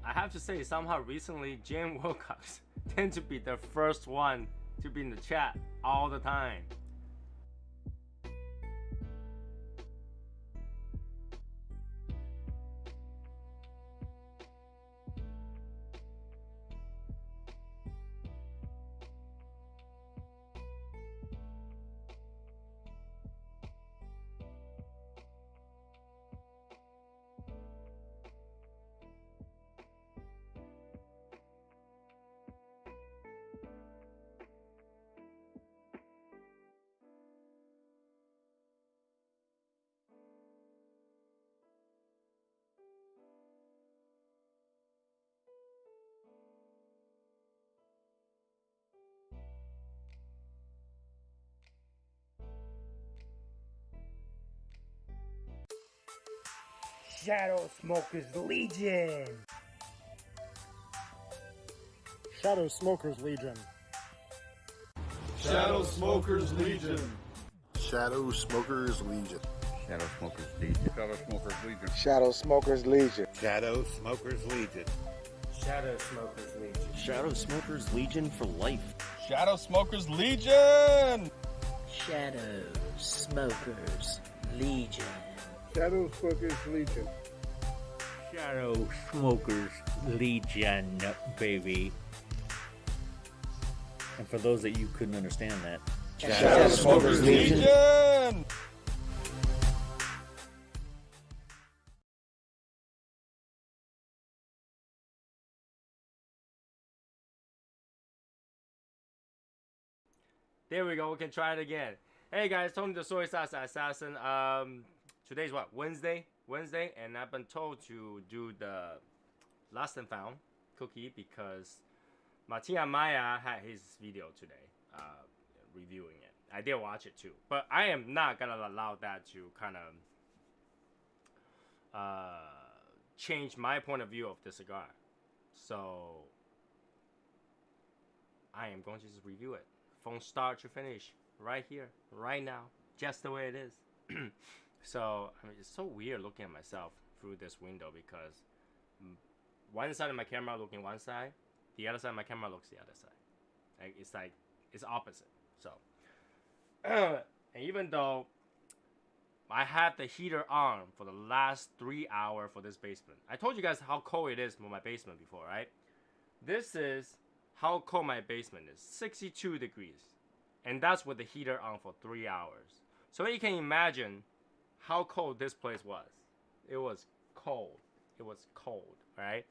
I have to say, somehow recently, Jim Wilcox tend to be the first one to be in the chat all the time. Shadow Smokers Legion! Shadow Smokers Legion. Shadow Smokers Legion. Shadow Smokers Legion. Shadow Smokers Legion. Shadow Smokers Legion. Shadow Smokers Legion. Shadow Smokers Legion. Shadow Smokers Legion. Shadow Smokers Legion for life. Shadow Smokers Legion. Shadow Smokers Legion. Shadow Smokers Legion. Shadow Smokers Legion, baby. And for those that you couldn't understand that, Shadow Smokers Legion. There we go. We can try it again. Hey guys, Tony the SoySauceAssassin. Today's what? Wednesday, and I've been told to do the lost and found cookie because Martin Maya had his video today, reviewing it. I did watch it too, but I am not gonna allow that to kind of change my point of view of the cigar. So I am going to just review it from start to finish, right here, right now, just the way it is. So I mean, it's so weird looking at myself through this window because one side of my camera looking one side, the other side of my camera looks the other side. Like it's opposite. So and even though I had the heater on for the last 3 hours for this basement, I told you guys how cold it is for my basement before, right? This is how cold my basement is, 62 degrees, and that's with the heater on for 3 hours. So you can imagine how cold this place was. It was cold. It was cold, right?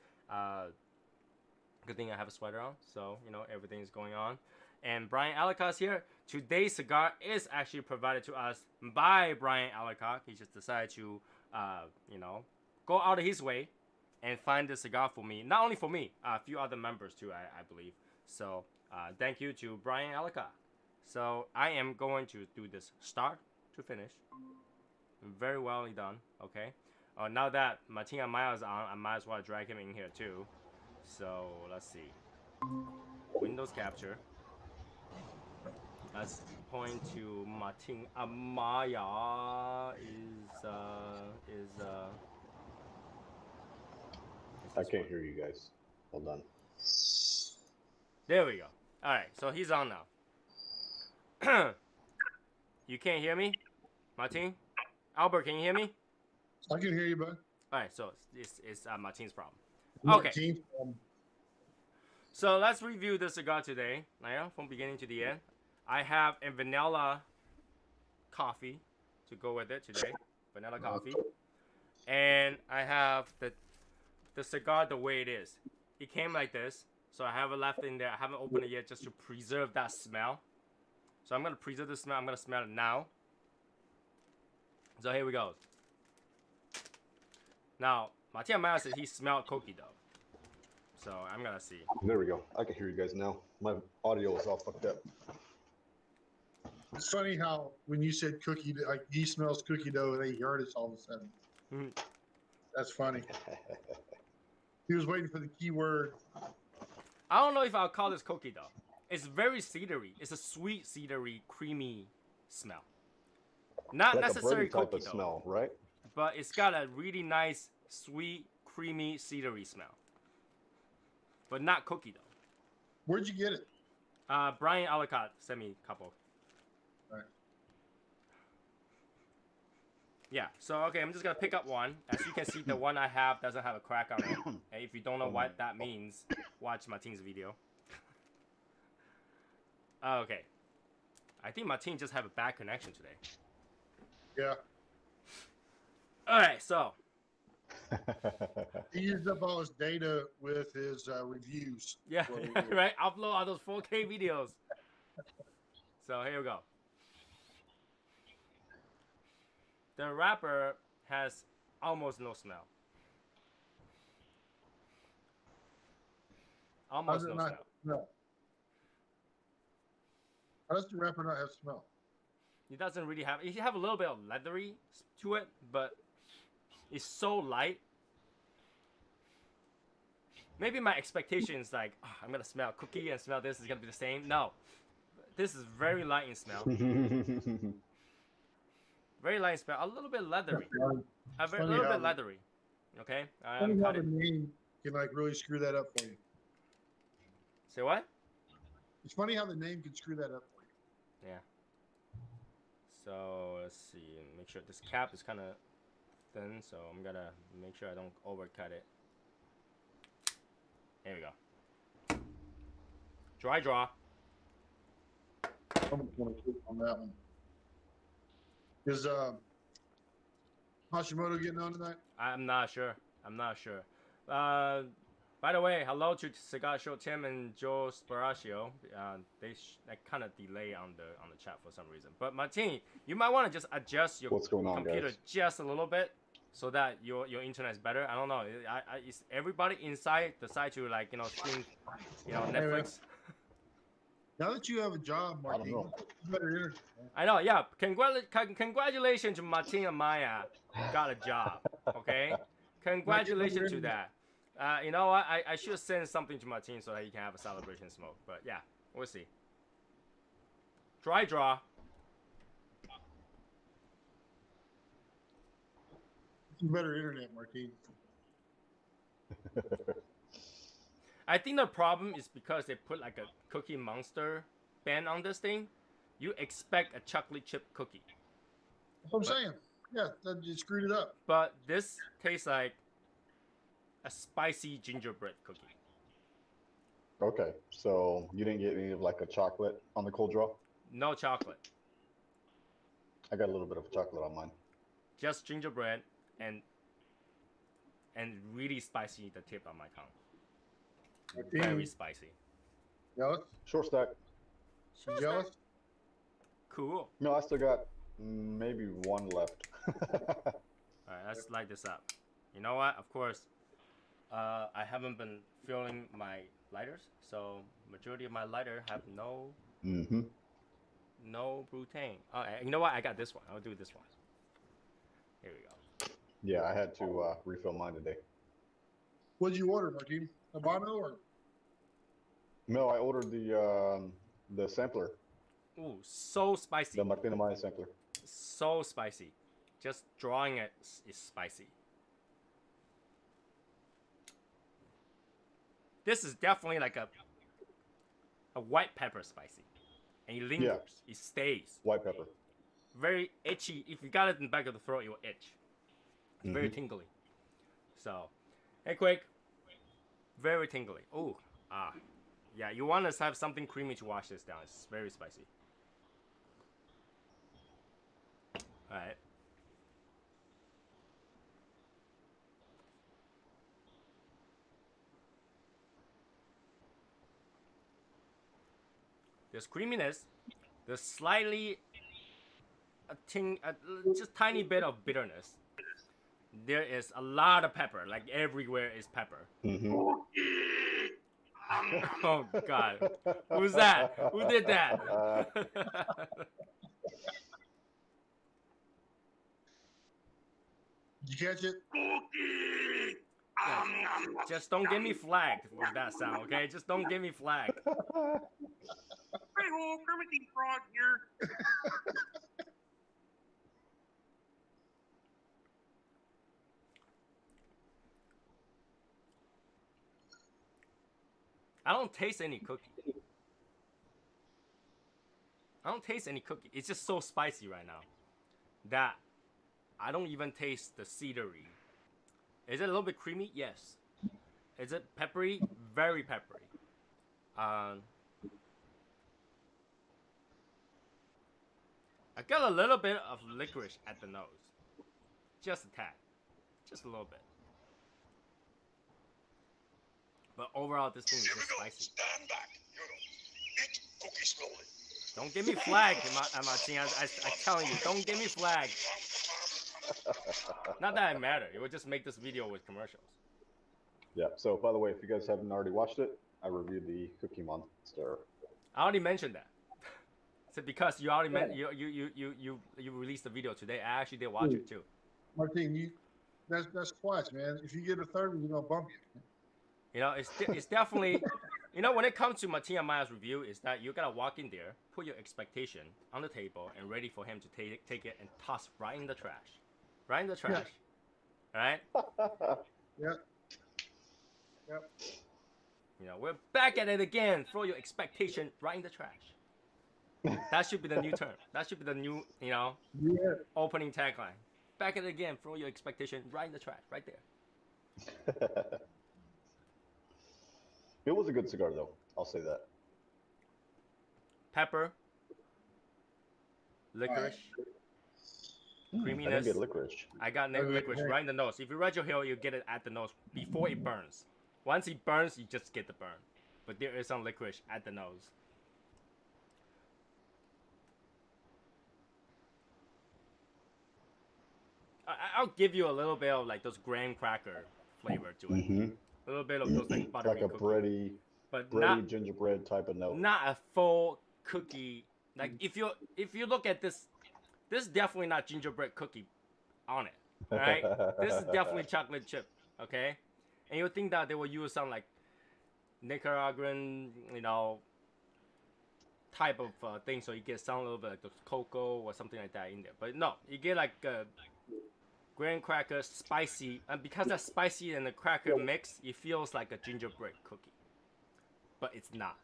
Good thing I have a sweater on, so you know everything's going on. And Brian Alacoc's here. Today's cigar is actually provided to us by Brian Alacoc. He just decided to, you know, go out of his way and find this cigar for me. Not only for me, a few other members too, I believe. So thank you to Brian Alacoc. So I am going to do this start to finish. Very well done, okay? Now that Martin Maya is on, I might as well drag him in here too. So let's see. Windows capture. Let's point to Martin Amaya I can't hear you guys. Hold on. There we go. Alright, so he's on now. You can't hear me? Martin? Albert, can you hear me? I can hear you, bud. Alright, so it's Martin's problem. Okay. So let's review the cigar today, from beginning to the end. I have a vanilla coffee to go with it today. Vanilla coffee. And I have the cigar the way it is. It came like this. So I have it left in there. I haven't opened it yet just to preserve that smell. So I'm going to preserve the smell. I'm going to smell it now. So here we go. Now, Martin Maya said he smelled cookie dough. So I'm going to see. There we go. I can hear you guys now. My audio is all fucked up. It's funny how when you said cookie, like he smells cookie dough, they heard us all of a sudden. That's funny. He was waiting for the key word. I don't know if I'll call this cookie dough. It's very cedary. It's a sweet, cedary, creamy smell. Not like necessarily a type cookie of dough, smell, right? but it's got a really nice, sweet, creamy, cedary smell. but not cookie though. Where'd you get it? Brian Alicott sent me a couple. Right. Yeah, so okay, I'm just gonna pick up one. As you can see, the one I have doesn't have a crack on it. And if you don't know what that means, watch Martin's video. Okay. I think Martin just have a bad connection today. Yeah. Alright, so. He used up all his data with his reviews. Yeah, right? Upload all those 4K videos. So here we go. The wrapper has almost no smell. Almost no smell. No. How does the wrapper not have smell? It doesn't really have. It have a little bit of leathery to it, but it's so light. Maybe my expectation is like, oh, I'm gonna smell cookie and smell this is gonna be the same. No, this is very light in smell. Very light in smell. A little bit leathery. A little bit leathery. Okay. Funny how the name can like really screw that up for you. Say what? It's funny how the name can screw that up for you. Yeah. So let's see. Make sure this cap is kind of thin, so I'm gonna make sure I don't overcut it. There we go. Dry draw. I'm going to click on that one. Is Hashimoto getting on tonight? I'm not sure. I'm not sure. By the way, hello to Cigar Show Tim and Joe Sparaccio. They kind of delay on the chat for some reason. But Martin, you might want to just adjust your computer just a little bit so that your internet is better. I don't know. Is everybody inside decide to stream, Netflix? Now that you have a job, Martin, you better internet. I know. Yeah. Congratulations to Martin and Maya. Got a job. Okay. Congratulations to that. You know what? I should send something to Martin so that he can have a celebration smoke. But yeah, we'll see. Dry draw. Better internet, Martin. I think the problem is because they put like a Cookie Monster band on this thing. You expect a chocolate chip cookie. That's what I'm saying. Yeah, that just screwed it up. But this tastes like a spicy gingerbread cookie. Okay, so you didn't get any of like a chocolate on the cold draw? No chocolate. I got a little bit of chocolate on mine. Just gingerbread and really spicy the tip on my tongue. Very spicy. Jealous? Short stack. Jealous? Cool. No, I still got maybe one left. Alright, let's light this up. You know what? Of course, I haven't been filling my lighters, so majority of my lighter have no butane. You know what? I got this one. I'll do this one. Here we go. Yeah, I had to refill mine today. What'd you order, Martin? Habano or? No, I ordered the sampler. Ooh, so spicy. The Martina Maya sampler. So spicy. Just drawing it is spicy. This is definitely like a white pepper spicy. And it lingers. Yeah. It stays. White pepper. Very itchy. If you got it in the back of the throat, it will itch. It's very tingly. So, hey, quick. Very tingly. Ooh. Yeah, you want to have something creamy to wash this down. It's very spicy. Alright. There's creaminess. There's slightly just tiny bit of bitterness. There is a lot of pepper. Like everywhere is pepper. Oh God, who's that? Who did that? Did you catch it? Yeah, just don't get me flagged with that sound, okay? Just don't get me flagged. Hey-ho, Kermit the Frog here. I don't taste any cookie. I don't taste any cookie. It's just so spicy right now that I don't even taste the cedary. Is it a little bit creamy? Yes. Is it peppery? Very peppery. I got a little bit of licorice at the nose. Just a tad. Just a little bit. But overall, this thing is just spicy. Stand back. Eat cookie slowly. Don't give me flag, Martin. I'm telling you, don't give me flag. Not that it matter. It would just make this video with commercials. Yeah. So, by the way, if you guys haven't already watched it, I reviewed the Cookie Monster. I already mentioned that. So because you already you released the video today, I actually did watch it too. Martin, that's twice, man. If you get a third one, you're gonna bump you. You know, it's definitely, you know, when it comes to Martin and Maya's review, is that you gotta walk in there, put your expectation on the table, and ready for him to take it and toss right in the trash, right in the trash, right? Yep. Yep. You know, we're back at it again. Throw your expectation right in the trash. That should be the new term. That should be the new, you know, opening tagline. Back at it again. Throw your expectation right in the trash, right there. It was a good cigar, though. I'll say that. Pepper, licorice, creaminess. I didn't get licorice. I got licorice right in the nose. If you ride your hill, you get it at the nose before it burns. Once it burns, you just get the burn. But there is some licorice at the nose. I'll give you a little bit of like those graham cracker flavor to it. Mm-hmm. A little bit of those like buttery Like a cookie. bready not gingerbread type of note. not a full cookie. Like if you look at this is definitely not gingerbread cookie on it. Right? This is definitely chocolate chip. Okay, and you would think that they will use some like Nicaraguan, you know, type of thing, so you get some little bit like the cocoa or something like that in there. But no, you get like graham cracker, spicy, and because that spicy and the cracker mix, it feels like a gingerbread cookie, but it's not.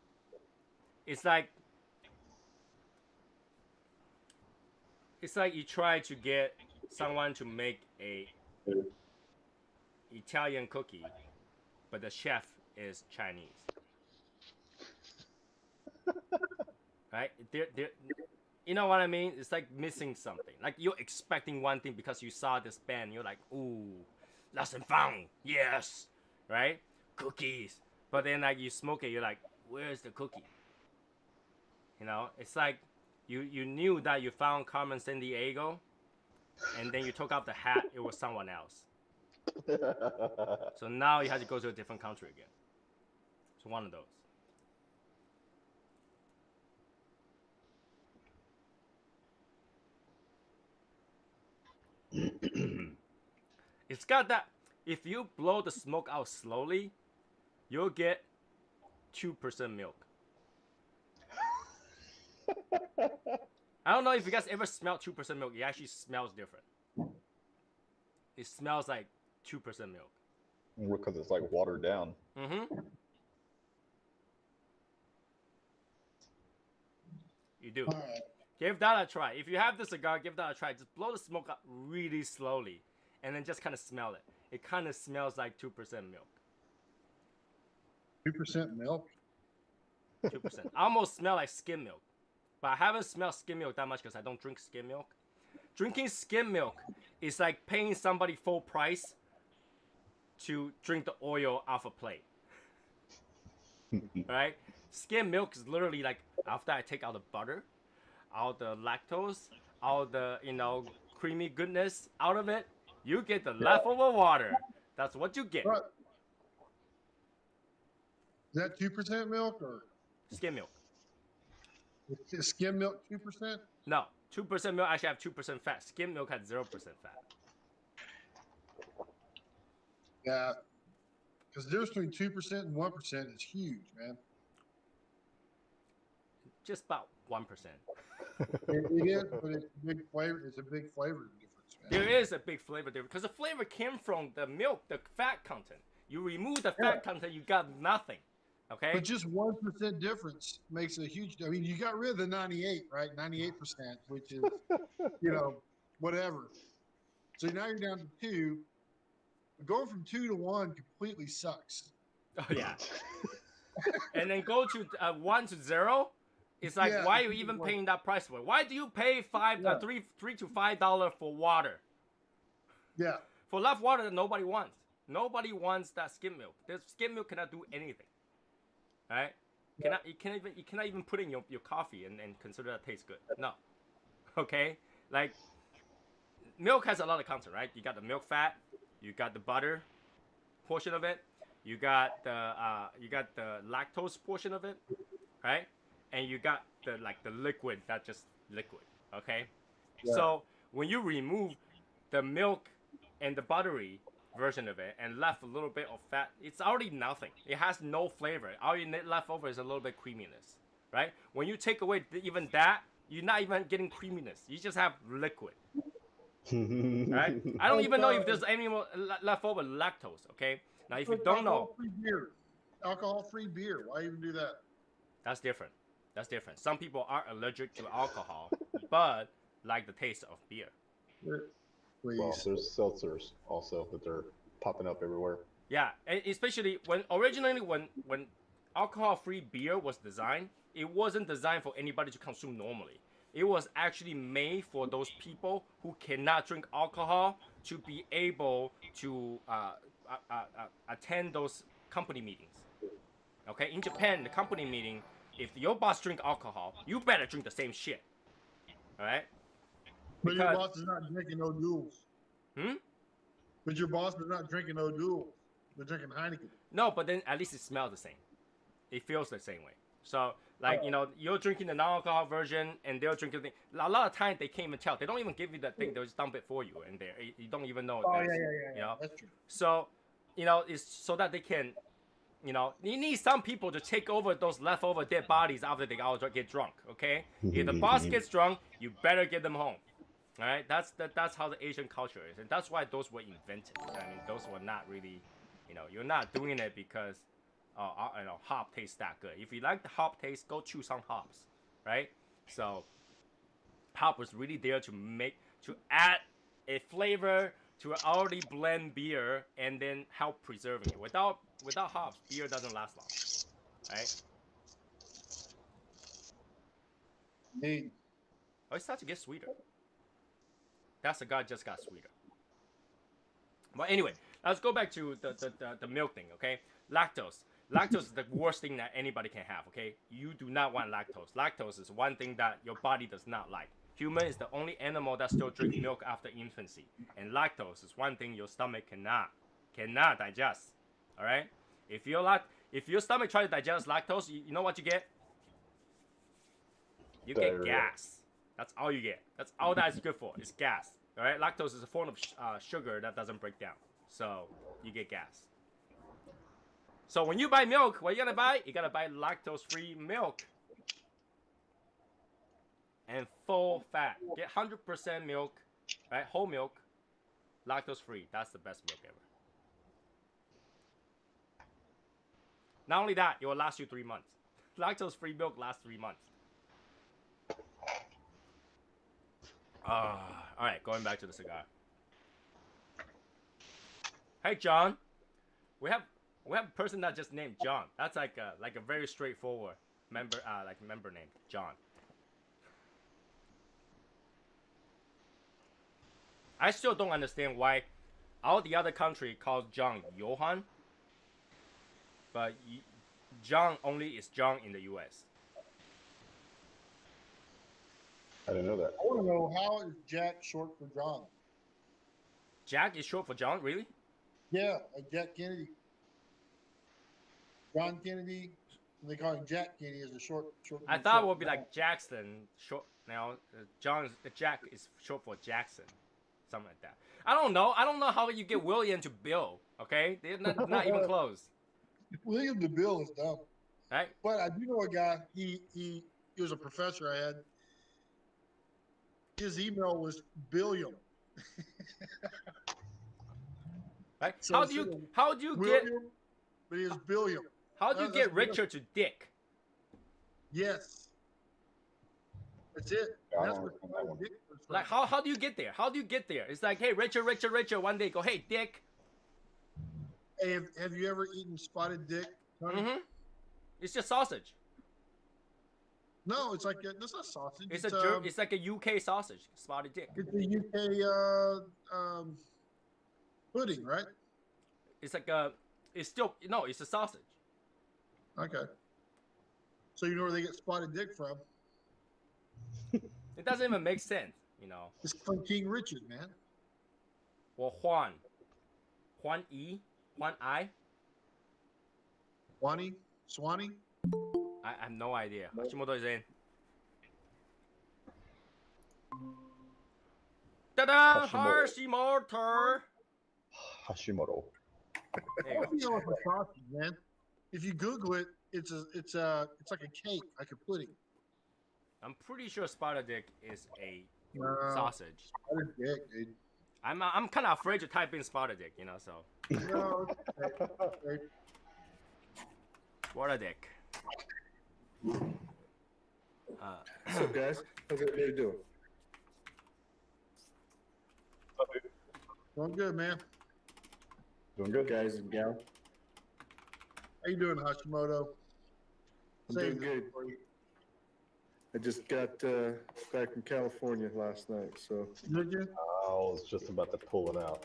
It's like you try to get someone to make a Italian cookie, but the chef is Chinese. Right? You know what I mean? It's like missing something. Like you're expecting one thing because you saw this band. You're like, ooh, lost and found. Yes. Right? Cookies. But then like you smoke it, you're like, where's the cookie? You know? It's like you knew that you found Carmen Sandiego, and then you took off the hat, it was someone else. So now you have to go to a different country again. It's one of those. It's got that. If you blow the smoke out slowly, you'll get 2% milk. I don't know if you guys ever smelled 2% milk. It actually smells different. It smells like 2% milk. Because it's like watered down. Mm-hmm. You do. Right. Give that a try. If you have the cigar, give that a try. Just blow the smoke out really slowly, and then just kind of smell it. It kind of smells like 2% milk. 2% milk? 2%. I almost smell like skim milk. But I haven't smelled skim milk that much because I don't drink skim milk. Drinking skim milk is like paying somebody full price to drink the oil off a plate. Right? Skim milk is literally like after I take out the butter, all the lactose, all the, you know, creamy goodness out of it, you get the leftover water. That's what you get. Right. Is that 2% milk or Skim milk. is skim milk 2%? No, 2% milk actually have 2% fat. Skim milk has 0% fat. Yeah. Because the difference between 2% and 1% is huge, man. Just about 1%. It is, but it's a big flavor. It's a big flavor difference, man. There is a big flavor difference because the flavor came from the milk, the fat content. You remove the fat content, you got nothing. Okay. But just 1% difference makes a huge. I mean, you got rid of the 98, right? 98%, which is, whatever. So now you're down to 2. Going from 2 to 1 completely sucks. Oh yeah. And then go to 1 to 0. It's like, Yeah, why are you even paying that price for it? Why do you pay $3 to $5 for water? Yeah. For left water that nobody wants. Nobody wants that skim milk. The skim milk cannot do anything. Right? You cannot even put in your coffee and consider that tastes good. No. Okay? Like, milk has a lot of content, right? You got the milk fat, you got the butter portion of it, you got the lactose portion of it, right? And you got the liquid, that just liquid. Okay? Yeah. So when you remove the milk and the buttery version of it and left a little bit of fat, it's already nothing. It has no flavor. All you need left over is a little bit of creaminess, right? When you take away even that, you're not even getting creaminess. You just have liquid, right? I don't even know if there's any more left over lactose. Okay, now if you don't know, Alcohol-free beer. Why even do that? that's different. That's different. Some people are allergic to alcohol, but like the taste of beer. Please. Well, there's seltzers also that they're popping up everywhere. Yeah, and especially when alcohol-free beer was designed, it wasn't designed for anybody to consume normally. It was actually made for those people who cannot drink alcohol to be able to attend those company meetings. Okay, in Japan, the company meeting, if your boss drink alcohol, you better drink the same shit. All right? But your boss is not drinking no duels. But your boss is not drinking no duels. They're drinking Heineken. No, but then at least it smells the same. It feels the same way. So, like, you're drinking the non-alcohol version, and they're drinking the... A lot of times, they can't even tell. They don't even give you that thing. They'll just dump it for you in there. You don't even know. Oh, yeah. That's true. So, it's so that they can... you need some people to take over those leftover dead bodies after they all get drunk, okay? If the boss gets drunk, you better get them home. All right, that's how the Asian culture is, and that's why those were invented. I mean, those were not really, you're not doing it because, hop tastes that good. If you like the hop taste, go chew some hops, right? So, hop was really there to add a flavor to an already blend beer and then help preserving it. Without hops, beer doesn't last long, right? Oh, it starts to get sweeter. That cigar just got sweeter. But anyway, let's go back to the milk thing, okay? Lactose. Lactose is the worst thing that anybody can have, okay? You do not want lactose. Lactose is one thing that your body does not like. Human is the only animal that still drinks milk after infancy. And lactose is one thing your stomach cannot digest, all right? If your stomach tries to digest lactose, you know what you get? You get gas. That's all you get. That's all that is good for. It's gas. All right. Lactose is a form of sugar that doesn't break down, so you get gas. So when you buy milk, what you gotta buy? You gotta buy lactose-free milk and full fat. Get 100% milk, right? Whole milk, lactose-free. That's the best milk ever. Not only that, it will last you 3 months. Lactose-free milk lasts 3 months. All right, going back to the cigar. Hey, John. We have a person that just named John. That's like a very straightforward member name, John. I still don't understand why all the other country calls John Johan, but John only is John in the U.S. I didn't know that. I want to know, how is Jack short for John? Jack is short for John, really? Yeah, like Jack Kennedy. John Kennedy, they call him Jack Kennedy as a short. I thought it would be like Jackson. Short now. Jack is short for Jackson, something like that. I don't know. I don't know how you get William to Bill. Okay, they're not even close. William to Bill is dumb. Right. But I do know a guy. He was a professor I had. His email was Billiam. Right? So how do you William, get? but he is Billiam. How do you get Richard to Dick? Yes. That's it. Yeah, I That's don't where understand that one. Dick was from. Like, how do you get there? How do you get there? It's like, hey, Richard. One day, go, hey, Dick. Hey, have you ever eaten spotted dick, Tony? Mm-hmm. It's just sausage. No, it's like that's not sausage. It's like a UK sausage, spotted dick. It's a UK pudding, right? It's like it's a sausage. Okay. So you know where they get spotted dick from? It doesn't even make sense, you know. It's from King Richard, man. Or Juan I. Swanee. I have no idea. Hashimoto is in. Ta-da! Hashimoto. Hashimoto. There you go. You know it's a sausage, man. If you Google it, it's like a cake, like a pudding. I'm pretty sure spotted dick is a No, sausage. spotted dick, dude. I'm kind of afraid to type in spotted dick, you know. So No, it's okay. spotted dick. What's up, guys? How's everybody doing? Doing good, man. Doing good, Guys and gal. How you doing, Hashimoto? I'm Save doing this good. for you. I just got back from California last night, so Did you? I was just about to pull it out.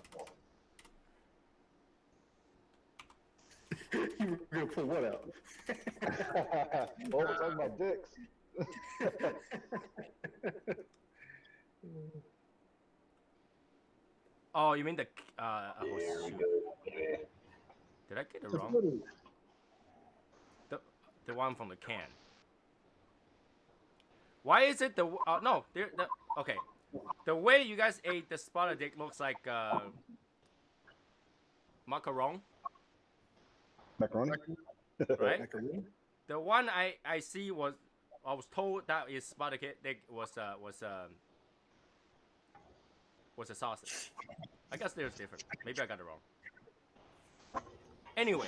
you were gonna pull what out? Oh, we're talking about dicks. Oh, you mean the shoot. Did I get it wrong? The one from the can. Why is it the no? Okay. The way you guys ate the spotted dick looks like macaron, Macaroni? right? Macaroni? The one I see was I was told that is spotted dick was a sausage. I guess there's different. Maybe I got it wrong. Anyways,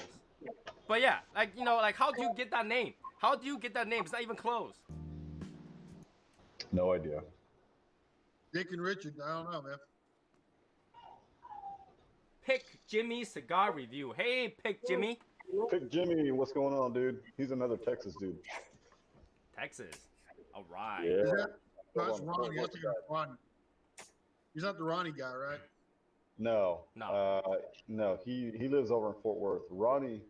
but yeah, like you know, like how do you get that name? How do you get that name? It's not even close. No idea. Dick and Richard, I don't know, man. Pick Jimmy cigar review. Hey, Pick Jimmy. Pick Jimmy, what's going on, dude? He's another Texas dude. Texas. All right. Yeah. Is that, no, that's Ronnie. That's Ronnie. He's not the Ronnie guy, right? No. No. No, he lives over in Fort Worth. Ronnie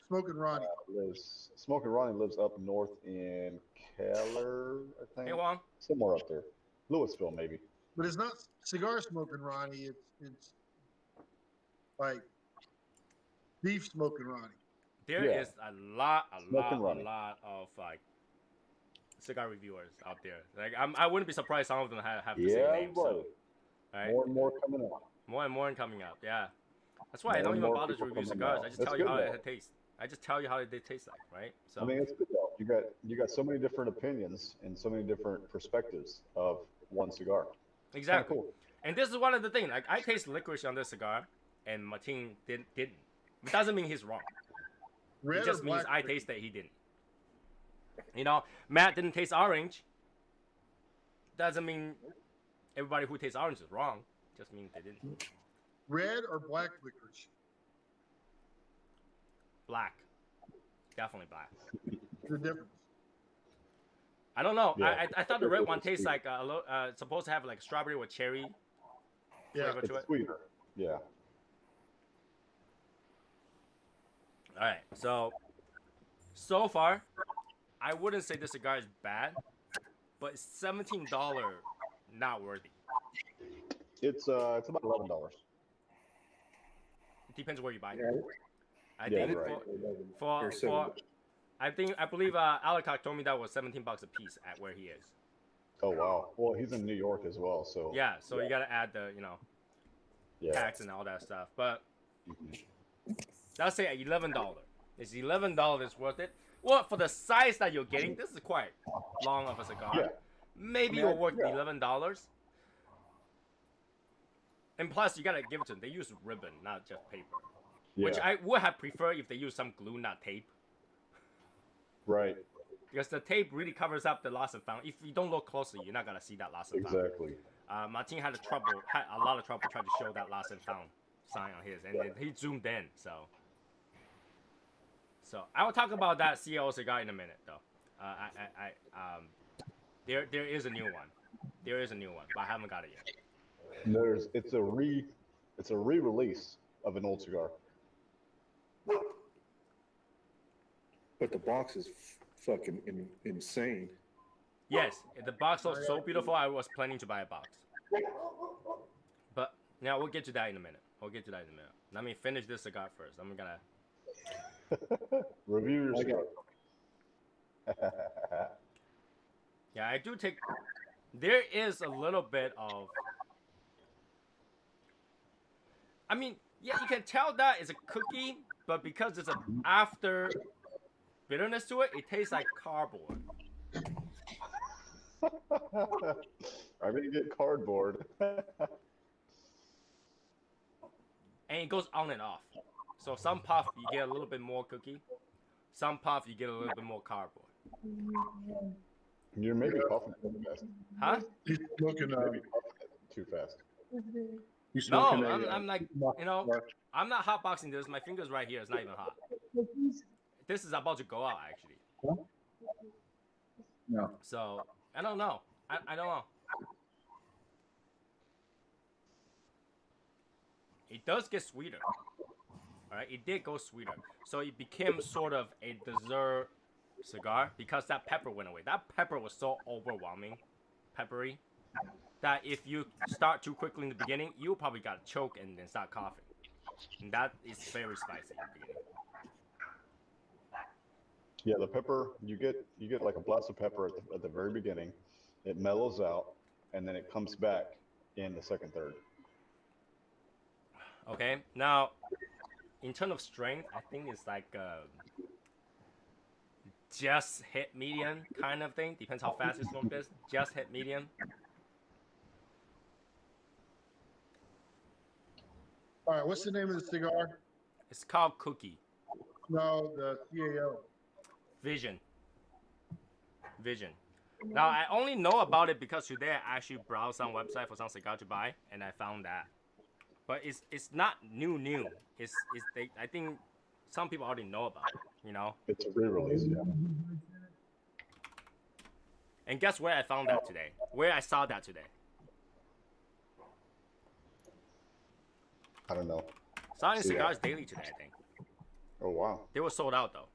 Smoking Ronnie. Smoking Ronnie lives up north in Keller, I think. Hey, Juan. Somewhere up there. Louisville, maybe. But it's not cigar smoking Ronnie. It's like beef smoking Ronnie. There Yeah. is a lot of like cigar reviewers out there. Like I wouldn't be surprised some of them have the same name. So, right? More and more coming up. More and more coming up. Yeah. That's why I More don't and even more bother to people review coming cigars. out. I just That's tell you good, how though. it tastes. I just tell you how they taste like, right? So I mean, it's good though. You got so many different opinions and so many different perspectives of one cigar. exactly. Cool. And this is one of the things. Like I taste licorice on this cigar, and Martin didn't. It doesn't mean he's wrong. Red It just or means black? I taste that he didn't. You know, Matt didn't taste orange. Doesn't mean everybody who tastes orange is wrong. Just means they didn't. Red or black licorice? Black. Definitely black. The difference. I don't know. Yeah. I thought the red one tastes like supposed to have like strawberry or cherry Yeah. flavor to it. It's sweeter. Yeah. All right. So far, I wouldn't say this cigar is bad, but it's $17 not worthy. It's about $11. It depends where you buy it. Yeah. I Yeah, think right. for I believe Alakak told me that was $17 a piece at where he is. Oh wow. Well, he's in New York as well, so Yeah, so you gotta add the yeah. tax and all that stuff. But Mhm. let's say $11. Is $11 worth it? Well, for the size that you're getting, this is quite long of a cigar. Yeah. Maybe I mean, you're worth yeah. $11. And plus, you gotta give it to them. They use ribbon, not just paper. Yeah. Which I would have preferred if they use some glue, not tape. Right. Because the tape really covers up the lost and found. If you don't look closely, you're not gonna see that lost and found. Exactly. Martin had a lot of trouble trying to show that lost and found sign on his, and then he zoomed in. So I will talk about that CAO cigar in a minute, though. There is a new one. There is a new one, but I haven't got it yet. It's a re-release of an old cigar. But the box is fucking insane. Yes, the box looks so beautiful. I was planning to buy a box, but now we'll get to that in a minute. Let me finish this cigar first. I'm gonna review your cigar. Yeah, I do take. There is a little bit of. I mean, yeah, you can tell that it's a cookie, but because it's an after bitterness to it, it tastes like cardboard. I'm gonna get cardboard. And it goes on and off. So some puff you get a little bit more cookie, some puff you get a little bit more cardboard. You're maybe coughing too fast. Huh? He's looking Too fast. No, I'm like, you know, I'm not hotboxing this. My finger's right here. It's not even hot. This is about to go out, actually. No. So, I don't know. I don't know. It does get sweeter. Alright, it did go sweeter. So it became sort of a dessert cigar because that pepper went away. That pepper was so overwhelming, peppery, that if you start too quickly in the beginning, you probably got to choke and then start coughing. And that is very spicy in the beginning. Yeah, the pepper, you get like a blast of pepper at the very beginning. It mellows out, and then it comes back in the second third. Okay, now, in terms of strength, I think it's like just hit medium kind of thing. Depends how fast you smoke this. Just hit medium. All right, what's the name of the cigar? It's called Cookie. No, the CAO. Vision. Now, I only know about it because today I actually browsed some website for some cigar to buy, and I found that. But it's not new. I think some people already know about it, you know? It's a re-release, yeah. And guess where I found that today? Where I saw that today? I don't know. Selling Cigars Daily today, I think. Oh, wow. They were sold out, though.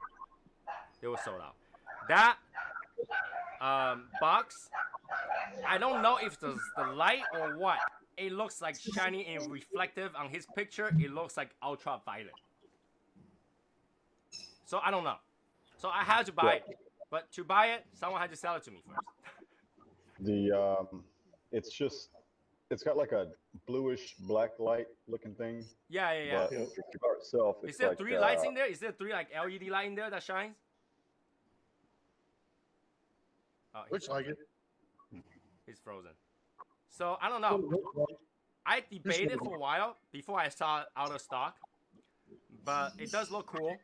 That box, I don't know if it's the light or what. It looks like shiny and reflective on his picture. It looks like ultraviolet. So I don't know. So I had to buy it. But to buy it, someone had to sell it to me first. It's got like a bluish black light looking thing. Yeah. But the cigar itself, Is there three lights in there? Is there three like LED light in there that shines? Oh, Looks like it. He's frozen. So I don't know. I debated for a while before I saw it out of stock, but it does look cool.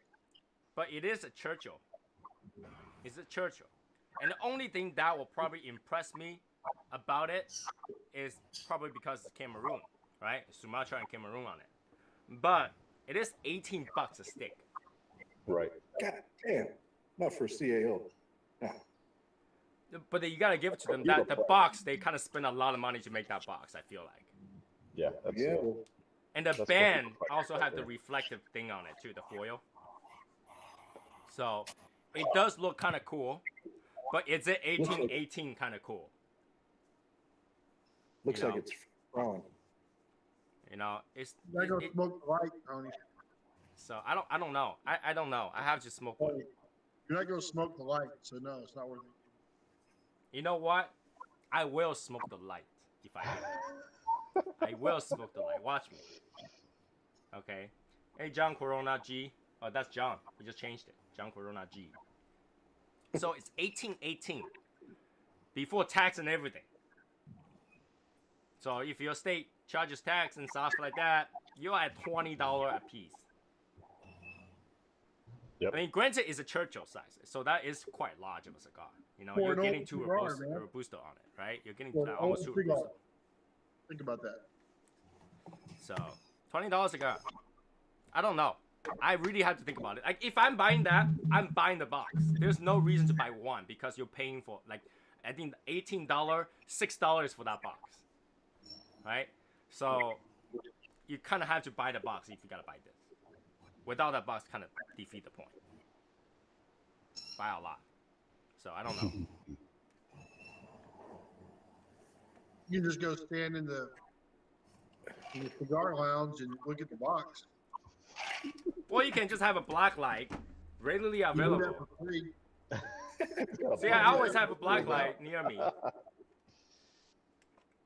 But it is a Churchill. It's a Churchill, and the only thing that will probably impress me about it is probably because it's Cameroon, right? Sumatra and Cameroon on it. But it is $18 a stick. Right. God damn. Not for CAO. No. But you gotta give it to them. That the box, they kind of spend a lot of money to make that box. I feel like. Yeah. And the band also has the reflective thing on it too, the foil. So it does look kind of cool, but it's an 1818 kind of cool. Looks like it's wrong. You know, it's. I go smoke the light, Tony. So I don't know. I don't know. I have to smoke one. You're not gonna smoke the light, so no, it's not worth it. You know what? I will smoke the light if I can. I will smoke the light. Watch me. Okay. Hey, John Corona G. Oh, that's John. We just changed it. John Corona G. So it's 1818 before tax and everything. So if your state charges tax and stuff like that, you're at $20 a piece. Yep. I mean, granted, it's a Churchill size, so that is quite large of a cigar. You know, For you're an getting old two cigar, Robusto, man. Robusto on it, right? You're getting For an almost old two cigar. Robusto. Think about that. So, $20 cigar. I don't know. I really have to think about it. Like, if I'm buying that, I'm buying the box. There's no reason to buy one because you're paying for, like, I think $18, $6 for that box, right? So, you kind of have to buy the box if you gotta buy this. Without that box, kind of defeat the point. Buy a lot. So, I don't know. You can just go stand in the cigar lounge and look at the box. Or you can just have a black light readily You do that available. for free. See, I always have a black light near me.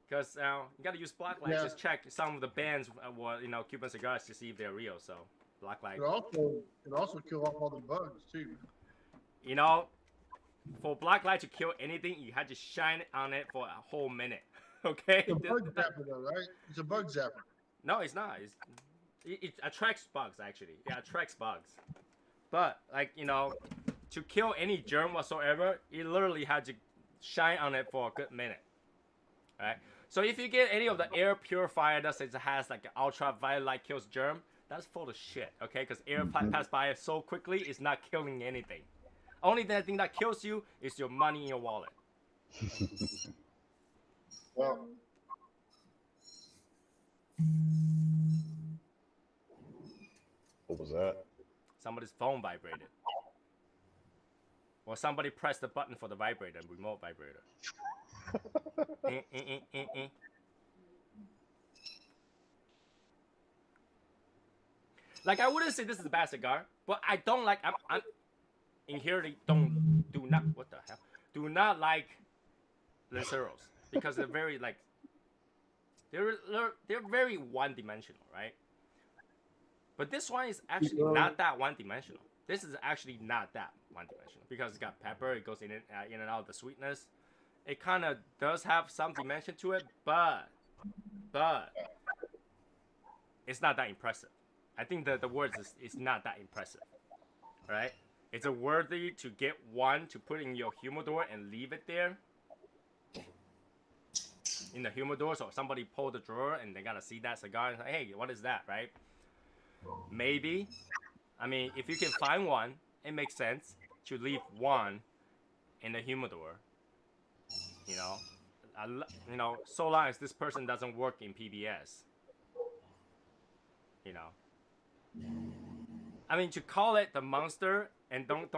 Because you gotta use black light. Yeah. Just check some of the bands, you know, Cuban cigars to see if they're real. So, black light. It also kill off all the bugs too. You know, for black light to kill anything, you had to shine on it for a whole minute. Okay? It's a bug zapper though, right? It's a bug zapper. No, it's not. It attracts bugs, actually. It attracts bugs. But, like, you know, to kill any germ whatsoever, you literally had to shine on it for a good minute. Right? So if you get any of the air purifier that says it has, like, an ultraviolet light kills germ, that's full of shit, okay? Because air pass by it so quickly, it's not killing anything. Only thing that kills you is your money in your wallet. Well, What was that? Somebody's phone vibrated. Or somebody pressed the button for the vibrator, remote vibrator. Like, I wouldn't say this is a bad cigar, but I don't like, I'm inherently do not like Lanceros. Because they're very, like, they're very one-dimensional, right? But this one is actually not that one-dimensional. This is actually not that one-dimensional because it's got pepper. It goes in and out of the sweetness. It kind of does have some dimension to it, but it's not that impressive. I think the words is not that impressive, right? It's a worthy to get one to put in your humidor and leave it there in the humidor, so somebody pull the drawer and they gotta see that cigar and say, hey, what is that, right? Maybe. I mean, if you can find one, it makes sense to leave one in the humidor. You know, so long as this person doesn't work in PBS. You know. I mean, to call it the monster and don't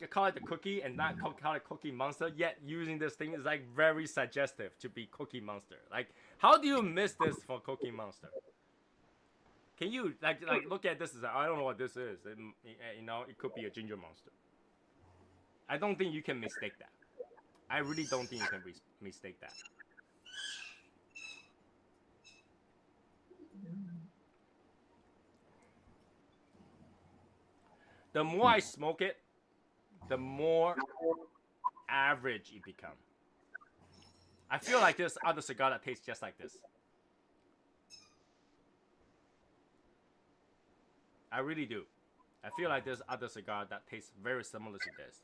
call it the cookie and not call it Cookie Monster, yet using this thing is like very suggestive to be Cookie Monster. Like, how do you miss this for Cookie Monster? Can you like look at this as I don't know what this is. You know, it could be a Ginger Monster. I don't think you can mistake that. I really don't think you can mistake that. The more I smoke it, the more average it becomes. I feel like there's other cigar that tastes just like this. I really do. I feel like there's other cigar that tastes very similar to this.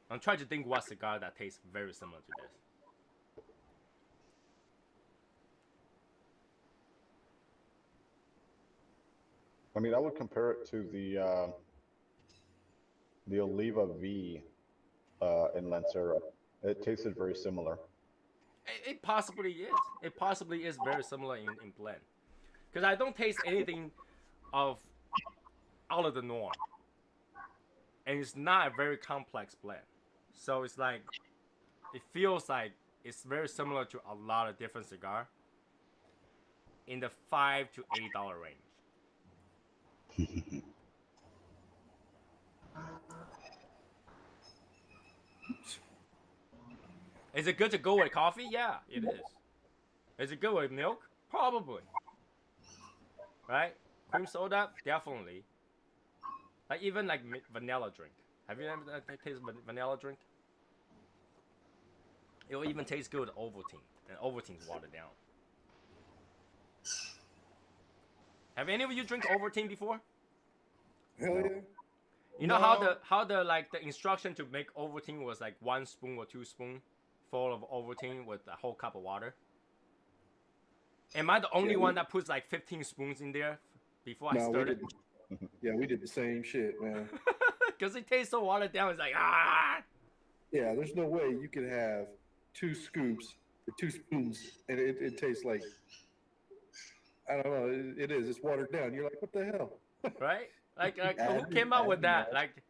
I'm trying to think what cigar that tastes very similar to this. I mean, I would compare it to the Oliva V in Lancero. It tasted very similar. It possibly is. It possibly is very similar in blend. Because I don't taste anything of out of the norm. And it's not a very complex blend. So it's like, it feels like it's very similar to a lot of different cigar in the $5 to $8 range. Is it good to go with coffee? Yeah, it is. Is it good with milk? Probably. Right? Cream soda? Definitely. Like even like vanilla drink. Have you ever tasted vanilla drink? It will even taste good with Ovaltine. And Ovaltine's watered down. Have any of you drink Ovaltine before? Hell yeah. You know how the like the instruction to make Ovaltine was like 1 spoon or 2 spoon full of Ovaltine with a whole cup of water? Am I the only one that puts like 15 spoons in there before I started? Yeah, we did the same shit, man. Because it tastes so watered down. It's like, ah! Yeah, there's no way you could have 2 scoops or 2 spoons and it tastes like, I don't know, it is. It's watered down. You're like, what the hell? Right? Like who came up with that? Like,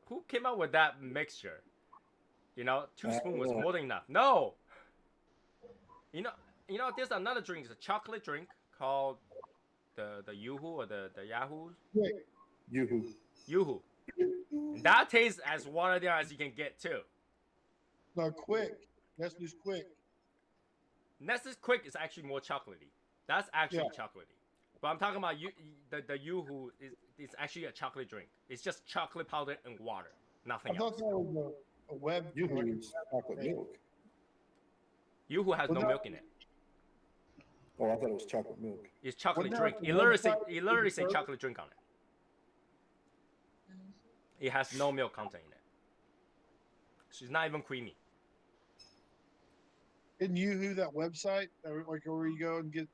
who came up with that mixture? You know, 2 spoons was more than enough. No! You know, there's another drink. It's a chocolate drink called the Yoo-hoo or the Yahoo. Yoo-hoo. Yoo-hoo. That tastes as watered down as you can get too. No, Quick. Nestle's Quick. Nestle's Quick is actually more chocolatey. That's actually chocolatey. But I'm talking about the Yoo-hoo is actually a chocolate drink. It's just chocolate powder and water, nothing else. I thought that was a web. Yoo-hoo is chocolate milk. Yoo-hoo has no milk in it. Oh, I thought it was chocolate milk. It's chocolate Well, drink. no, It literally say chocolate drink on it. It has no milk content in it. She's not even creamy. Isn't Yoo-hoo that website? Like where you go and get...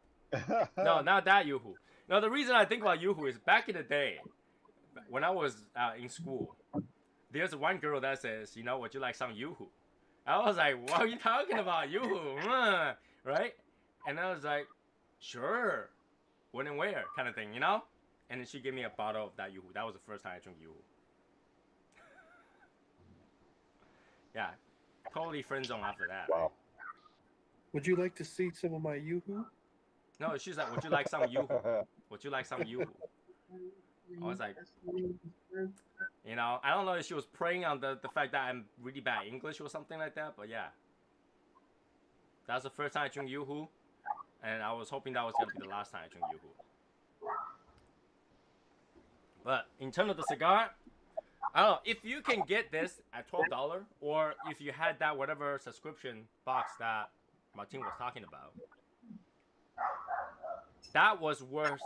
No, not that Yoo-hoo. No, the reason I think about Yoo-hoo is back in the day, when I was in school, there's one girl that says, you know, would you like some Yoo-hoo? I was like, what are you talking about, Yoo-hoo? Right? And I was like, sure. When and where kind of thing, you know? And then she gave me a bottle of that Yoo-hoo. That was the first time I drank Yoo-hoo. Yeah, totally friend zone after that. Wow. Would you like to see some of my Yoo-hoo? No, she's like, would you like some Yoo-hoo? Would you like some Yoo-hoo? I was like, you know, I don't know if she was preying on the fact that I'm really bad at English or something like that, but yeah. That's the first time I drank Yoo-hoo, and I was hoping that was going to be the last time I drank Yoo-hoo. But in terms of the cigar, I don't know, if you can get this at $12, or if you had that whatever subscription box that Martin was talking about, that was worth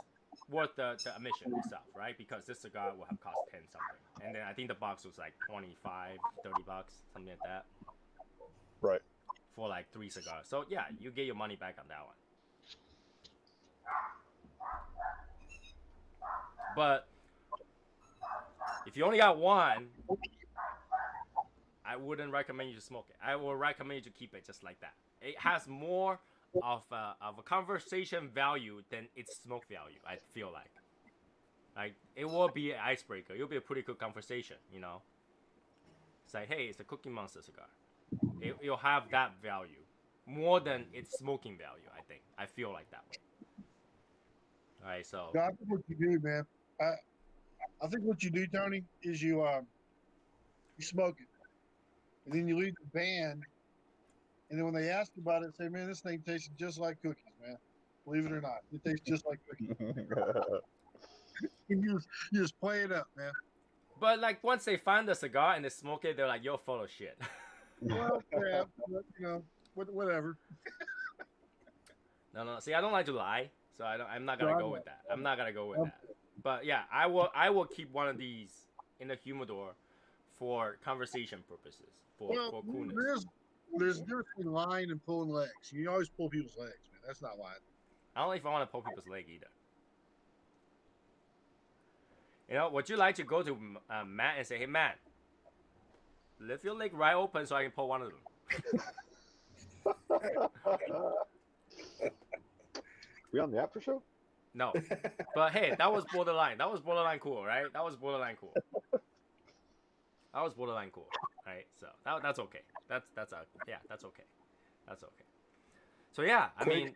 the admission itself, right? Because this cigar will have cost 10 something. And then I think the box was like 25, 30 bucks, something like that. Right. For like 3 cigars. So yeah, you get your money back on that one. But if you only got one, I wouldn't recommend you to smoke it. I would recommend you to keep it just like that. It has more of a conversation value than its smoke value, I feel like. Like, it will be an icebreaker. It'll be a pretty good conversation, you know? It's like, hey, it's a Cookie Monster cigar. It'll have that value more than its smoking value, I think. I feel like that way. All right, so... I think what you do, man, I think what you do, Tony, is you smoke it. And then you leave the band. And then when they ask about it, say, man, this thing tastes just like cookies, man. Believe it or not. It tastes just like cookies. you just play it up, man. But, like, once they find the cigar and they smoke it, they're like, you're full of shit. Well, yeah, but, you know, whatever. No. See, I don't like to lie, so I'm not gonna go with that. I'm not gonna go with that. But yeah, I will keep one of these in the humidor for conversation purposes, for coolness. There's a difference between lying and pulling legs. You always pull people's legs, man. That's not lying. I don't know if I want to pull people's leg either. You know, would you like to go to Matt and say, hey, Matt, lift your leg right open so I can pull one of them? We on the after show? No. But hey, that was borderline. That was borderline cool, right? That was borderline cool. That was borderline cool, right? So that's okay. That's okay. That's okay. So yeah, I mean,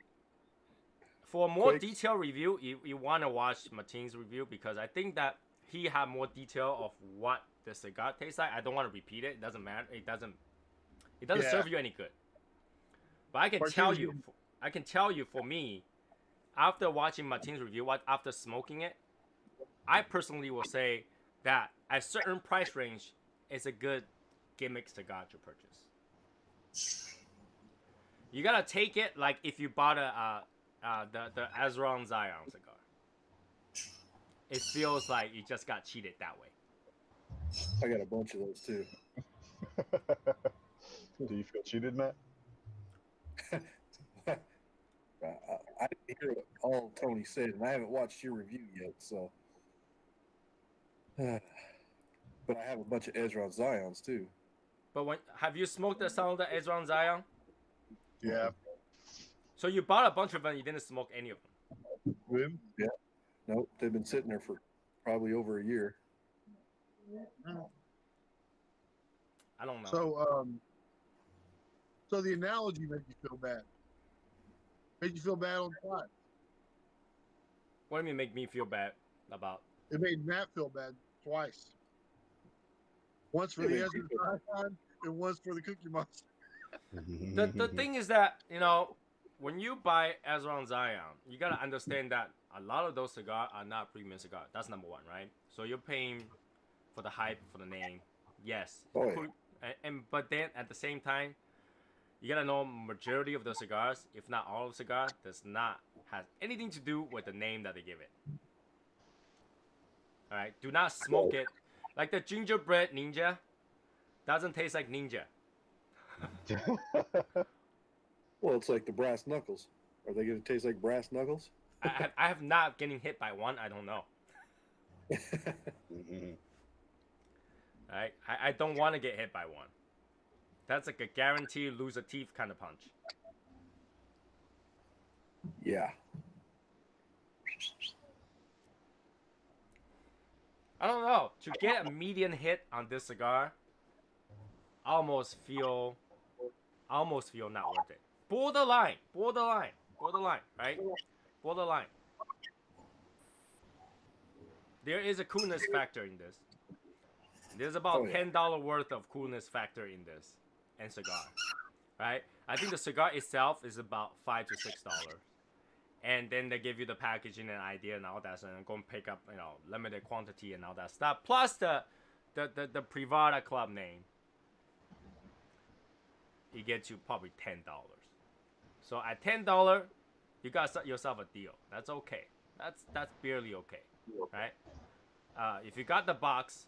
for a more detailed review, you want to watch Martin's review because I think that he had more detail of what the cigar tastes like. I don't want to repeat it. It doesn't matter. It doesn't serve you any good. But I can tell you for me, after watching Martin's review, after smoking it, I personally will say that at a certain price range, it's a good gimmick cigar to purchase. You gotta take it like if you bought the Azron Zion cigar. it feels like you just got cheated that way. I got a bunch of those too. Do you feel cheated, Matt? I didn't hear all Tony said, and I haven't watched your review yet, so. But I have a bunch of Ezra Zions too. But have you smoked some of the Ezra Zion? Yeah. So you bought a bunch of them, you didn't smoke any of them? Yeah. Nope, they've been sitting there for probably over a year. I don't know. So the analogy made you feel bad. Made you feel bad on what? What do you mean make me feel bad about? It made Matt feel bad twice. Once for the Ezra Zion and once for the Cookie Monster. The thing is that, you know, when you buy Ezra Zion, you gotta understand that a lot of those cigars are not premium cigars. That's number one, right? So you're paying for the hype, for the name, yes. Oh, yeah. But then at the same time, you gotta know majority of the cigars, if not all of the cigars, does not have anything to do with the name that they give it. All right, do not smoke it. Like the gingerbread ninja, doesn't taste like ninja. Well, it's like the brass knuckles. Are they going to taste like brass knuckles? I have not getting hit by one. I don't know. Right? I don't want to get hit by one. That's like a guarantee lose a teeth kind of punch. Yeah. I don't know. To get a median hit on this cigar, I almost feel not worth it. Borderline, right? Borderline. There is a coolness factor in this. There's about $10 worth of coolness factor in this and cigar, right? I think the cigar itself is about $5 to $6, and then they give you the packaging and idea and all that, and go and pick up, you know, limited quantity and all that stuff, plus the Privada Club name. You get to probably $10. So at $10, you got yourself a deal. That's okay. That's barely okay, right? If you got the box,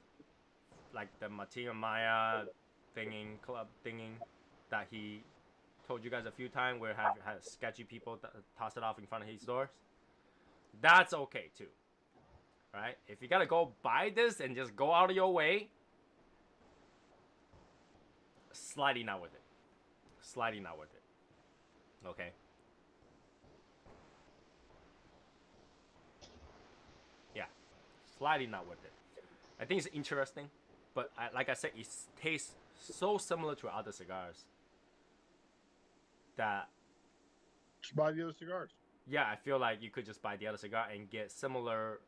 like the Martina Maya club thinging that he told you guys a few times, where have sketchy people toss it off in front of his stores, that's okay too, right? If you gotta go buy this and just go out of your way, slightly not worth it. Okay. Yeah, slightly not worth it. I think it's interesting, but like I said, it tastes so similar to other cigars that just buy the other cigars. Yeah, I feel like you could just buy the other cigar and get similar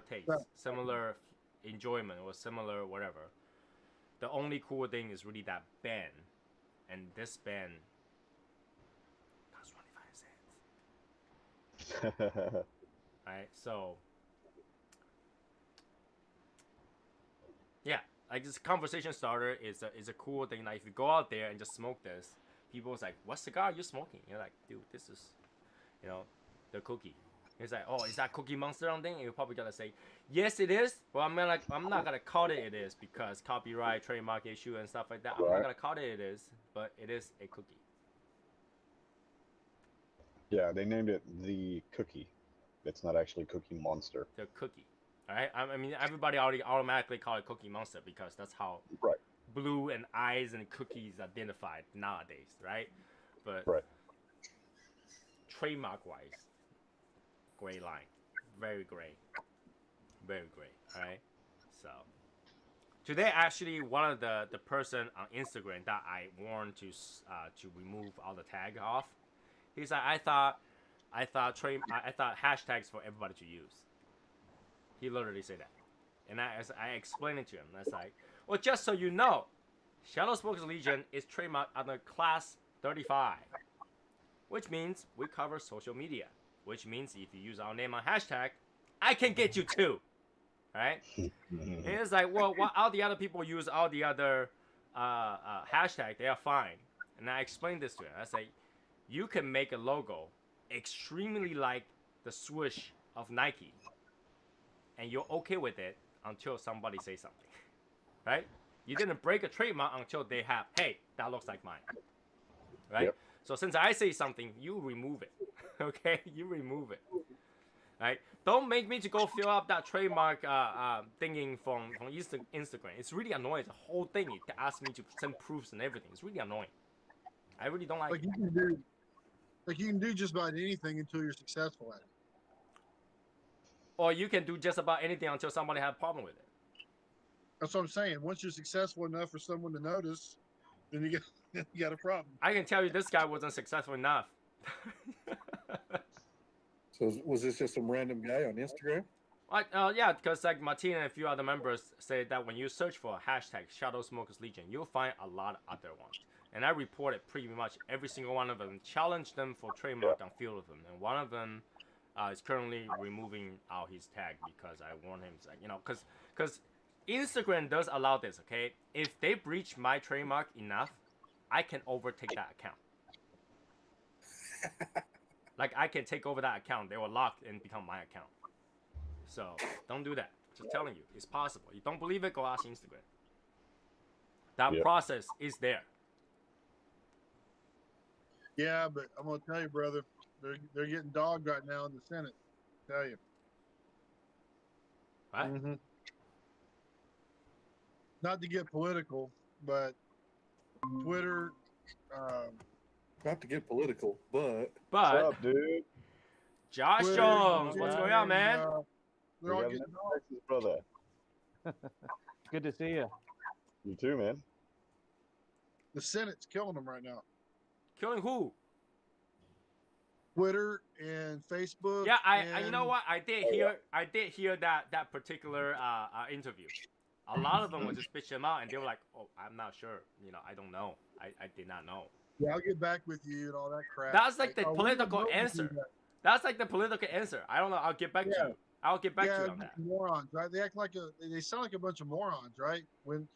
taste, similar enjoyment, or similar whatever. The only cool thing is really that band, and this band costs 25 cents. Right, so yeah, like this conversation starter is a cool thing. Like if you go out there and just smoke this, people's like, "What cigar are you smoking?" You're like, "Dude, this is, you know, the cookie." It's like, "Oh, is that Cookie Monster on thing?" And you're probably gonna say, "Yes, it is." Well, I'm not gonna call it is because copyright, trademark issue, and stuff like that. I'm not gonna call it is, but it is a cookie. Yeah, they named it the Cookie. It's not actually Cookie Monster. The Cookie. All right. I mean, everybody already automatically call it Cookie Monster because that's how blue and eyes and cookies identified nowadays, right? But trademark wise, gray line, very gray. All right. So today, actually, one of the person on Instagram that I warned to remove all the tag off, he's like, I thought hashtags for everybody to use. He literally said that, and I explained it to him. That's like, well, just so you know, Shadow Smokers Legion is trademarked under Class 35, which means we cover social media. Which means if you use our name on hashtag, I can get you too, right? And it's like, well, what all the other people use all the other hashtag, they are fine. And I explained this to him. I say, you can make a logo extremely like the swoosh of Nike, and you're okay with it until somebody says something, right? You didn't break a trademark until they have, hey, that looks like mine, right? Yep. So since I say something, you remove it, okay? You remove it, right? Don't make me to go fill up that trademark thinking from Instagram. It's really annoying. The whole thing to ask me to send proofs and everything. It's really annoying. I really don't like it. You can do just about anything until you're successful at it. Or you can do just about anything until somebody has a problem with it. That's what I'm saying. Once you're successful enough for someone to notice, then you got a problem. I can tell you this guy wasn't successful enough. So was this just some random guy on Instagram? Yeah, because like Martin and a few other members say that when you search for a hashtag Shadow Smokers Legion, you'll find a lot of other ones. And I reported pretty much every single one of them, challenged them for trademark on few of them. And one of them is currently removing out his tag because I want him to, you know, because Instagram does allow this, okay? If they breach my trademark enough, I can overtake that account. Like, I can take over that account. They will lock and become my account. So, don't do that. Just telling you, it's possible. You don't believe it, go ask Instagram. That process is there. Yeah, but I'm gonna tell you, brother, they're getting dogged right now in the Senate. I'll tell you. Right? Mm-hmm. Not to get political, but Twitter. Not to get political, but What's up, dude? Josh Twitter, Jones, what's going on, man? They're all We got getting an dogged. Texas brother. Good to see you. You too, man. The Senate's killing them right now. Killing who? Twitter and Facebook. Yeah, I and you know what? I did hear that particular interview. A lot of them would just bitch them out, and they were like, "Oh, I'm not sure. You know, I don't know. I did not know." Yeah, I'll get back with you and all that crap. That's like the we political don't know answer. that. That's like the political answer. I don't know. I'll get back to you. I'll get back to you on that. Morons, right? They act like they sound like a bunch of morons, right? When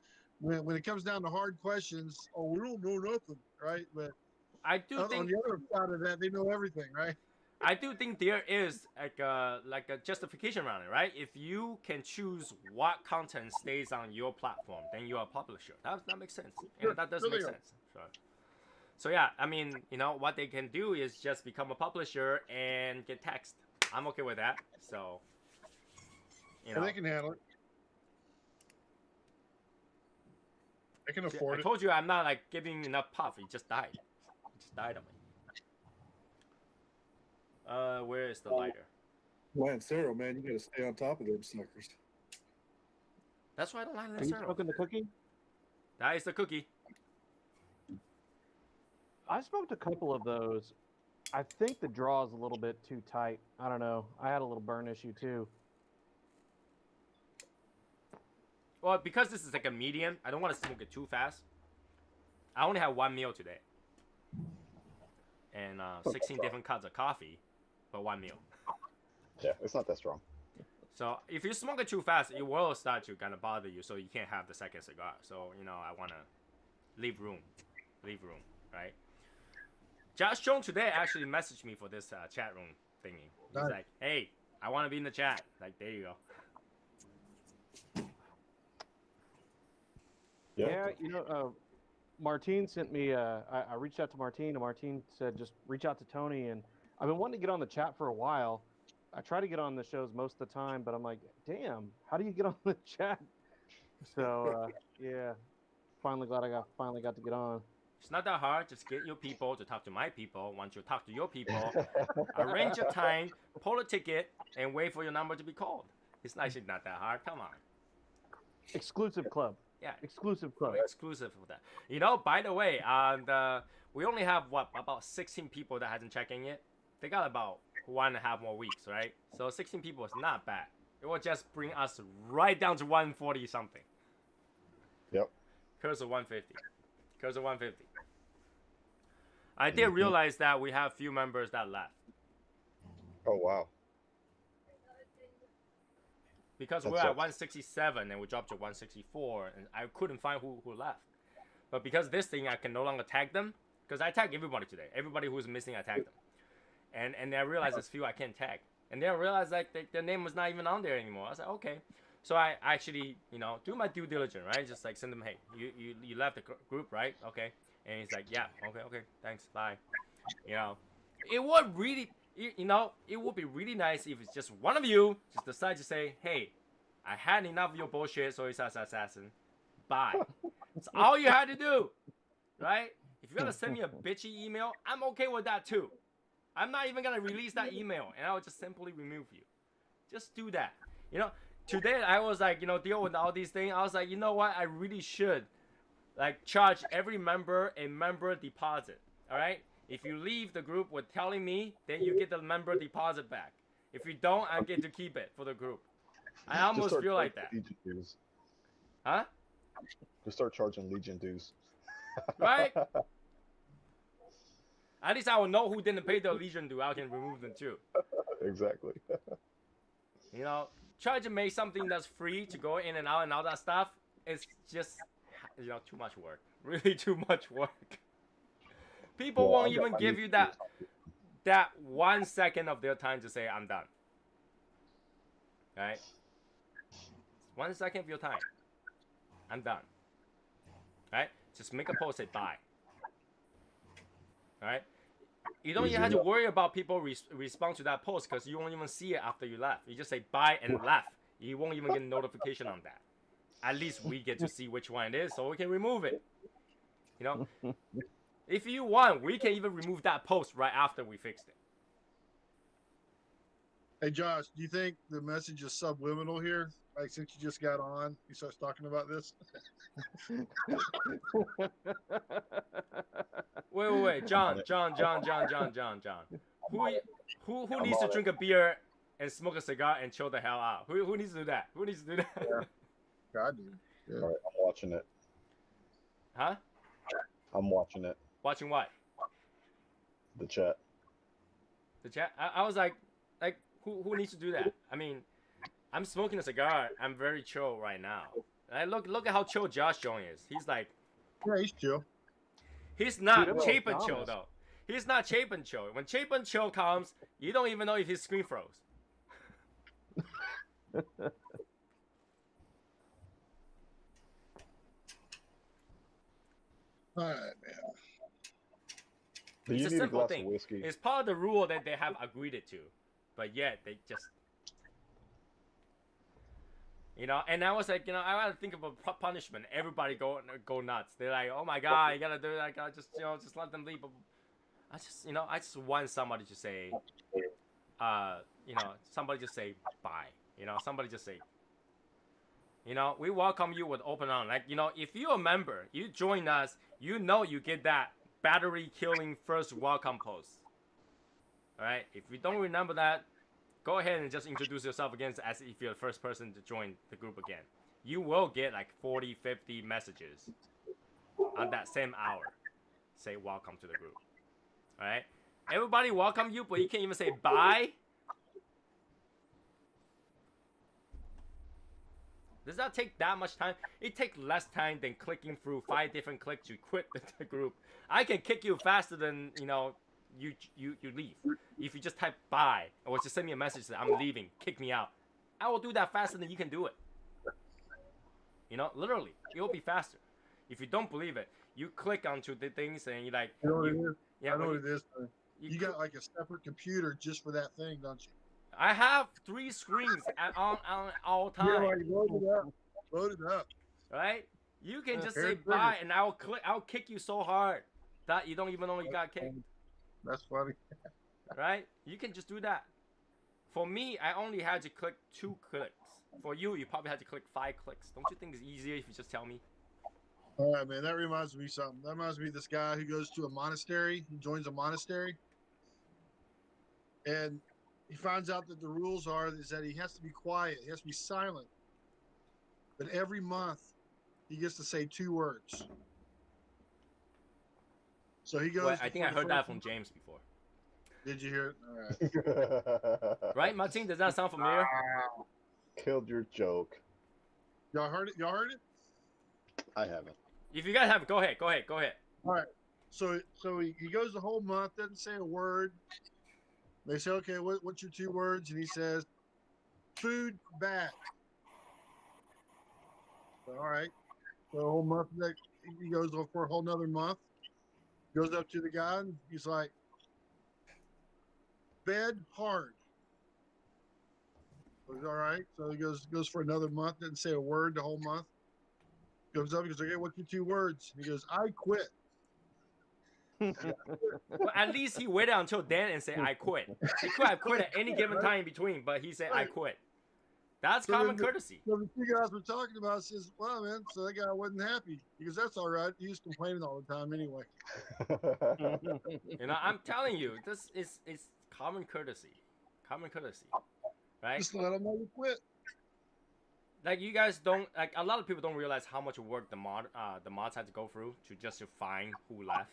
it comes down to hard questions, oh, we don't know nothing, right? But I do on think the other side of that, they know everything, right? I do think there is like a justification around it, right? If you can choose what content stays on your platform, then you're a publisher. That makes sense. Sure, And that does really make sense. So yeah, I mean, you know, what they can do is just become a publisher and get taxed. I'm okay with that. So, you know, They can handle it. They can afford I it. told you I'm not like giving enough puff. He just died. He just died on me. Where is the lighter? Lancero, man, you gotta stay on top of them suckers. That's why I don't like Are you Lancero. smoking the cookie? That is the cookie. I smoked a couple of those. I think the draw is a little bit too tight. I don't know. I had a little burn issue too. Well, because this is like a medium, I don't want to smoke it too fast. I only have one meal today. And 16 different cups of coffee, but one meal. Yeah, it's not that strong. So if you smoke it too fast, it will start to kind of bother you, so you can't have the second cigar. So, you know, I want to leave room, right? Josh Jones today actually messaged me for this chat room thingy. He's like, hey, I want to be in the chat. Like, there you go. Yeah, you know, Martine sent me, I reached out to Martine, and Martine said, just reach out to Tony. And I've been wanting to get on the chat for a while. I try to get on the shows most of the time, but I'm like, damn, how do you get on the chat? So, yeah, finally got to get on. It's not that hard. Just get your people to talk to my people. Once you talk to your people, arrange a time, pull a ticket, and wait for your number to be called. It's actually not that hard. Come on. Exclusive club. Yeah. Exclusive club. Exclusive for that. You know, by the way, we only have, about 16 people that hasn't checked in yet. They got about 1.5 more weeks, right? So 16 people is not bad. It will just bring us right down to 140 something. Yep. Curse of 150. Curse of 150. I did realize that we have few members that left. Oh, wow. Because we're at 167 and we dropped to 164, and I couldn't find who left. But because this thing, I can no longer tag them, because I tagged everybody today. Everybody who's missing, I tagged them. And I realized there's few I can't tag. And then I realized like their name was not even on there anymore. I was like, okay. So I actually, do my due diligence, right? Just like send them, hey, you left the group, right? Okay. And he's like, yeah, okay, thanks, bye. It would really, it would be really nice if it's just one of you just decide to say, hey, I had enough of your bullshit, SoySauceAssassin. Bye. That's all you had to do, right? If you're gonna send me a bitchy email, I'm okay with that too. I'm not even gonna release that email, and I'll just simply remove you. Just do that. Today I was like, deal with all these things. I was like, you know what? I really should, like, charge every member a member deposit. All right? If you leave the group with telling me, then you get the member deposit back. If you don't, I get to keep it for the group. I almost feel like that. Legion dues. Huh? Just start charging Legion dues. Right? At least I will know who didn't pay the Legion due. I can remove them too. Exactly. Try to make something that's free to go in and out and all that stuff. It's just, too much work. Really too much work. People won't even give you that 1 second of their time to say, I'm done. Right? 1 second of your time. I'm done. Right? Just make a post, say bye. Alright? You don't even have to worry about people respond to that post because you won't even see it after you left. You just say bye and left. You won't even get a notification on that. At least we get to see which one it is so we can remove it. If you want, we can even remove that post right after we fixed it. Hey, Josh, do you think the message is subliminal here? Like, since you just got on, he starts talking about this? Wait. John. Who needs to drink a beer and smoke a cigar and chill the hell out? Who needs to do that? Who needs to do that? Yeah. God, dude. Yeah. All right, I'm watching it. Huh? I'm watching it. Watching what? The chat. The chat? I was like, who needs to do that? I mean, I'm smoking a cigar. I'm very chill right now. Look at how chill Josh Jones is. He's like, yeah, he's chill. He's not cheap and chill though. He's not cheap and chill. When cheap and chill comes, you don't even know if his screen froze. All right, man. It's a simple thing. It's part of the rule that they have agreed it to, but yet they just, And I was like, I gotta think of a punishment. Everybody go nuts. They're like, oh my god, you gotta do that. Gotta just, just let them leave. I just want somebody to say, somebody just say bye. Somebody just say, we welcome you with open arms. Like, if you're a member, you join us, you get that battery killing first welcome post. All right. If you don't remember that, go ahead and just introduce yourself again as if you're the first person to join the group again. You will get like 40, 50 messages on that same hour. Say welcome to the group. All right. Everybody welcome you, but you can't even say bye. Does that take that much time? It takes less time than clicking through 5 different clicks to quit the group. I can kick you faster than, you leave. If you just type bye or just send me a message that I'm leaving, kick me out, I will do that faster than you can do it. Literally, it will be faster. If you don't believe it, you click onto the things and you're like, I know what it is. You got like a separate computer just for that thing, don't you? I have 3 screens on all time. Yeah, like, load it up. Right? You can just say bye, and I'll kick you so hard that you don't even know you got kicked. That's funny. Right? You can just do that. For me, I only had to click 2 clicks. For you, you probably had to click 5 clicks. Don't you think it's easier if you just tell me? All right, man. That reminds me of something. That reminds me of this guy who goes to a monastery. He joins a monastery, and he finds out that the rules is that he has to be quiet. He has to be silent. But every month, he gets to say 2 words. So he goes. Well, I think I heard that from James before. Did you hear it? All right. Right, Martin? Does that sound familiar? Killed your joke. Y'all heard it? Y'all heard it? I haven't. If you guys have it, go ahead. All right. So he goes the whole month, doesn't say a word. They say, okay, what's your 2 words? And he says, food bat. So, all right. So a whole month, he goes on for a whole nother month. Goes up to the guy and he's like, bed hard. Goes, all right. So he goes for another month, didn't say a word the whole month. Goes up, he goes, okay, what's your 2 words? And he goes, I quit. Well, at least he waited until then and say, I quit. He could have quit at any given time in between, but he said, I quit. That's common courtesy. So the 2 guys we're talking about says, well, man, so that guy wasn't happy. Because that's all right. He was complaining all the time anyway. You know, I'm telling you, this is common courtesy. Common courtesy. Right? Just let him know you quit. Like, you guys don't, like, a lot of people don't realize how much work the mods had to go through to find who left.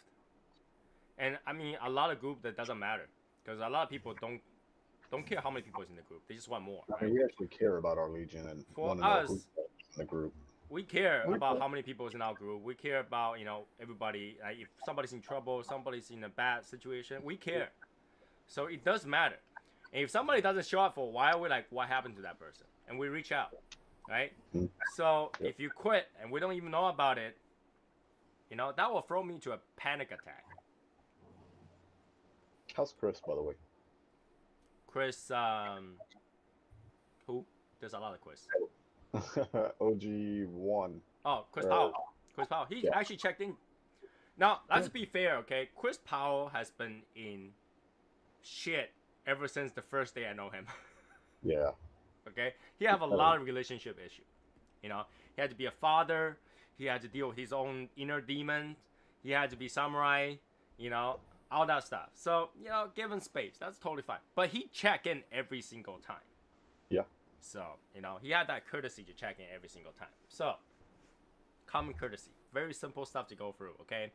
And I mean, a lot of group that doesn't matter, because a lot of people don't care how many people is in the group. They just want more. Right? I mean, we actually care about our Legion and for want to us, know who's in the group. We care about how many people is in our group. We care about, you know, everybody. Like, if somebody's in trouble, somebody's in a bad situation, we care. So it does matter. And if somebody doesn't show up for a while, we're like, what happened to that person? And we reach out, right? Mm-hmm. So if you quit and we don't even know about it, you know, that will throw me to a panic attack. How's Chris, by the way? Chris, who? There's a lot of Chris. OG1. Oh, Chris Powell. Chris Powell. He actually checked in. Now, let's be fair, okay? Chris Powell has been in shit ever since the first day I know him. Yeah. Okay? He have a lot of relationship issues. You know, he had to be a father. He had to deal with his own inner demons. He had to be samurai. You know, all that stuff. So, you know, give him space. That's totally fine. But he check in every single time. Yeah. So, you know, he had that courtesy to check in every single time. So, common courtesy. Very simple stuff to go through, okay?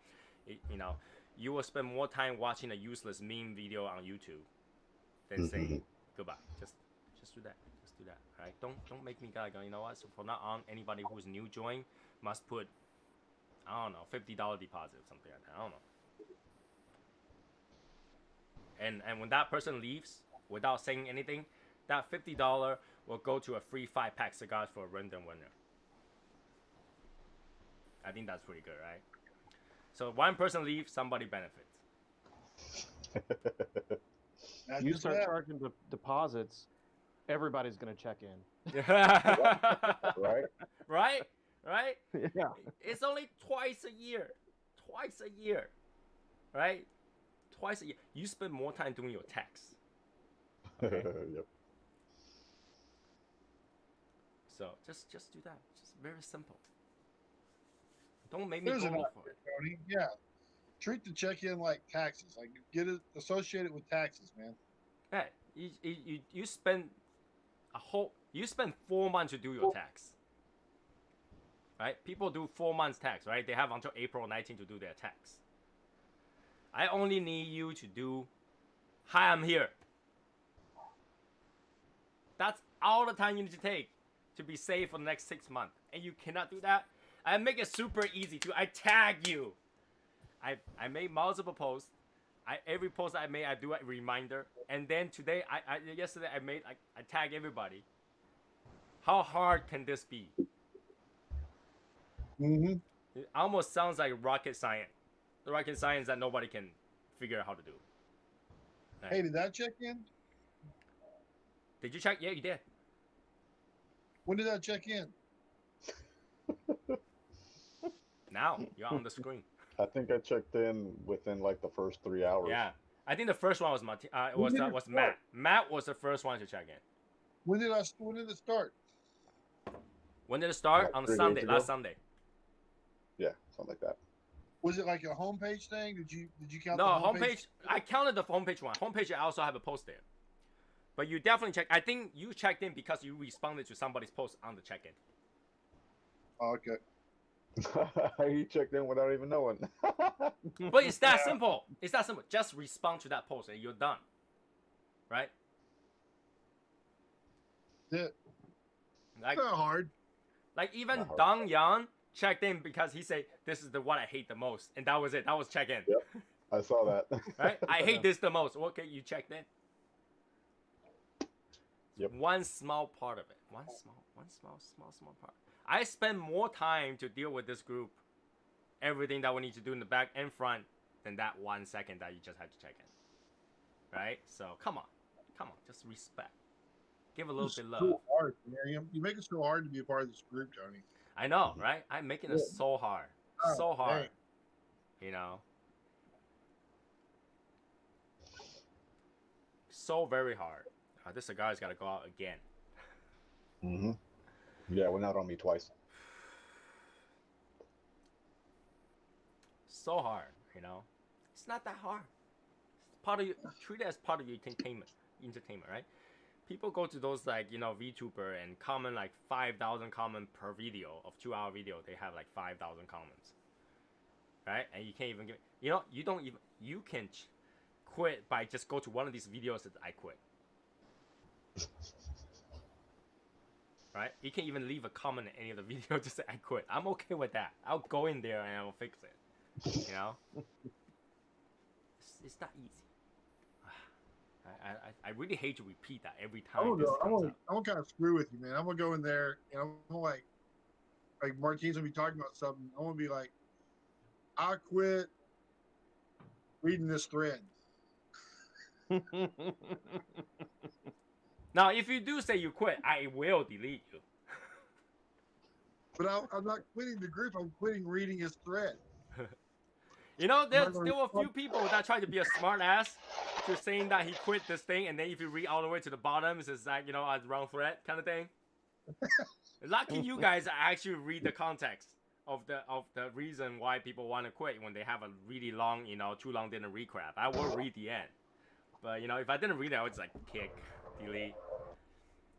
You know, you will spend more time watching a useless meme video on YouTube than saying goodbye. Just do that. Just do that. All right? Don't make me go, you know what? So from now on, anybody who's new join must put, I don't know, $50 deposit or something like that. I don't know. And when that person leaves without saying anything, that $50 will go to a free 5-pack cigars for a random winner. I think that's pretty good, right? So one person leaves, somebody benefits. You start charging the deposits, everybody's gonna check in. Right? Right? Right? Yeah. It's only twice a year. Twice a year. Right? Twice a year. You spend more time doing your tax. Okay? Yep. So just do that. Just very simple. Don't make me There's go an for option, it. Tony. Yeah. Treat the check-in like taxes. Like, get it associated with taxes, man. Hey, you spend you spend 4 months to do your tax. Right? People do 4 months tax, right? They have until April 19 to do their tax. I only need you to do, hi, I'm here. That's all the time you need to take to be safe for the next 6 months. And you cannot do that. I make it super easy to, I tag you. I made multiple posts. Every post I made, I do a reminder. And then today, yesterday I tag everybody. How hard can this be? Mm-hmm. It almost sounds like rocket science. The rocket science that nobody can figure out how to do. Right. Hey, did that check in? Did you check? Yeah, you did. When did that check in? Now you're on the screen. I think I checked in within like the first 3 hours. Yeah, I think the first one was was Matt. Matt was the first one to check in. When did it start? When did it start? Like On 3 Sunday, days ago? last Sunday. Yeah, something like that. Was it like a homepage thing? Did you count? No, the homepage. I counted the homepage one. Homepage, I also have a post there. But you definitely check. I think you checked in because you responded to somebody's post on the check-in. Oh, okay. He checked in without even knowing. But it's that simple. It's that simple. Just respond to that post and you're done. Right? Yeah. Like, not hard. Like even Dong Yang checked in because he said, this is the one I hate the most. And that was it. That was check-in. Yep. I saw that. Right? I hate this the most. Okay, you checked in. Yep. one small part of it. One small part. I spend more time to deal with this group, everything that we need to do in the back and front, than that 1 second that you just had to check in. Right? So come on, just respect. Give a little It's bit love. so hard, Miriam. You make it so hard to be a part of this group, Tony. I know, right? I'm making it so hard, so hard. Dang. You know, so very hard. This cigar's got to go out again. Mm-hmm. Yeah, went out on me twice. So hard, you know. It's not that hard. It's part of you. Treat it as part of your entertainment, right? People go to those VTuber and comment like 5,000 comments per video of 2-hour video. They have like 5,000 comments, right? And you can't even give. You can quit by just go to one of these videos that I quit. Right? You can even leave a comment in any of the video to say I quit. I'm okay with that. I'll go in there and I'll fix it. You know? It's not easy. I really hate to repeat that every time. I'm gonna kind of screw with you, man. I'm gonna go in there and I'm gonna like Martin's gonna be talking about something. I'm gonna be like, I quit reading this thread. Now, if you do say you quit, I will delete you. But I'm not quitting the group. I'm quitting reading his thread. You know, there were a few people that tried to be a smart ass to saying that he quit this thing, and then if you read all the way to the bottom, it's like, a wrong thread kind of thing. Lucky you guys actually read the context of the reason why people want to quit when they have a really long, too long didn't read crap. I will read the end. But, if I didn't read it, I would just like kick, delete.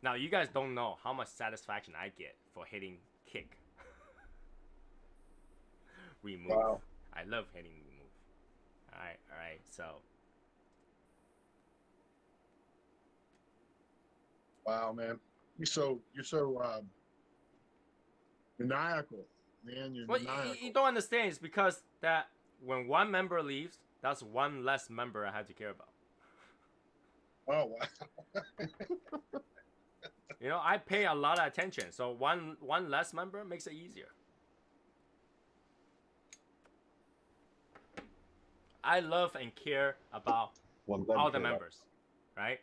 Now, you guys don't know how much satisfaction I get for hitting kick. Remove. Wow. I love hitting remove. Alright, so. Wow, man. You're so maniacal, man. You're maniacal. You don't understand. It's because that when one member leaves, that's one less member I have to care about. Oh, wow. I pay a lot of attention, so one less member makes it easier. I love and care about all the members, right?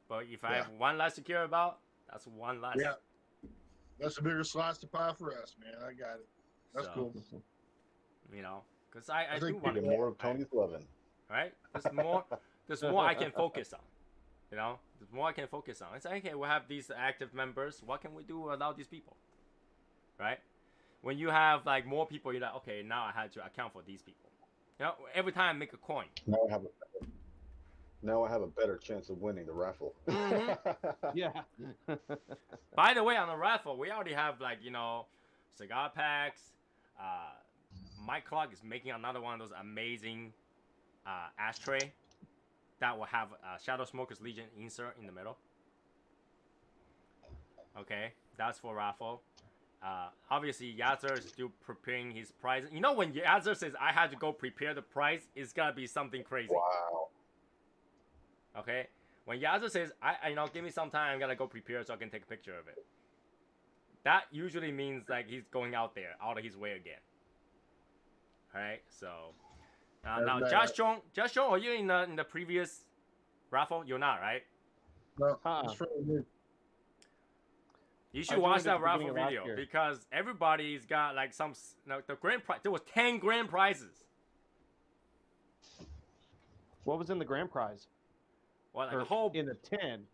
But if I have one less to care about, that's one less. Yeah, that's a bigger slice of pie for us, man. I got it. That's cool. Because I do want to get more of Tony's loving. Right? There's more I can focus on. There's more I can focus on. It's like, okay, we have these active members. What can we do without these people? Right? When you have like more people, you're like, okay, now I had to account for these people. Every time I make a coin. Now I have a better chance of winning the raffle. Mm-hmm. Yeah. By the way, on the raffle, we already have cigar packs. Mike Clark is making another one of those amazing ashtray that will have a Shadow Smokers Legion insert in the middle. Okay, that's for raffle. Obviously, Yazzer is still preparing his prize. When Yazzer says I had to go prepare the prize, it's gotta be something crazy. Wow. Okay, when Yazzer says I give me some time, I'm gonna go prepare so I can take a picture of it. That usually means like he's going out of his way again. All right, so now Josh Chong, are you in the previous raffle? You're not, right? No, it's for me. You should watch that raffle video because everybody's got like the grand prize. There was 10 grand prizes. What was in the grand prize? Well, like the whole in the 10.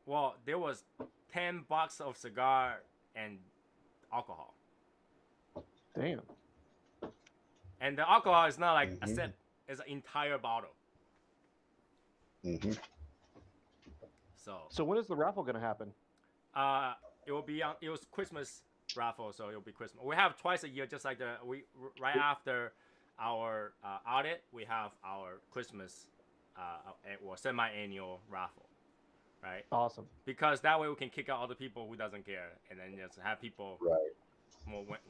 Well, there was 10 boxes of cigar and alcohol. Damn. And the alcohol is not like a sip; it's an entire bottle. Mm-hmm. So when is the raffle gonna happen? It will be it was Christmas raffle, so it'll be Christmas. We have twice a year, just like right after our audit, we have our Christmas or semi-annual raffle, right? Awesome. Because that way we can kick out other people who doesn't care, and then just have people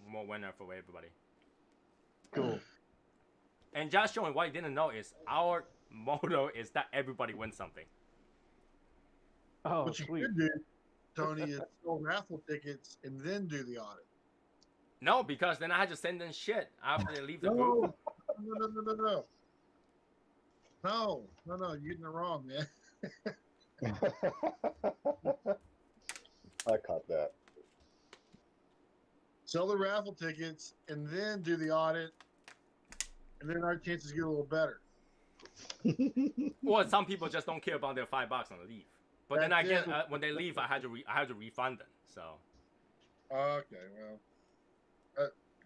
more winner for everybody. Cool. And just showing what you didn't know is our motto is that everybody wins something. Oh, What you sweet. could do, Tony, is sell raffle tickets and then do the audit. No, because then I had to send them shit after they leave the No, group. no. No, you're getting it wrong, man. I caught that. Sell the raffle tickets and then do the audit, and then our chances get a little better. Well, some people just don't care about their $5 on the leave. But then That's again, it. when they leave, I had to refund them. So. Okay, well,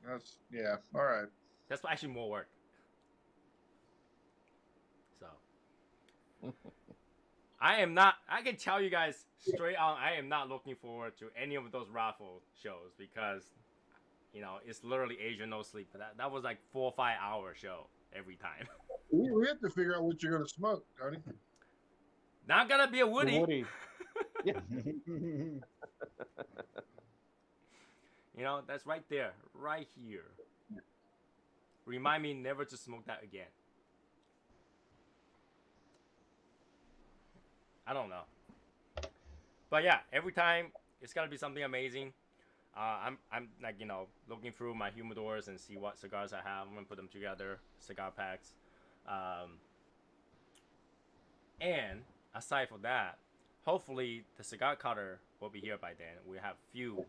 that's yeah. All right. That's actually more work. So. I can tell you guys straight on, I am not looking forward to any of those raffle shows because, it's literally Asia no sleep. That was like 4 or 5 hour show every time. We have to figure out what you're going to smoke, Tony. Not gonna be a Woody. Woody. Yeah. That's right there, right here. Remind me never to smoke that again. I don't know. But yeah, every time it's gotta be something amazing. I'm like, looking through my humidors and see what cigars I have. I'm gonna put them together, cigar packs. And aside from that, hopefully the cigar cutter will be here by then. We have few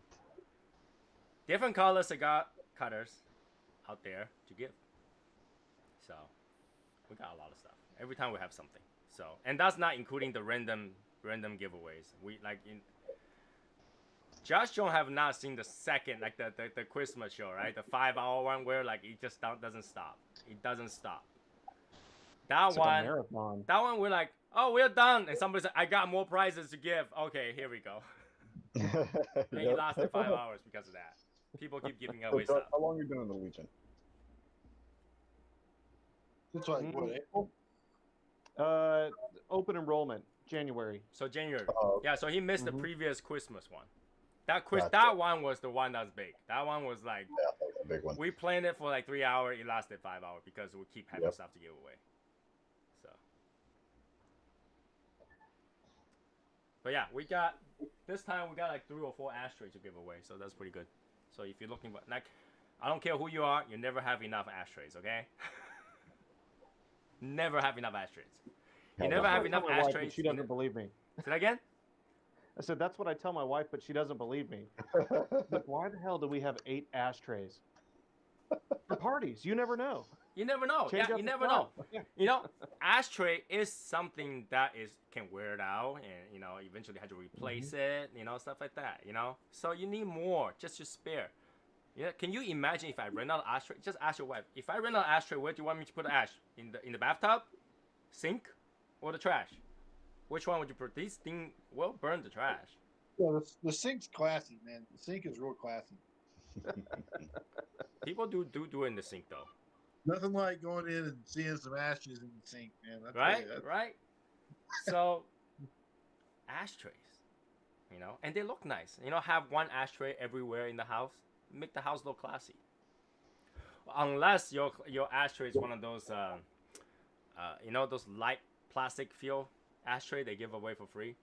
different color cigar cutters out there to give. So we got a lot of stuff. Every time we have something. So, and that's not including the random giveaways. We Josh Jones have not seen the second, like the Christmas show, right? The 5 hour one where like it just doesn't stop. It doesn't stop. That It's one, like a marathon. that one we're like, oh, we're done, and somebody said, I got more prizes to give. Okay, here we go. And it lasted 5 hours because of that. People keep giving away So, stuff. how long you been in the Legion? It's like what, April? Open enrollment, January. So January. Oh, Yeah, so he missed the previous Christmas one. That Gotcha. that one was the one that's big. That one was like, Yeah, that's a big one. we planned it for like 3 hours. It lasted 5 hours because we keep having Yep. stuff to give away. So. But yeah, this time we got like 3 or 4 ashtrays to give away. So that's pretty good. So if you're looking for, like, I don't care who you are, you never have enough ashtrays, okay? Never have enough ashtrays. You never have enough my wife, but ashtrays. she doesn't believe me. Say that again? I said, that's what I tell my wife, but she doesn't believe me. Like, why the hell do we have 8 ashtrays? For parties, you never know. You never know. Change Yeah, up you the never know. style. Ashtray is something that can wear it out and, eventually have to replace it, stuff like that, So you need more just to spare. Yeah, can you imagine if I rent out an ashtray? Just ask your wife. If I rent out an ashtray, where do you want me to put the ash? In the bathtub, sink, or the trash? Which one would you put? These things will burn the trash. Yeah, the sink's classy, man. The sink is real classy. People do it in the sink though. Nothing like going in and seeing some ashes in the sink, man. I tell Right? you, Right? So, ashtrays, and they look nice. Have one ashtray everywhere in the house. Make the house look classy. Unless your ashtray is one of those, those light plastic feel ashtray they give away for free.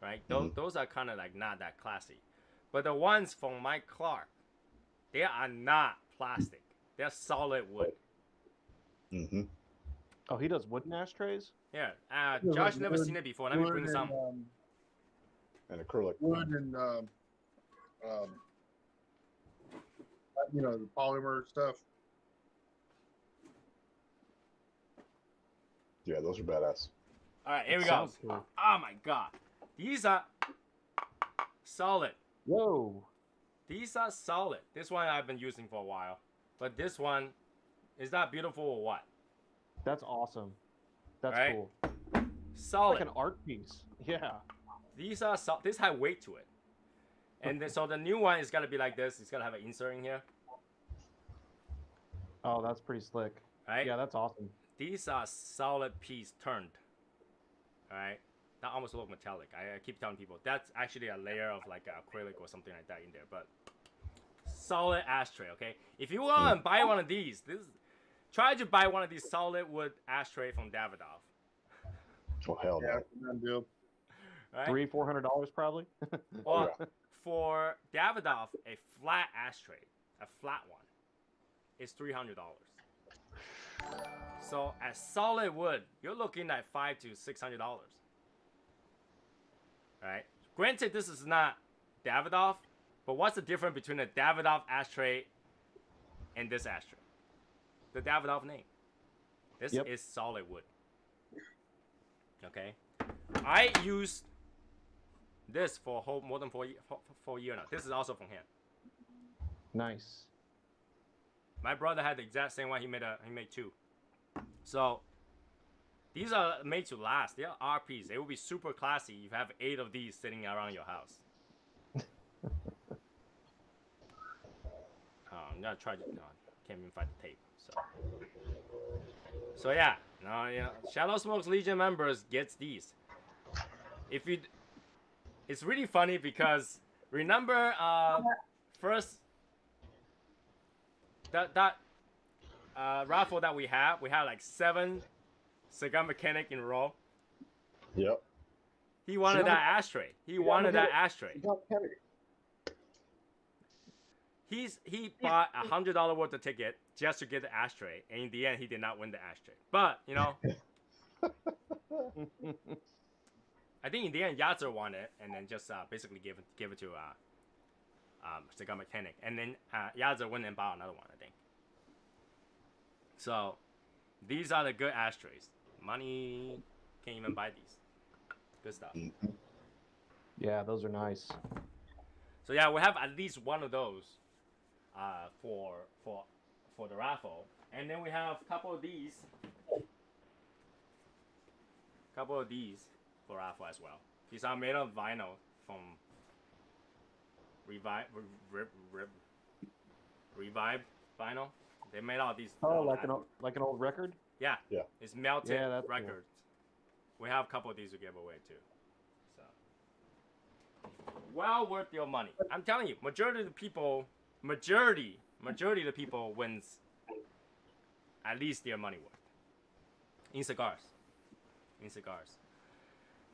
Right? Those are kind of like not that classy. But the ones from Mike Clark, they are not plastic. They're solid wood. Mm-hmm. Oh, he does wooden ashtrays? Yeah. Josh never seen it before. Let me bring some. And acrylic. Wood and the polymer stuff. Yeah, those are badass. All right, here we go. Sounds cool. Oh my god. These are solid. Whoa. These are solid. This one I've been using for a while. But this one, is that beautiful or what? That's awesome. That's Right? cool. Solid. Like an art piece. Yeah. These are this has weight to it. And then, so the new one is gonna be like this. It's gonna have an insert in here. Oh, that's pretty slick. Right? Yeah, that's awesome. These are solid piece turned. Alright? That almost look metallic. I keep telling people that's actually a layer of like acrylic or something like that in there. But solid ashtray, okay? If you want to buy one of these, try to buy one of these solid wood ashtray from Davidoff. Oh hell no. Yeah, deal. Right? $300-400 probably. Well, for Davidoff, a flat ashtray, a flat one, is $300. So at solid wood, you're looking at $500 to $600. Right? Granted, this is not Davidoff, but what's the difference between a Davidoff ashtray and this ashtray? The Davidoff name. This is solid wood. Okay, I used this for more than 4 years now. This is also from him. Nice. My brother had the exact same one. He made two. So these are made to last. They are RPs. They will be super classy. You have 8 of these sitting around your house. I'm gonna try to. Can't even find the tape. So yeah. No, Shadow Smoke's Legion members gets these. If you, it's really funny because remember first that raffle that we had like 7 cigar mechanic in a row. Yep. He wanted that ashtray. He wanted that ashtray. He bought $100 worth of ticket just to get the ashtray, and in the end, he did not win the ashtray. But I think in the end, Yatzer won it, and then just basically give it to Cigar Mechanic, and then Yatzer went and bought another one, I think. So these are the good ashtrays. Money can't even buy these. Good stuff. Yeah, those are nice. So yeah, we have at least one of those for the raffle, and then we have a couple of these for raffle as well. These are made of vinyl from Revive vinyl. They made all these. Oh, like an old record. Yeah. Yeah. It's melted that's records. Cool. We have a couple of these to give away too. So well worth your money. I'm telling you, majority of the people wins at least their money worth in cigars.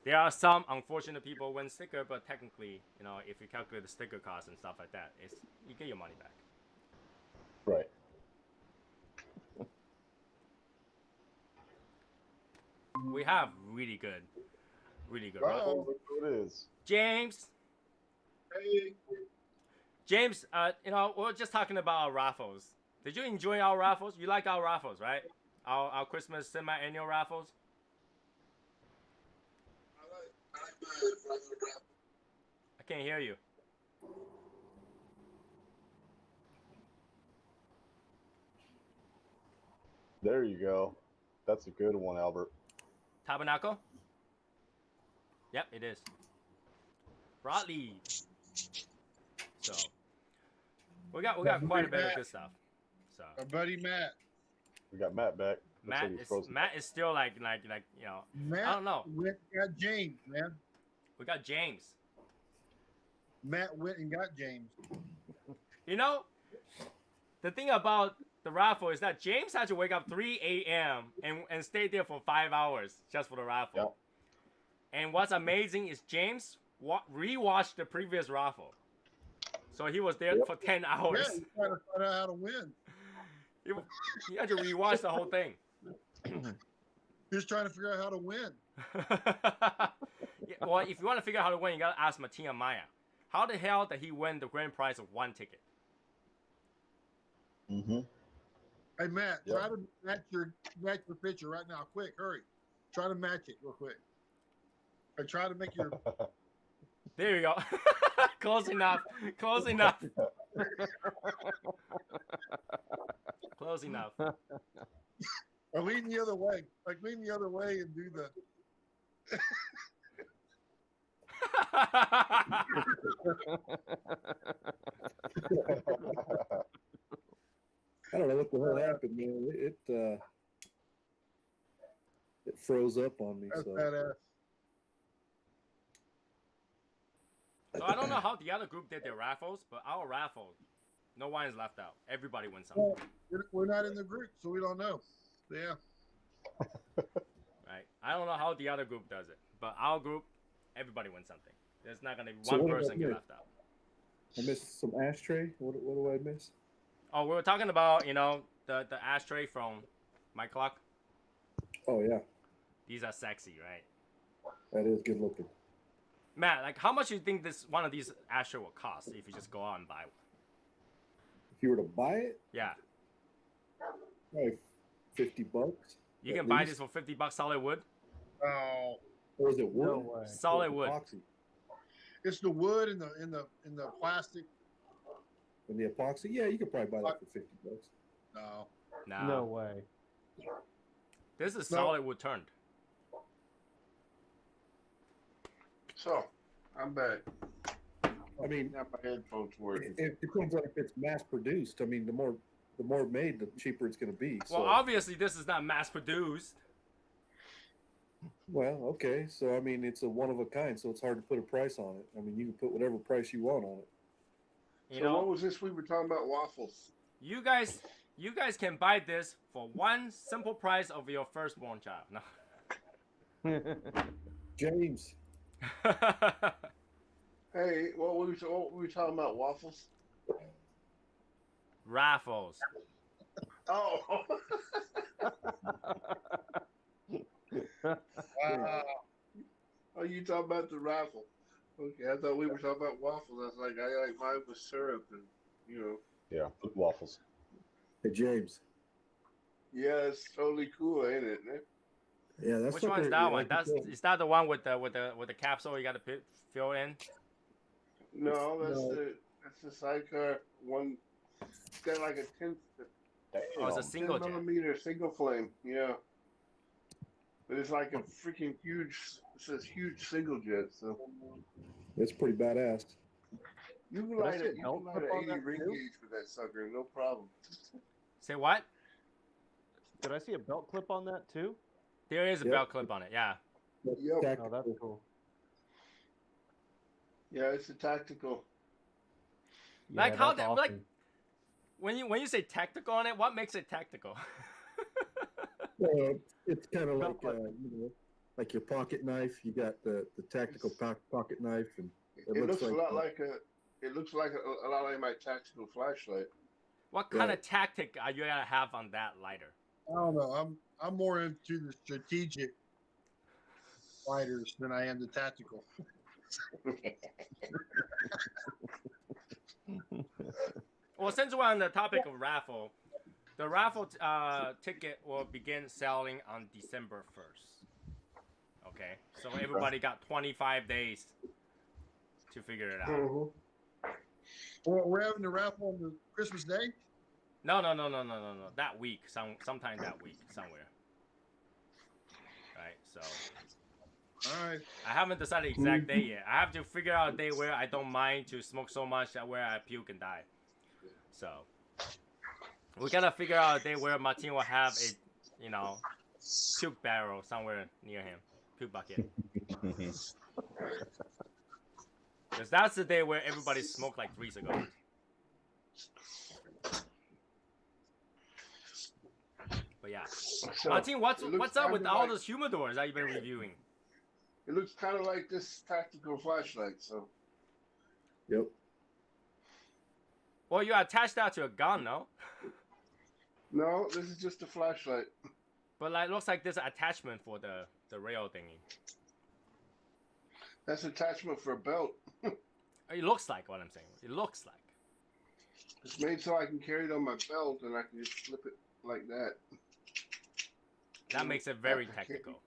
There are some unfortunate people win sticker, but technically, if you calculate the sticker cost and stuff like that, you get your money back. Right. We have really good. Oh, look who it is. James. Hey. James, we're just talking about our raffles. Did you enjoy our raffles? You like our raffles, right? Our Christmas semi-annual raffles? I can't hear you. There you go. That's a good one, Albert. Tabernacle? Yep, it is. Broadleaf. So we got quite a bit of good stuff. So our buddy Matt. We got Matt back. Matt is still like Matt I don't know. Went and got James, man. We got James. Matt went and got James. The thing about the raffle is that James had to wake up 3 a.m. and stay there for 5 hours just for the raffle. Yep. And what's amazing is James rewatched the previous raffle. So he was there for 10 hours. Yeah, he's trying to find out how to win. He had to rewatch the whole thing. He was trying to figure out how to win. Yeah, well, if you want to figure out how to win, you gotta ask Matia Maya. How the hell did he win the grand prize of 1 ticket? Mm-hmm. Hey Matt, try to match your picture right now. Quick, hurry. Try to match it real quick. Or try to make your There you go. Close enough. Close enough. Close enough. or lean the other way. Like lean the other way and do the I don't know what the hell happened, man. It froze up on me. That's So badass. So I don't know how the other group did their raffles, but our raffle, no one is left out. Everybody wins something. Well, we're not in the group, so we don't know. Yeah. Right? I don't know how the other group does it, but our group, everybody wins something. There's not gonna be So one what did I person get miss? left out. I missed some ashtray. What do I miss? Oh, we were talking about, you know, the ashtray from my clock. Oh yeah, These are sexy, right? that is good looking. Matt, like, how much do you think this one of these ashtray will cost if you just go out and buy one? If you were to buy it, Yeah, probably $50. you at can buy least. this for $50 solid wood. Oh, Or is it wood? No way. Solid wood. Epoxy. it's the wood and the plastic. And the epoxy, yeah, you could probably buy that for $50. No. No way. This is No. solid wood turned. So, I'm back. I mean, Now my headphones working. it depends on if it's mass produced. I mean, the more made, the cheaper it's going to be. Well, So, obviously this is not mass produced. well, okay. So I mean, it's a one of a kind, so it's hard to put a price on it. I mean, you can put whatever price you want on it. You So know, what was this we were talking about? Waffles. you guys can buy this for one simple price of your firstborn child. No. James, Hey, what were we talking about? Waffles? Raffles. Oh. Oh, you talking about the raffle? Okay, I thought we were talking about waffles. I was like, I like mine with syrup and Yeah, waffles. hey James. Yeah, it's totally cool, ain't it? Nick? Yeah, that's Which what one's they're- that yeah, one? that's Is that the one with the capsule you got to fill in? No, that's No. the sidecar one. It's got like a 10 Oh, it's a single jet. millimeter single flame. Yeah, but it's like a freaking huge. It says huge single jet. So It's pretty badass. you can Did I light see it. a You belt can light clip an on 80 that ring too? gauge with that sucker, no problem. Say what? Did I see a belt clip on that too? There is a Yep. belt clip on it. Yeah. That's Yep. Oh, tactical. that's cool. Yeah, it's a tactical. Like, Yeah, how that's that- awesome. like- When you say tactical on it, what makes it tactical? It's kind of Belt like clip. like your pocket knife. You got the tactical pocket knife, and It looks a lot like a. It looks like a lot like my tactical flashlight. What kind of tactic are you gonna have on that lighter? I don't know. I'm more into the strategic fighters than I am the tactical. Well, since we're on the topic of raffle, the raffle ticket will begin selling on December 1st. Okay, so everybody got 25 days to figure it out. Well, we're having the raffle on the Christmas Day. No. That week, sometime that week, somewhere. Right. So All right. I haven't decided the exact day yet. I have to figure out a day where I don't mind to smoke so much that where I puke and die. So we gotta figure out a day where Martin will have a, puke barrel somewhere near him, puke bucket. Because that's the day where everybody smoked like 3 cigars. But yeah, So, Martin, what's it looks up with kinda all like- those humidors that you've been reviewing? It looks kind of like this tactical flashlight. So Yep. Well, you attach that to a gun, no? no, this is just a flashlight. But like, looks like there's an attachment for the rail thingy. That's attachment for a belt. It looks like what I'm saying. It looks like. It's made so I can carry it on my belt and I can just flip it like that. That makes it very technical.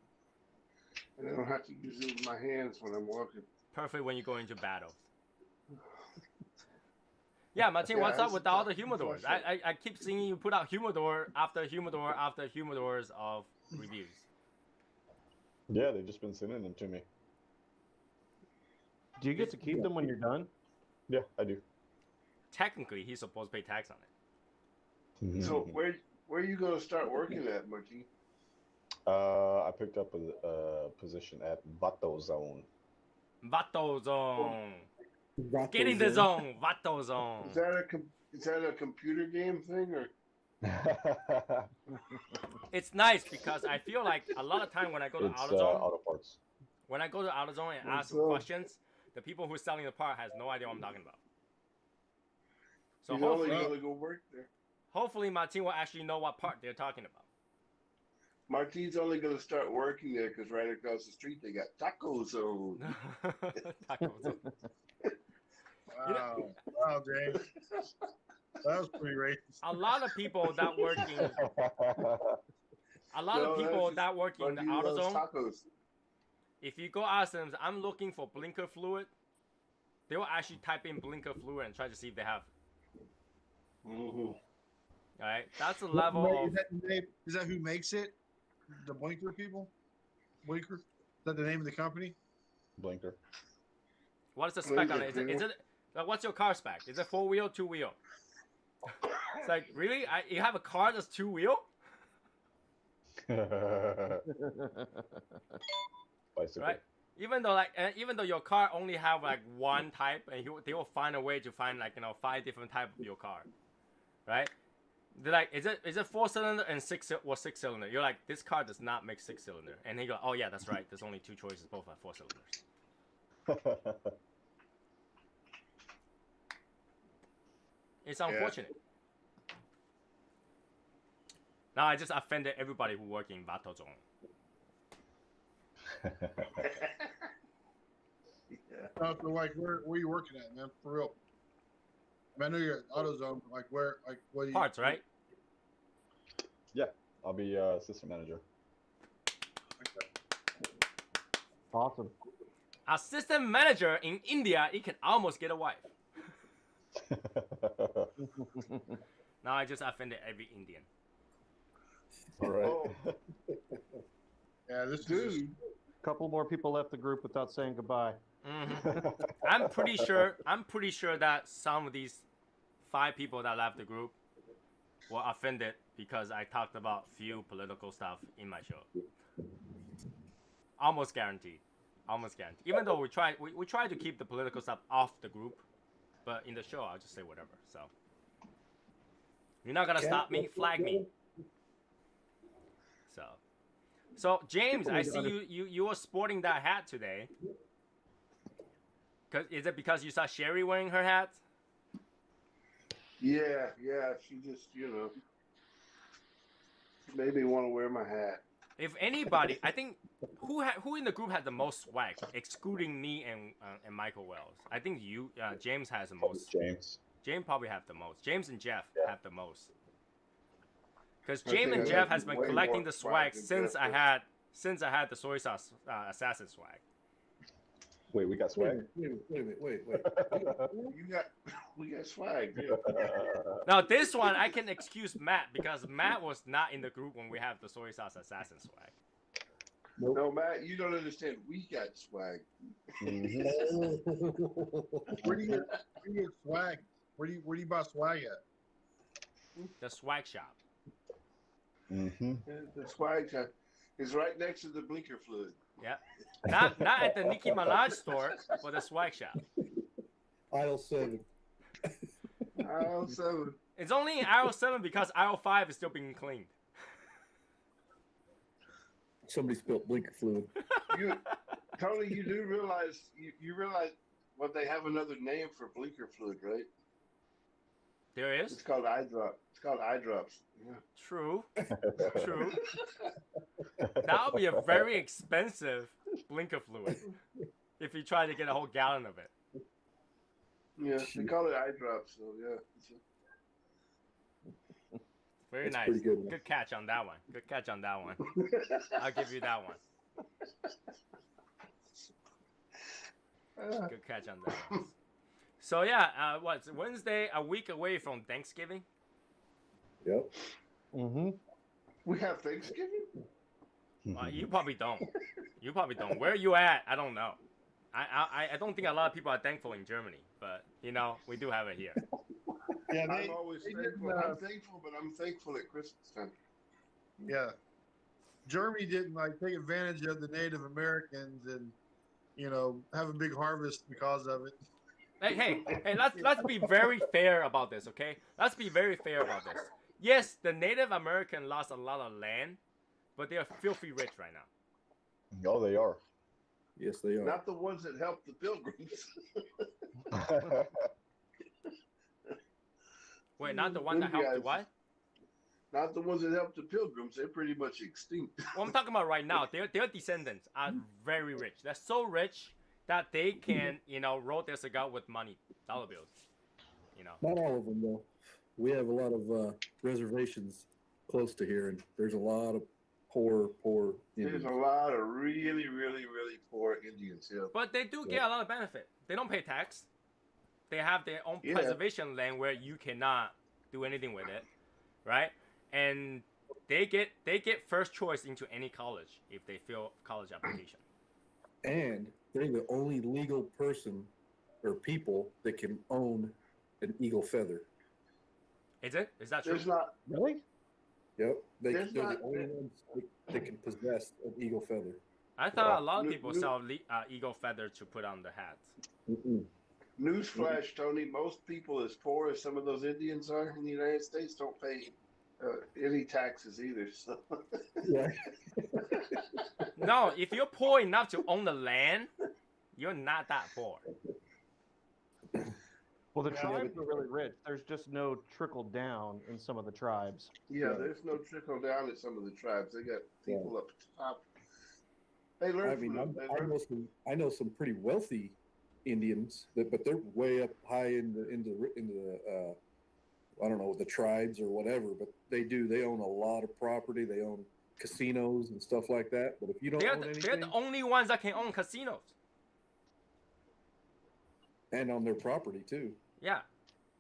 And I don't have to use it with my hands when I'm walking. Perfect when you go into battle. Yeah, Martin, Yeah, what's up it's with a all the tactical humidors? flashlight. I keep seeing you put out humidor after humidor after humidors of reviews. Yeah, they've just been sending them to me. Do you get to keep them when you're done? Yeah, I do. Technically, he's supposed to pay tax on it. So where are you going to start working at, Martin? I picked up a position at Vato Zone. Vato zone. Vato Get in the zone. zone. Vato zone. Is that a computer game thing or? It's nice because I feel like a lot of time when I go to It's AutoZone, auto parts. When I go to AutoZone and ask so? questions, the people who are selling the part has no idea what I'm talking about. So He's only hopefully, gonna go work there. hopefully Martin will actually know what part they're talking about. Martin's only gonna start working there because right across the street they got Taco Zone. Tacos. Wow. Wow, James. That was pretty racist. A lot of people that working, a lot of people that work in the Martin loves AutoZone. tacos. If you go ask them, I'm looking for blinker fluid, they will actually type in blinker fluid and try to see if they have. Mm-hmm. All right, that's the level of. Is that who makes it? The Blinker people? Blinker? Is that the name of the company? Blinker. What is the spec on it? Is it like, what's your car spec? Is it 4-wheel, 2-wheel? It's like, really? You have a car that's 2-wheel? Bicycle. Right? Even though your car only have like one type, and they will find a way to find like 5 different types of your car, right? They're like, is it 4-cylinder and 6-cylinder? You're like, this car does not make 6-cylinder, and they go, oh yeah, that's right. There's only 2 choices, both are 4 cylinders. It's unfortunate. Now I just offended everybody who work in AutoZone. So like, where are you working at, man? For real. I know you're at AutoZone, but like, where, like, what do you... Parts, right? Yeah, I'll be assistant manager. Awesome. Assistant manager in India, you can almost get a wife. Now I just offended every Indian. All right. Oh, Yeah, this dude. is just... A couple more people left the group without saying goodbye. Mm-hmm. I'm pretty sure that some of these 5 people that left the group were offended because I talked about few political stuff in my show. Almost guaranteed. Almost guaranteed. Even though we try to keep the political stuff off the group, but in the show I'll just say whatever. So you're not gonna stop me, flag me. So James, I see you were sporting that hat today. Is it because you saw Sherry wearing her hat? Yeah. She just, made me want to wear my hat. If anybody, I think who in the group had the most swag, excluding me and Michael Wells. I think James has the most. James probably have the most. James and Jeff have the most. Because James and Jeff has been collecting the swag since I had the soy sauce assassin swag. Wait, we got swag? Wait. We got swag. Yeah. Now this one I can excuse Matt because Matt was not in the group when we have the soy sauce assassin swag. No, Matt, you don't understand. We got swag. Where do you get swag? Where do you buy swag at? The swag shop. Mm-hmm. The swag shop is right next to the blinker fluid. Yeah. Not at the Nicki Minaj store, but the swag shop. Aisle 7. Aisle 7. It's only in aisle 7 because aisle 5 is still being cleaned. Somebody spilled blinker fluid. Tony, you do realize you realize what they have another name for blinker fluid, right? There is? It's called eye drop. It's called eye drops. Yeah. True. That would be a very expensive blinker fluid if you try to get a whole gallon of it. Yeah, they call it eye drops. So yeah. Very That's nice. pretty good. Good catch on that one. Good catch on that one. I'll give you that one. Good catch on that one. So yeah, what's Wednesday? A week away from Thanksgiving. Yep. Mm-hmm. We have Thanksgiving? You probably don't. You probably don't. Where are you at? I don't know. I don't think a lot of people are thankful in Germany, but we do have it here. Yeah, I'm always thankful. I'm thankful, but I'm thankful at Christmas time. Yeah, Germany didn't take advantage of the Native Americans and have a big harvest because of it. Hey, let's be very fair about this, okay? Let's be very fair about this. Yes, the Native American lost a lot of land, but they are filthy rich right now. Oh, they are. Yes, they are. Not the ones that help the pilgrims. Wait, not the one that helped the what? Not the ones that helped the pilgrims. They're pretty much extinct. Well, I'm talking about right now. Their descendants are very rich. They're so rich that they can, roll their cigar with money, dollar bills. Not all of them, though. We have a lot of reservations close to here, and there's a lot of poor Indians. There's a lot of really, really, really poor Indians here. But they do get a lot of benefit. They don't pay tax. They have their own preservation land where you cannot do anything with it, right? And they get first choice into any college if they fill college application. And they're the only legal person or people that can own an eagle feather. Is it? Is that true? There's not Really? Yep, they're There's not- the only ones that can possess an eagle feather. I thought a lot of people sell eagle feather to put on the hats. Mm-mm. Newsflash, Tony. Most people, as poor as some of those Indians are in the United States, don't pay any taxes either. So. Yeah. No, if you're poor enough to own the land, you're not that poor. Well, the tribes are really rich. There's just no trickle down in some of the tribes. Yeah, there's no trickle down in some of the tribes. They got people up top. They learn from them. I know some pretty wealthy Indians, but they're way up high into the I don't know, the tribes or whatever. But they own a lot of property. They own casinos and stuff like that. But if you don't own anything, they're the only ones that can own casinos. And on their property too. Yeah,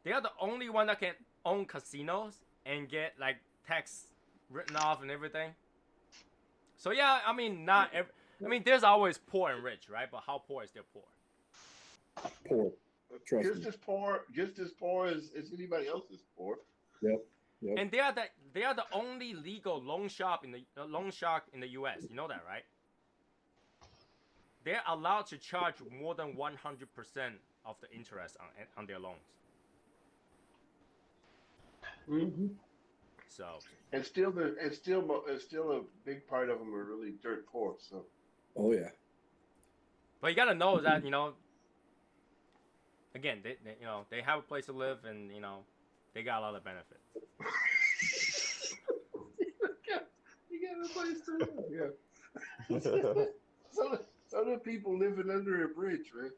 they are the only one that can own casinos and get like tax written off and everything. So yeah, I mean, there's always poor and rich, right? But how poor is their poor? Poor. Trust just me. Just as poor as anybody else is poor. Yep. And they are the only legal loan shark in the U.S. You know that, right? They're allowed to charge more than 100% of the interest on their loans. Mm-hmm. So. And still a big part of them are really dirt poor. So. Oh yeah. But you gotta know that again, they have a place to live, and they got a lot of benefits. You got a place to live, yeah. So do people living under a bridge, man.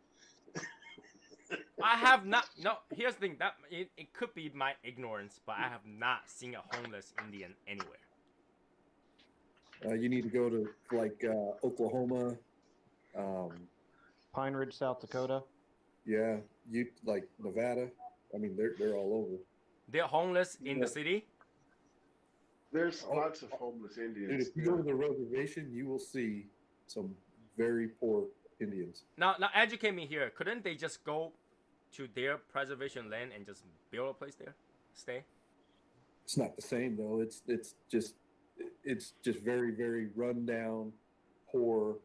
I have not. No, here's the thing. That it could be my ignorance, but I have not seen a homeless Indian anywhere. You need to go to like Oklahoma, Pine Ridge, South Dakota. Yeah, you like Nevada. I mean, they're all over. They're homeless in the city. There's lots of homeless Indians. Dude, if you go to the reservation, you will see some very poor Indians. Now educate me here. Couldn't they just go to their preservation land and just build a place there, stay? It's not the same though. It's just very, very run down, poor.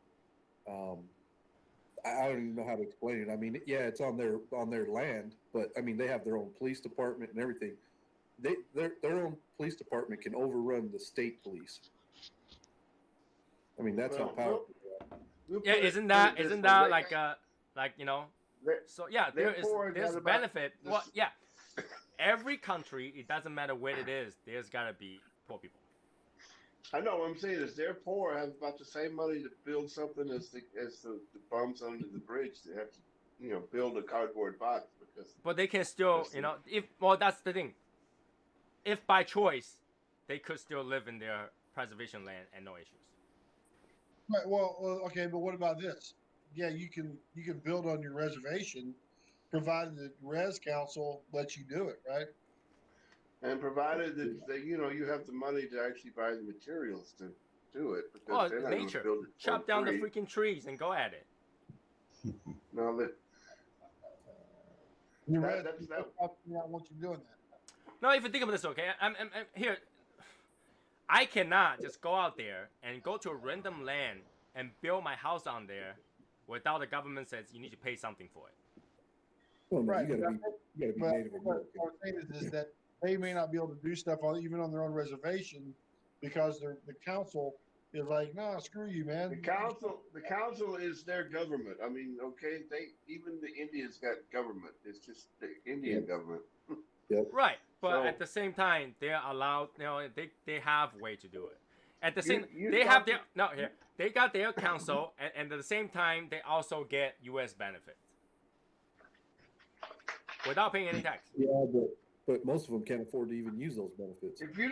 I don't even know how to explain it. I mean, yeah, it's on their land, but I mean, they have their own police department and everything. Their own police department can overrun the state police. I mean, that's how powerful they are. Yeah, isn't that So yeah, there's benefit. Well, yeah, every country, it doesn't matter where it is, there's gotta be poor people. I know what I'm saying is they're poor, have about the same money to build something as the bums under the bridge. They have to, build a cardboard box because. But they can still, that's the thing. If by choice, they could still live in their preservation land and no issues. Right. Well, okay, but what about this? Yeah, you can build on your reservation, provided the res council lets you do it, right? And provided that you have the money to actually buy the materials to do it. Well, nature. Chop down the freaking trees and go at it. No, I want you doing that. No, if you think of this, okay, I'm here. I cannot just go out there and go to a random land and build my house on there without the government says you need to pay something for it. Well, no, right. You gotta be Native American. What I'm saying is that they may not be able to do stuff even on their own reservation because the council is like, no, screw you, man. The council is their government. I mean, okay, even the Indians got government. It's just the Indian government. Right, but So- at the same time, they're allowed. You know, they have way to do it. At the same, You they have talking- their here. They got their council, and at the same time, they also get U.S. benefits without paying any tax. Yeah, but most of them can't afford to even use those benefits. If you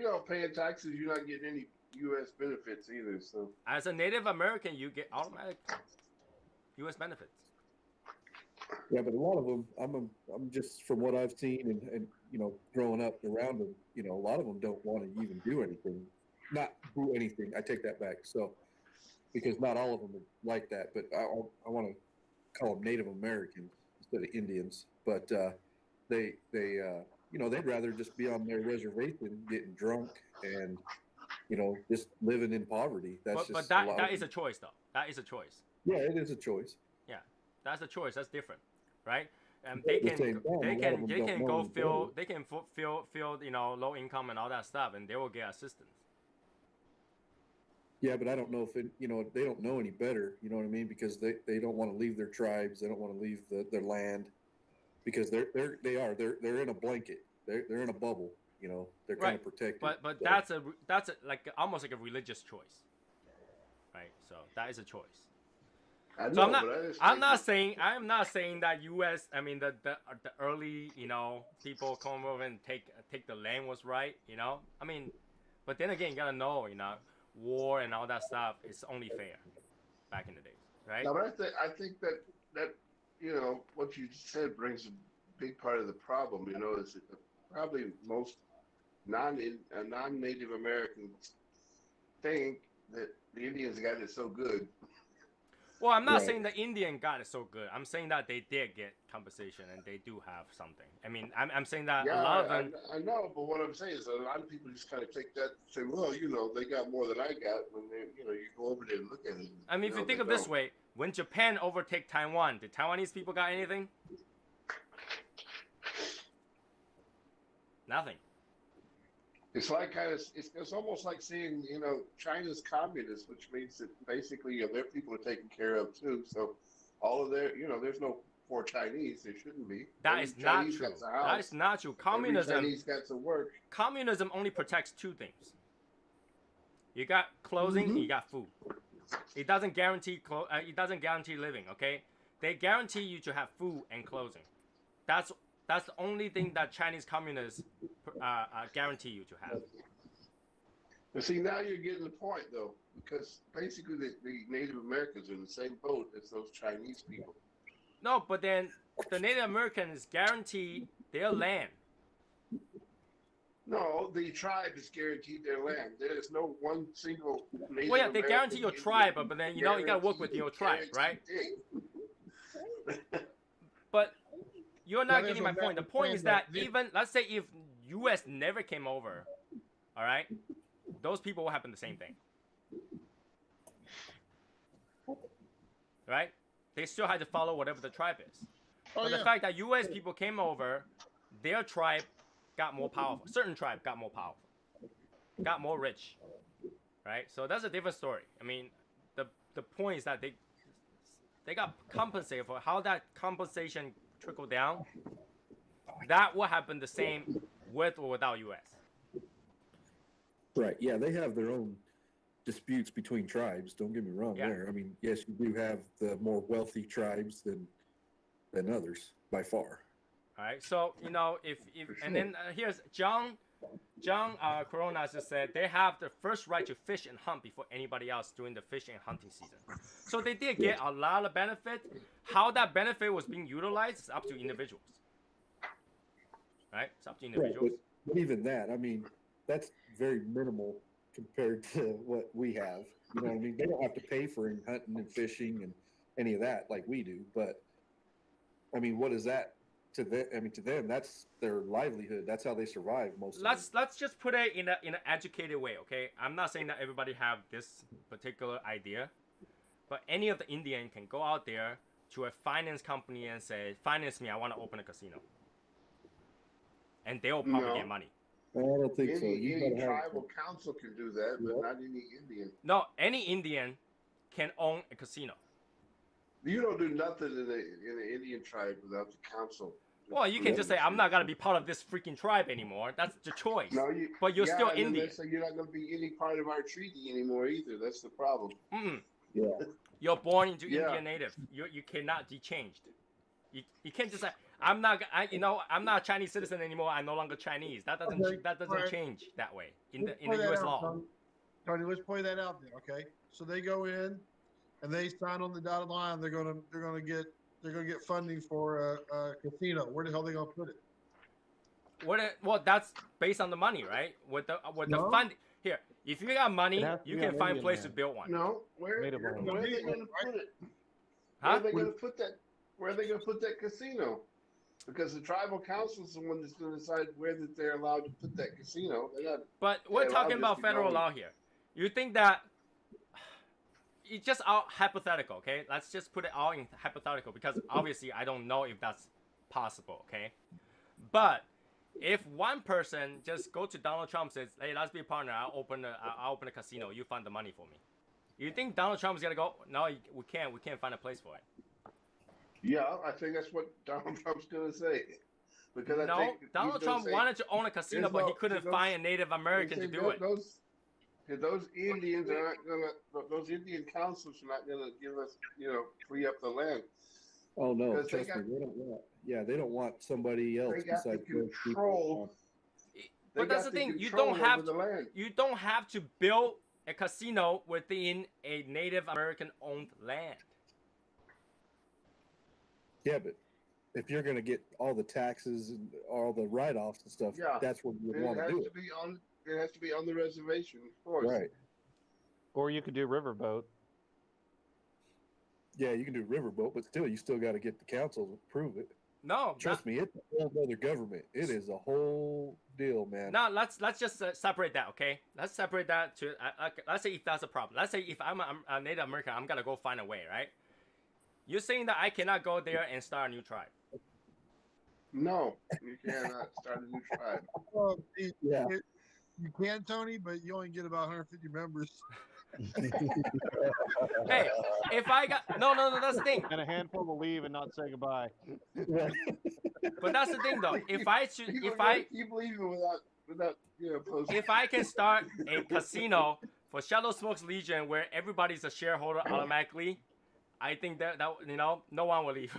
don't pay taxes, you're not getting any U.S. benefits either. So As a Native American, you get automatic U.S. benefits. Yeah, but a lot of them, I'm just from what I've seen and you know, growing up around them, you know, a lot of them don't want to even do anything. Not do anything. I take that back. So, because not all of them are like that, but I want to call them Native Americans instead of Indians. But they you know, they'd rather just be on their reservation getting drunk and, you know, just living in poverty. That's But just that is a choice, though. That is a choice. Yeah, it is a choice. Yeah, that's a choice. That's different, right? They At the can same time, they a lot can of them they don't can know go any fill better. they can fill you know, low income and all that stuff, and they will get assistance. Yeah, but I don't know if it, you know, they don't know any better. You know what I mean? Because they don't want to leave their tribes. They don't want to leave their land because they're in a blanket. They're in a bubble. You know, they're kind of protected. But So- that's a like almost like a religious choice, right? So that is a choice. I know, So but I'm not saying that U.S. I mean the early, you know, people come over and take the land was right, you know. I mean, but then again, you gotta know, you know, war and all that stuff is only fair back in the days, right? No, but I think that you know what you said brings a big part of the problem. You know, is that probably most non-Native Americans think that the Indians got it so good. Well, I'm not Right. saying the Indian got it so good. I'm saying that they did get compensation and they do have something. I mean, I'm saying that a lot of them. I know, but what I'm saying is a lot of people just kind of take that and say, well, you know, they got more than I got when they, you know, you go over there and look at it. I mean, if you think they of this don't. way, when Japan overtake Taiwan, did Taiwanese people got anything? Nothing. It's like it's almost like seeing, you know, China's communist, which means that basically, you know, their people are taken care of too. So all of their, you know, there's no poor Chinese. There shouldn't be. That Every is not Chinese true. gets a house. That is not true. Every Communism. Chinese got to work. Communism only protects two things. You got clothing, and you got food. It doesn't guarantee it doesn't guarantee living. Okay, they guarantee you to have food and clothing. That's the only thing that Chinese communists guarantee you to have. But see, now you're getting the point, though, because basically the Native Americans are in the same boat as those Chinese people. No, but then the Native Americans guarantee their land. No, the tribe is guared their land. There is no one single Native Well, yeah, they guarantee American your Indian tribe, but then you know you gotta work with your tribe, right? guaranteed But you're not Yeah, getting there's my a point. The valid point point is that that- even let's say if U.S. never came over, all right, those people will happen the same thing, right? They still had to follow whatever the tribe is. Oh, But the yeah. fact that U.S. people came over, their tribe got more powerful. Certain tribe got more powerful, got more rich, right? So that's a different story. I mean, the point is that they got compensated for how that compensation trickled down. That will happen the same with or without U.S. Right. Yeah, they have their own disputes between tribes. Don't get me wrong Yeah. there. I mean, yes, you do have the more wealthy tribes than others by far. All right. So you know if and then here's John Corona just said they have the first right to fish and hunt before anybody else during the fishing and hunting season. So they did get a lot of benefit. How that benefit was being utilized is up to individuals. Right? It's up to Right, individuals. but even that, I mean, that's very minimal compared to what we have. You know what I mean? They don't have to pay for hunting and fishing and any of that like we do. But I mean, what is that to them? I mean, to them, that's their livelihood. That's how they survive most of Let's just put it in an educated way, okay? I'm not saying that everybody have this particular idea, but any of the Indian can go out there to a finance company and say, "Finance me, I want to open a casino," and they will probably No. get money. I don't think so. Any, You any gotta have tribal council can do that, but not any Indian. No, any Indian can own a casino. You don't do nothing in an Indian tribe without the council. Well, you can just say, I'm not going to be part of this freaking tribe anymore. That's the choice. No, but you're still and Indian. So you're not going to be any part of our treaty anymore either. That's the problem. Yeah. You're born into Indian native. You cannot be changed. You can't just say, I'm not a Chinese citizen anymore. I'm no longer Chinese. That doesn't change that way in the U.S. law. Tony, let's play that out there, okay? So they go in and they sign on the dotted line. They're gonna get funding for a casino. Where the hell are they gonna put it? Well, that's based on the money, right? With the funding here. If you got money, you can find a place to build one. No, where are they going to put it? Huh? Where are they going to put that? Where are they going to put that casino? Because the tribal council is the one that's going to decide where that they're allowed to put that casino. But we're talking about federal law here. You think that it's just all hypothetical, okay? Let's just put it all in hypothetical because obviously I don't know if that's possible, okay? But if one person just go to Donald Trump and says, "Hey, let's be a partner. I'll open a casino. You fund the money for me." You think Donald Trump's gonna go? No, we can't. We can't find a place for it. Yeah, I think that's what Donald Trump's gonna say. Because Donald Trump wanted to own a casino, but he couldn't find a Native American to do it. Those Indians are not gonna. Those Indian councils are not gonna give us, free up the land. Oh no, trust me, they don't want. Yeah, they don't want somebody else besides control. But that's the thing. You don't have to build a casino within a Native American owned land. Yeah, but if you're going to get all the taxes and all the write-offs and stuff, that's what you would want to do. It has to be on the reservation, of course. Right. Or you could do riverboat. Yeah, you can do riverboat, but still, you still got to get the council to approve it. No, trust me, it's a whole other government. It is a whole deal, man. No, let's just separate that, okay? Let's separate that to let's say if that's a problem. Let's say if I'm a Native American, I'm gonna go find a way, right? You're saying that I cannot go there and start a new tribe? No, you cannot start a new tribe. Well, you can, Tony, but you only get about 150 members. Hey, if I got no, that's the thing. And a handful will leave and not say goodbye. But that's the thing, though. If I keep leaving without posting. If I can start a casino for Shadow Smoke's Legion where everybody's a shareholder automatically, I think that no one will leave.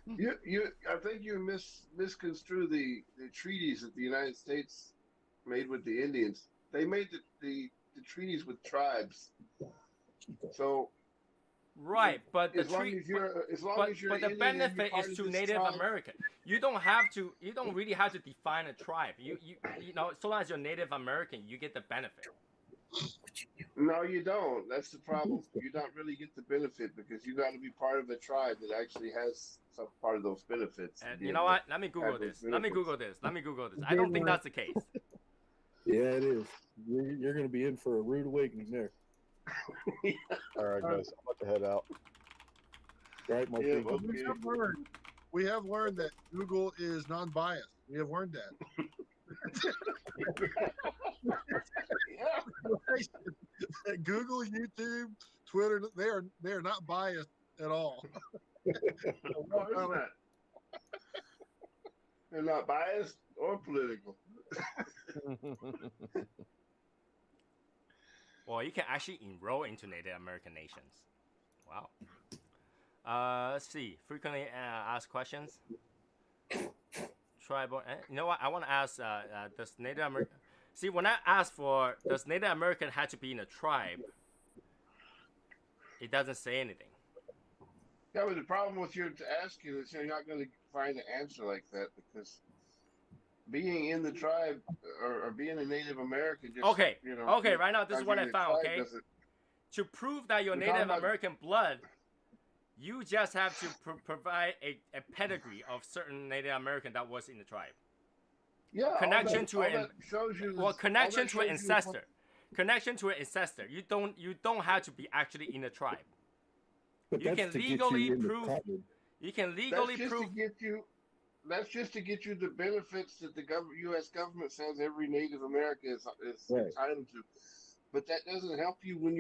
I think you misconstrue the treaties that the United States made with the Indians. They made the treaties with tribes. So right, but the Indian, benefit is to Native American. You don't really have to define a tribe. You so long as you're Native American, you get the benefit. No, you don't. That's the problem. You don't really get the benefit because you got to be part of a tribe that actually has some part of those benefits. And you know what? Let me Google this. Let me Google this. I don't think that's the case. Yeah, it is. You're going to be in for a rude awakening there. All right, guys, I'm about to head out. All right, Martin. We have learned that Google is non-biased. We have learned that. Google, YouTube, Twitter, they are not biased at all. They're not biased or political. Well, you can actually enroll into Native American nations. Wow. Let's see. Frequently asked questions. Tribal. You know what? I want to ask. Does Native American? See, when I ask for does Native American have to be in a tribe, it doesn't say anything. Yeah, but the problem with your asking is you're not going to find an answer like that because being in the tribe or being a Native American. Just, okay. Okay. Right now, this is what I found. Okay. To prove that you're Native American blood, you just have to provide a pedigree of certain Native American that was in the tribe. Yeah. Connection to an ancestor. Connection to an ancestor. You don't have to be actually in the tribe. But you can legally prove. You can legally prove. To get you. that's just to get you the benefits that the U.S. government says every Native American is Right. entitled to. But that doesn't help you when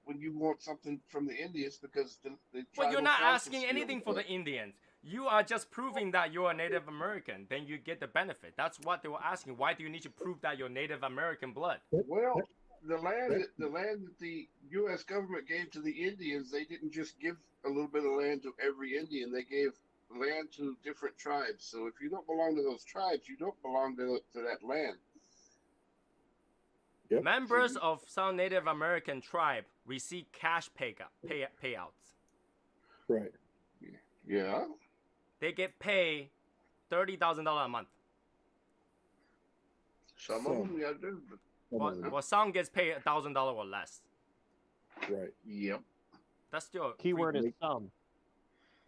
when you want something from the Indians because the Well, you're tribal not council asking anything for the Indians. You are just proving that you're a Native American. Then you get the benefit. That's what they were asking. Why do you need to prove that you're Native American blood? Well, the land that the U.S. government gave to the Indians, they didn't just give a little bit of land to every Indian. They gave land to different tribes. So if you don't belong to those tribes, you don't belong to that land. Yep. Members of some Native American tribe receive cash payouts. Right. Yeah. They get paid $30,000 a month. Some of them, yeah, do. Well, some gets paid $1,000 or less. Right. Yep. That's still Keyword is some.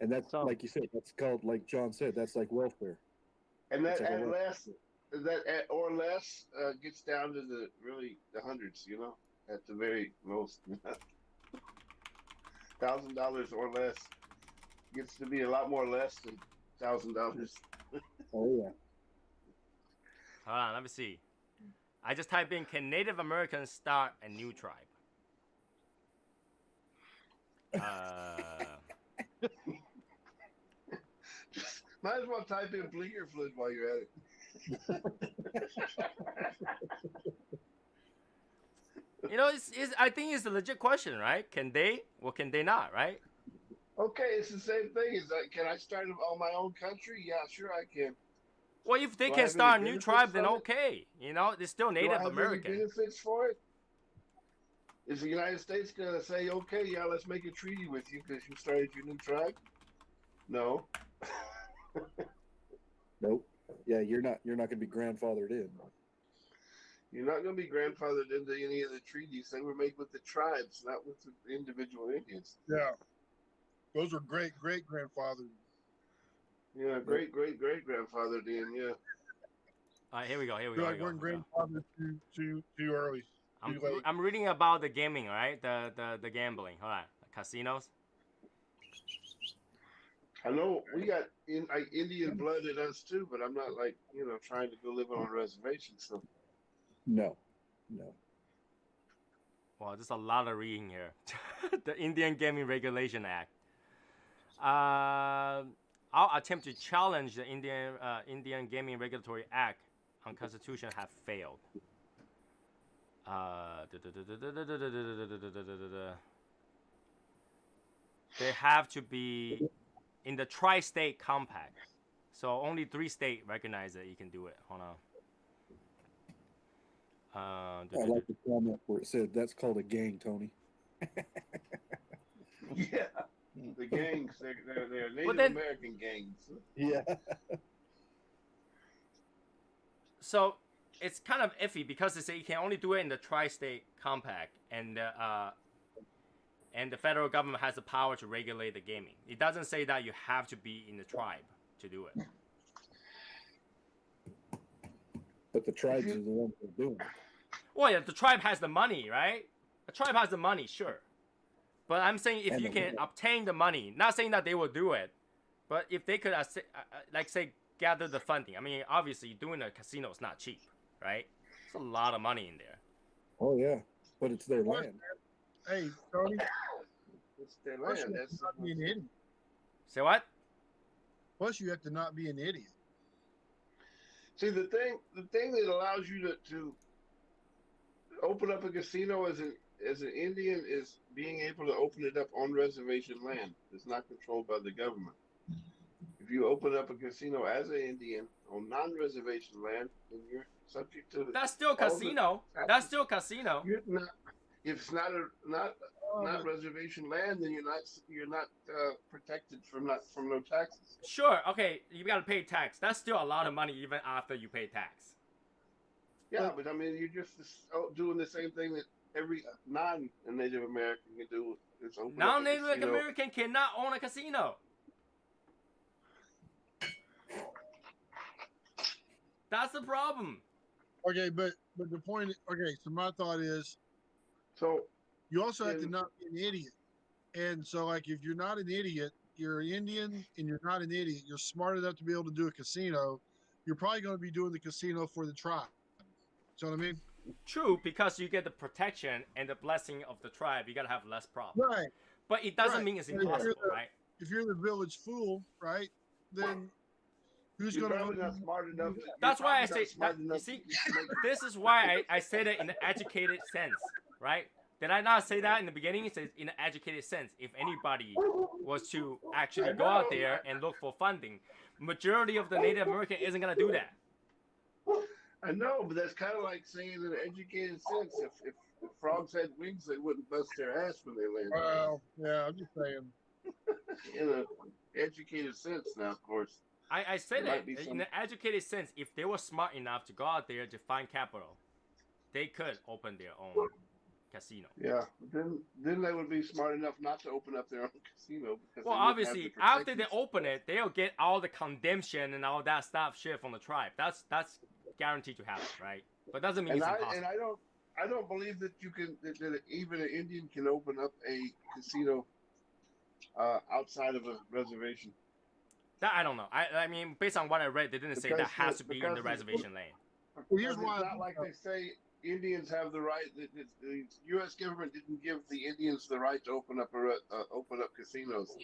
And that's like you said. That's called, like John said, that's like welfare. And that That's like at a less, that at or less gets down to the hundreds. At the very most. $1,000 or less gets to be a lot more less than $1,000. Oh yeah. Hold on, let me see. I just type in, can Native Americans start a new tribe? Might as well type in bleaker fluid while you're at it. I think it's a legit question, right? Can they or can they not, right? Okay, it's the same thing. Is that can I start on my own country? Yeah, sure I can. Well, if they Do I can have start a any new tribe, then benefits okay. They're still Do I Native have American. any benefits for it? Is the United States going to say, okay, yeah, let's make a treaty with you because you started your new tribe? No. Nope. Yeah, you're not going to be grandfathered in. You're not going to be grandfathered into any of the treaties. They were made with the tribes, not with the individual Indians. Yeah. Those are great grandfathers. Yeah, great grandfather in, yeah. All right, here we go. Feel like we're grandfathers too early. Too late. I'm reading about the gaming, right? The gambling. Hold on. Casinos. I know we got Indian blood in us too, but I'm not trying to go live on a reservation. So No. Wow, there's a lot of reading here. The Indian Gaming Regulation Act. Our attempt to challenge the Indian Gaming Regulatory Act on Constitution have failed. They have to be in the tri-state compact, so only 3 states recognize that you can do it. Hold on. I like the comment where it said that's called a gang, Tony. yeah, the gangs, they're Native American gangs. Yeah. So it's kind of iffy because they say you can only do it in the tri-state compact, and the federal government has the power to regulate the gaming. It doesn't say that you have to be in the tribe to do it. But the tribes are the ones that are doing it. Well, yeah, the tribe has the money, right? The tribe has the money, sure. But I'm saying if you can obtain the money, not saying that they will do it, but if they could, say, gather the funding. I mean, obviously, doing a casino is not cheap, right? It's a lot of money in there. Oh, yeah. But it's their land. Hey, Tony. It's their land. That's not be an idiot. Say what? Plus, you have to not be an idiot. See, the thing that allows you to open up a casino as an Indian is being able to open it up on reservation land. It's not controlled by the government. If you open up a casino as an Indian on non-reservation land, then you're subject to. That's still casino. That's still casino. You're not. If it's not reservation land, then you're not protected from no taxes. Sure. Okay, you gotta pay tax. That's still a lot of money even after you pay tax. Yeah, but I mean, you're just doing the same thing that every non-Native American can do. Non-Native American cannot own a casino. That's the problem. Okay, but the point. Okay, so my thought is, so you also have to not be an idiot, and so like if you're not an idiot, you're an Indian and you're not an idiot, you're smart enough to be able to do a casino, you're probably going to be doing the casino for the tribe. You know what I mean? True, because you get the protection and the blessing of the tribe, you gotta have less problems. Right. But it doesn't Right. mean it's And if you're impossible, the- right? If you're the village fool, right, then who's You're going probably to? not smart enough. That's why I probably say not smart that, you enough see, to make- this is why I said it in an educated sense, right? Did I not say that in the beginning? It says in an educated sense. If anybody was to actually go out there and look for funding, majority of the Native American isn't gonna do that. I know, but that's kind of like saying in an educated sense, if frogs had wings, they wouldn't bust their ass when they landed. Well, yeah, I'm just saying. In an educated sense, now, of course. I said There might it be in some- an educated sense. If they were smart enough to go out there to find capital, they could open their own casino. Yeah, then they would be smart enough not to open up their own casino. Because Well, they wouldn't have obviously, the after they protections. open it, they'll get all the condemnation and all that stuff shit from the tribe. That's guaranteed to happen, right? But doesn't mean And it's I impossible. don't believe that you can that even an Indian can open up a casino outside of a reservation. That I don't know. I mean, based on what I read, they didn't say that Because has to be in the because- reservation land. Well, here's Because why it's I not like they say Indians have the right. The U.S. government didn't give the Indians the right to open up casinos.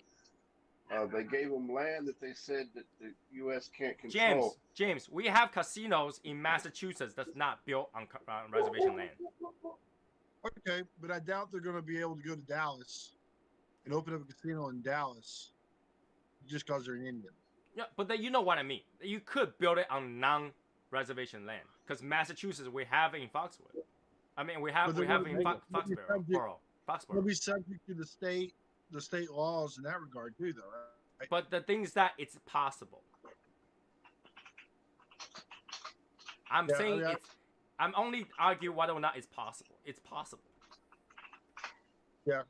They gave them land that they said that the U.S. can't control. James, we have casinos in Massachusetts that's not built on reservation land. Okay, but I doubt they're going to be able to go to Dallas and open up a casino in Dallas just because they're an Indian. Yeah, but then you know what I mean. You could build it on non-reservation land because Massachusetts we have in Foxwood. I mean, we have But they're in gonna Foxborough. They'll be subject to the state laws in that regard too, though, right? But the thing is that it's possible. I'm Yeah, saying I mean, it's. I'm only arguing whether or not it's possible. It's possible. Yeah.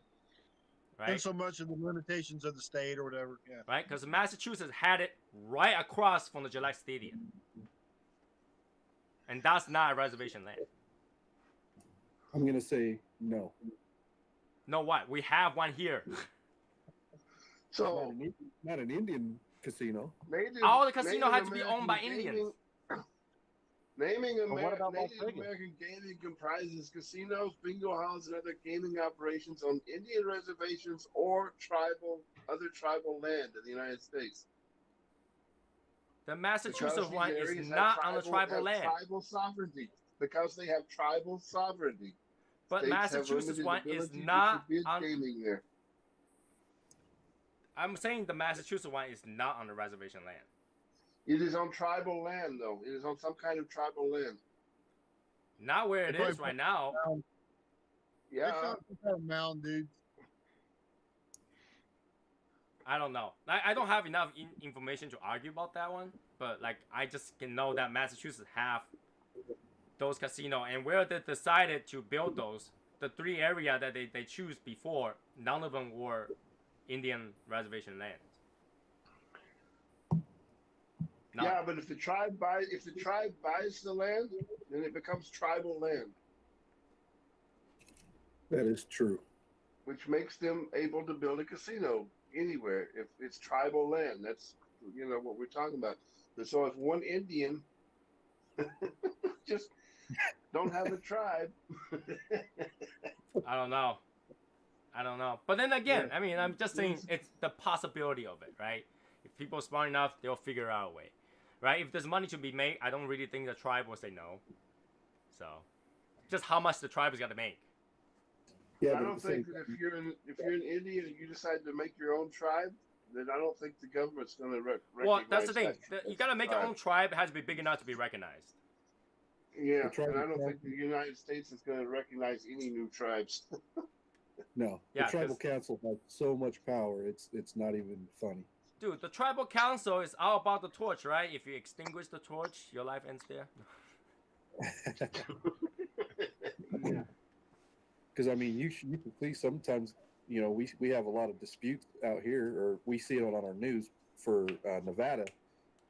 Right. And so much of the limitations of the state or whatever. Yeah. Right? Because Massachusetts had it right across from the Gillette Stadium. And that's not a reservation land. I'm going to say no. No, what? We have one here. So not an Indian casino. All the casino had to be owned by Indians. Naming But what about Las Native Vegas? American gaming comprises casinos, bingo halls, and other gaming operations on Indian reservations or other tribal land in the United States. The Massachusetts Because these one is areas have not on the tribal have land. Tribal sovereignty. Because they have tribal sovereignty. But States have Massachusetts limited one is ability to not forbid on. gaming there. I'm saying the Massachusetts one is not on the reservation land. It is on tribal land, though. It is on some kind of tribal land. Not where it They is probably right now. Yeah. They found some kind of mound, dude. I don't know. I don't have enough information to argue about that one. But like, I just can know that Massachusetts have those casinos, and where they decided to build those, the 3 areas that they choose before, none of them were Indian reservation land. No. Yeah, but if the tribe buys the land, then it becomes tribal land, That is true. which makes them able to build a casino anywhere if it's tribal land. That's what we're talking about. So if one Indian just don't have a tribe, I don't know. But then again, I mean, I'm just saying it's the possibility of it, right? If people are smart enough, they'll figure out a way, right? If there's money to be made, I don't really think the tribe will say no. So, just how much the tribe is gonna make. Yeah, I but don't at the same think that if you're an Indian and you decide to make your own tribe, then I don't think the government's going to recognize. Well, that's the thing. that You gotta make your tribe. own tribe. It has to be big enough to be recognized. Yeah, The tribe and I is don't not- think the United States is going to recognize any new tribes. No, Yeah, the tribal 'cause- council has so much power. It's not even funny. Dude, the tribal council is all about the torch, right? If you extinguish the torch, your life ends there. Because I mean, you can see sometimes, we have a lot of disputes out here, or we see it on our news for Nevada,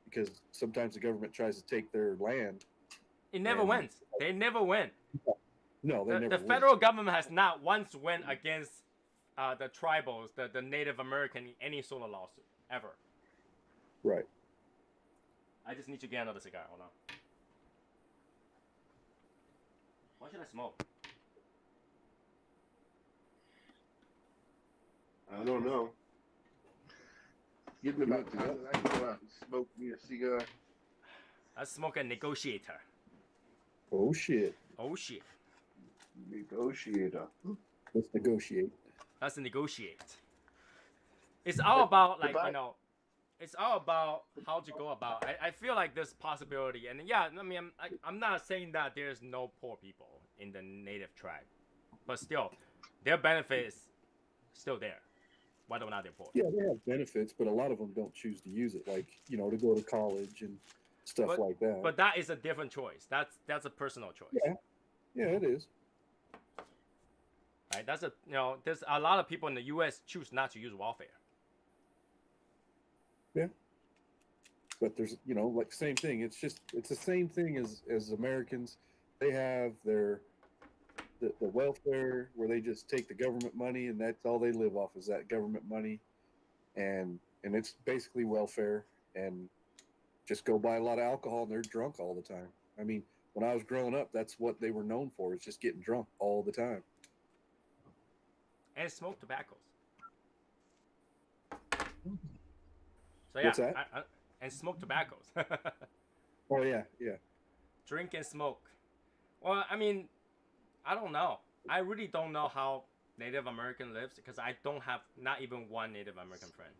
because sometimes the government tries to take their land. It never And- wins. They never win. No, they never The win. federal government has not once went against the tribals, the Native American, any sort of lawsuit ever. Right. I just need to get another cigar. Hold on. What should I smoke? I don't know. Getting about time that I can go out and smoke me a cigar. I smoke a negotiator. Oh shit. Oh shit. Negotiator. Let's negotiate. That's a negotiate. It's all about like Goodbye. you know, it's all about how to go about. I feel like there's possibility, and yeah, I mean, I'm not saying that there's no poor people in the native tribe, but still, their benefit is still there, whether or not they're poor. Yeah, they have benefits, but a lot of them don't choose to use it, like, you know, to go to college and stuff like that. But that is a different choice. That's a personal choice. Yeah, it is. Right? That's there's a lot of people in the U.S. choose not to use welfare. Yeah. But there's, you know, like same thing. It's the same thing as Americans. They have the welfare where they just take the government money and that's all they live off is that government money, and it's basically welfare, and just go buy a lot of alcohol and they're drunk all the time. I mean, when I was growing up, that's what they were known for, is just getting drunk all the time. And smoke tobaccos. So yeah, What's that? and smoke tobaccos. Oh yeah, yeah. Drink and smoke. Well, I mean, I don't know. I really don't know how Native American lives because I don't have not even one Native American friend.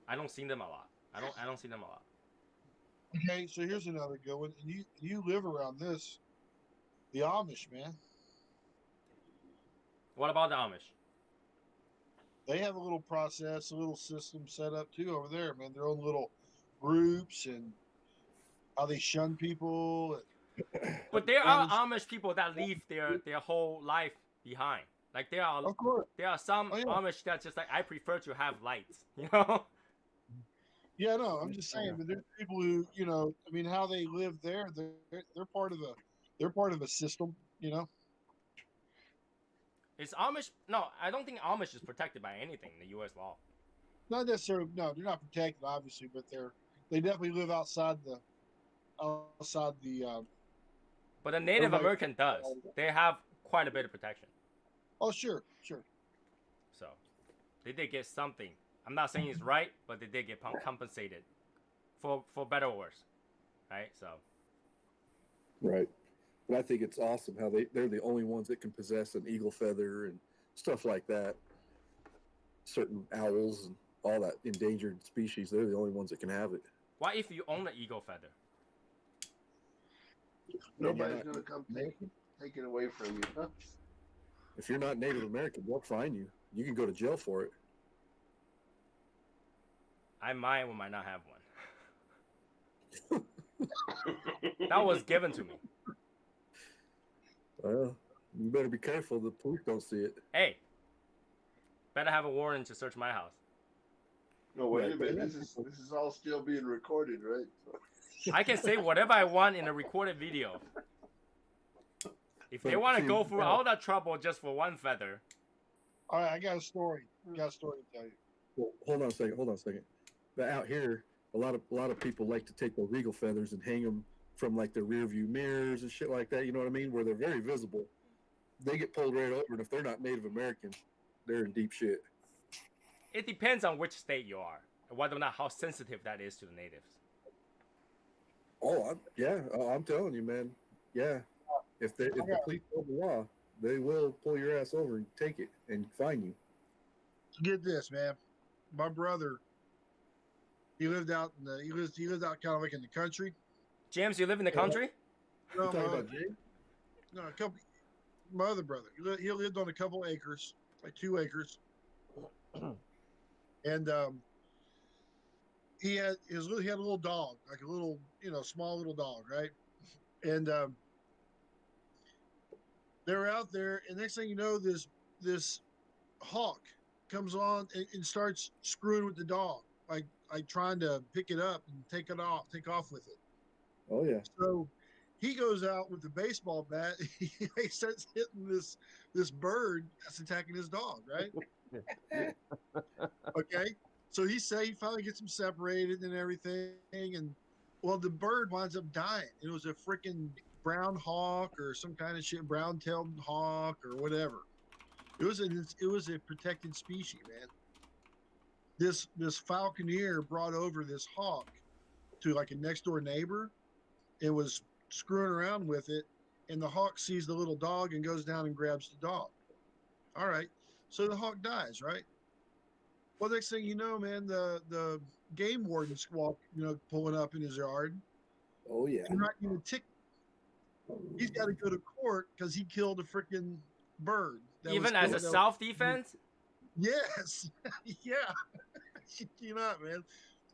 I don't see them a lot. I don't see them a lot. Okay, so here's another good one. And you live around this, the Amish, man. What about the Amish? They have a little process, a little system set up too over there, man. Their own little groups and how they shun people. But there are Amish people that leave their whole life behind. Like there are some Amish that just like I prefer to have lights, you know. Yeah, no, I'm just saying, but there's people who, you know, I mean, how they live there, they're part of a system, you know. Is Amish? No, I don't think Amish is protected by anything in the U.S. law. Not necessarily. No, they're not protected, obviously, but they definitely live outside the. But a Native American does. They have quite a bit of protection. Oh, sure. So, they did get something. I'm not saying it's right, but they did get compensated for better or worse, right? So. Right. But I think it's awesome how they're the only ones that can possess an eagle feather and stuff like that. Certain owls and all that endangered species, they're the only ones that can have it. What if you own an eagle feather? Nobody's going to come take it away from you, huh? If you're not Native American, they'll fine you. You can go to jail for it. I might or might not have one. That was given to me. Well, you better be careful. The police don't see it. Hey, better have a warrant to search my house. No, wait a minute. This is all still being recorded, right? I can say whatever I want in a recorded video. If they want to go through all that trouble just for one feather. All right, I got a story. To tell you. Well, hold on a second. But out here, a lot of people like to take those eagle feathers and hang them from like their rear view mirrors and shit like that. You know what I mean? Where they're very visible. They get pulled right over, and if they're not Native American, they're in deep shit. It depends on which state you are, and whether or not how sensitive that is to the natives. Oh, I'm telling you, man. Yeah, if the police know the law, they will pull your ass over and take it and fine you. Get this, man. My brother, he lived out he lived out kind of like in the country. James, you live in the country? No, You talking about Jay? No, my other brother. He lived on a couple acres, like 2 acres, and he had a little dog, like a little, small little dog, right? And they were out there, and next thing you know, this hawk comes on and starts screwing with the dog, like trying to pick it up and take off with it. Oh yeah. So he goes out with the baseball bat. He starts hitting this bird that's attacking his dog, right? Okay. So he finally gets him separated and everything. And well, the bird winds up dying. It was a freaking brown hawk or some kind of shit, brown-tailed hawk or whatever. It was a protected species, man. This falconer brought over this hawk to like a next door neighbor and was screwing around with it, and the hawk sees the little dog and goes down and grabs the dog. All right, so the hawk dies, right? Well, next thing you know, man, the game warden squawk, pulling up in his yard. Oh yeah. They're not going to ticket. He's got to go to court because he killed a freaking bird. Even as a self-defense? Yes. Yeah. You know, man.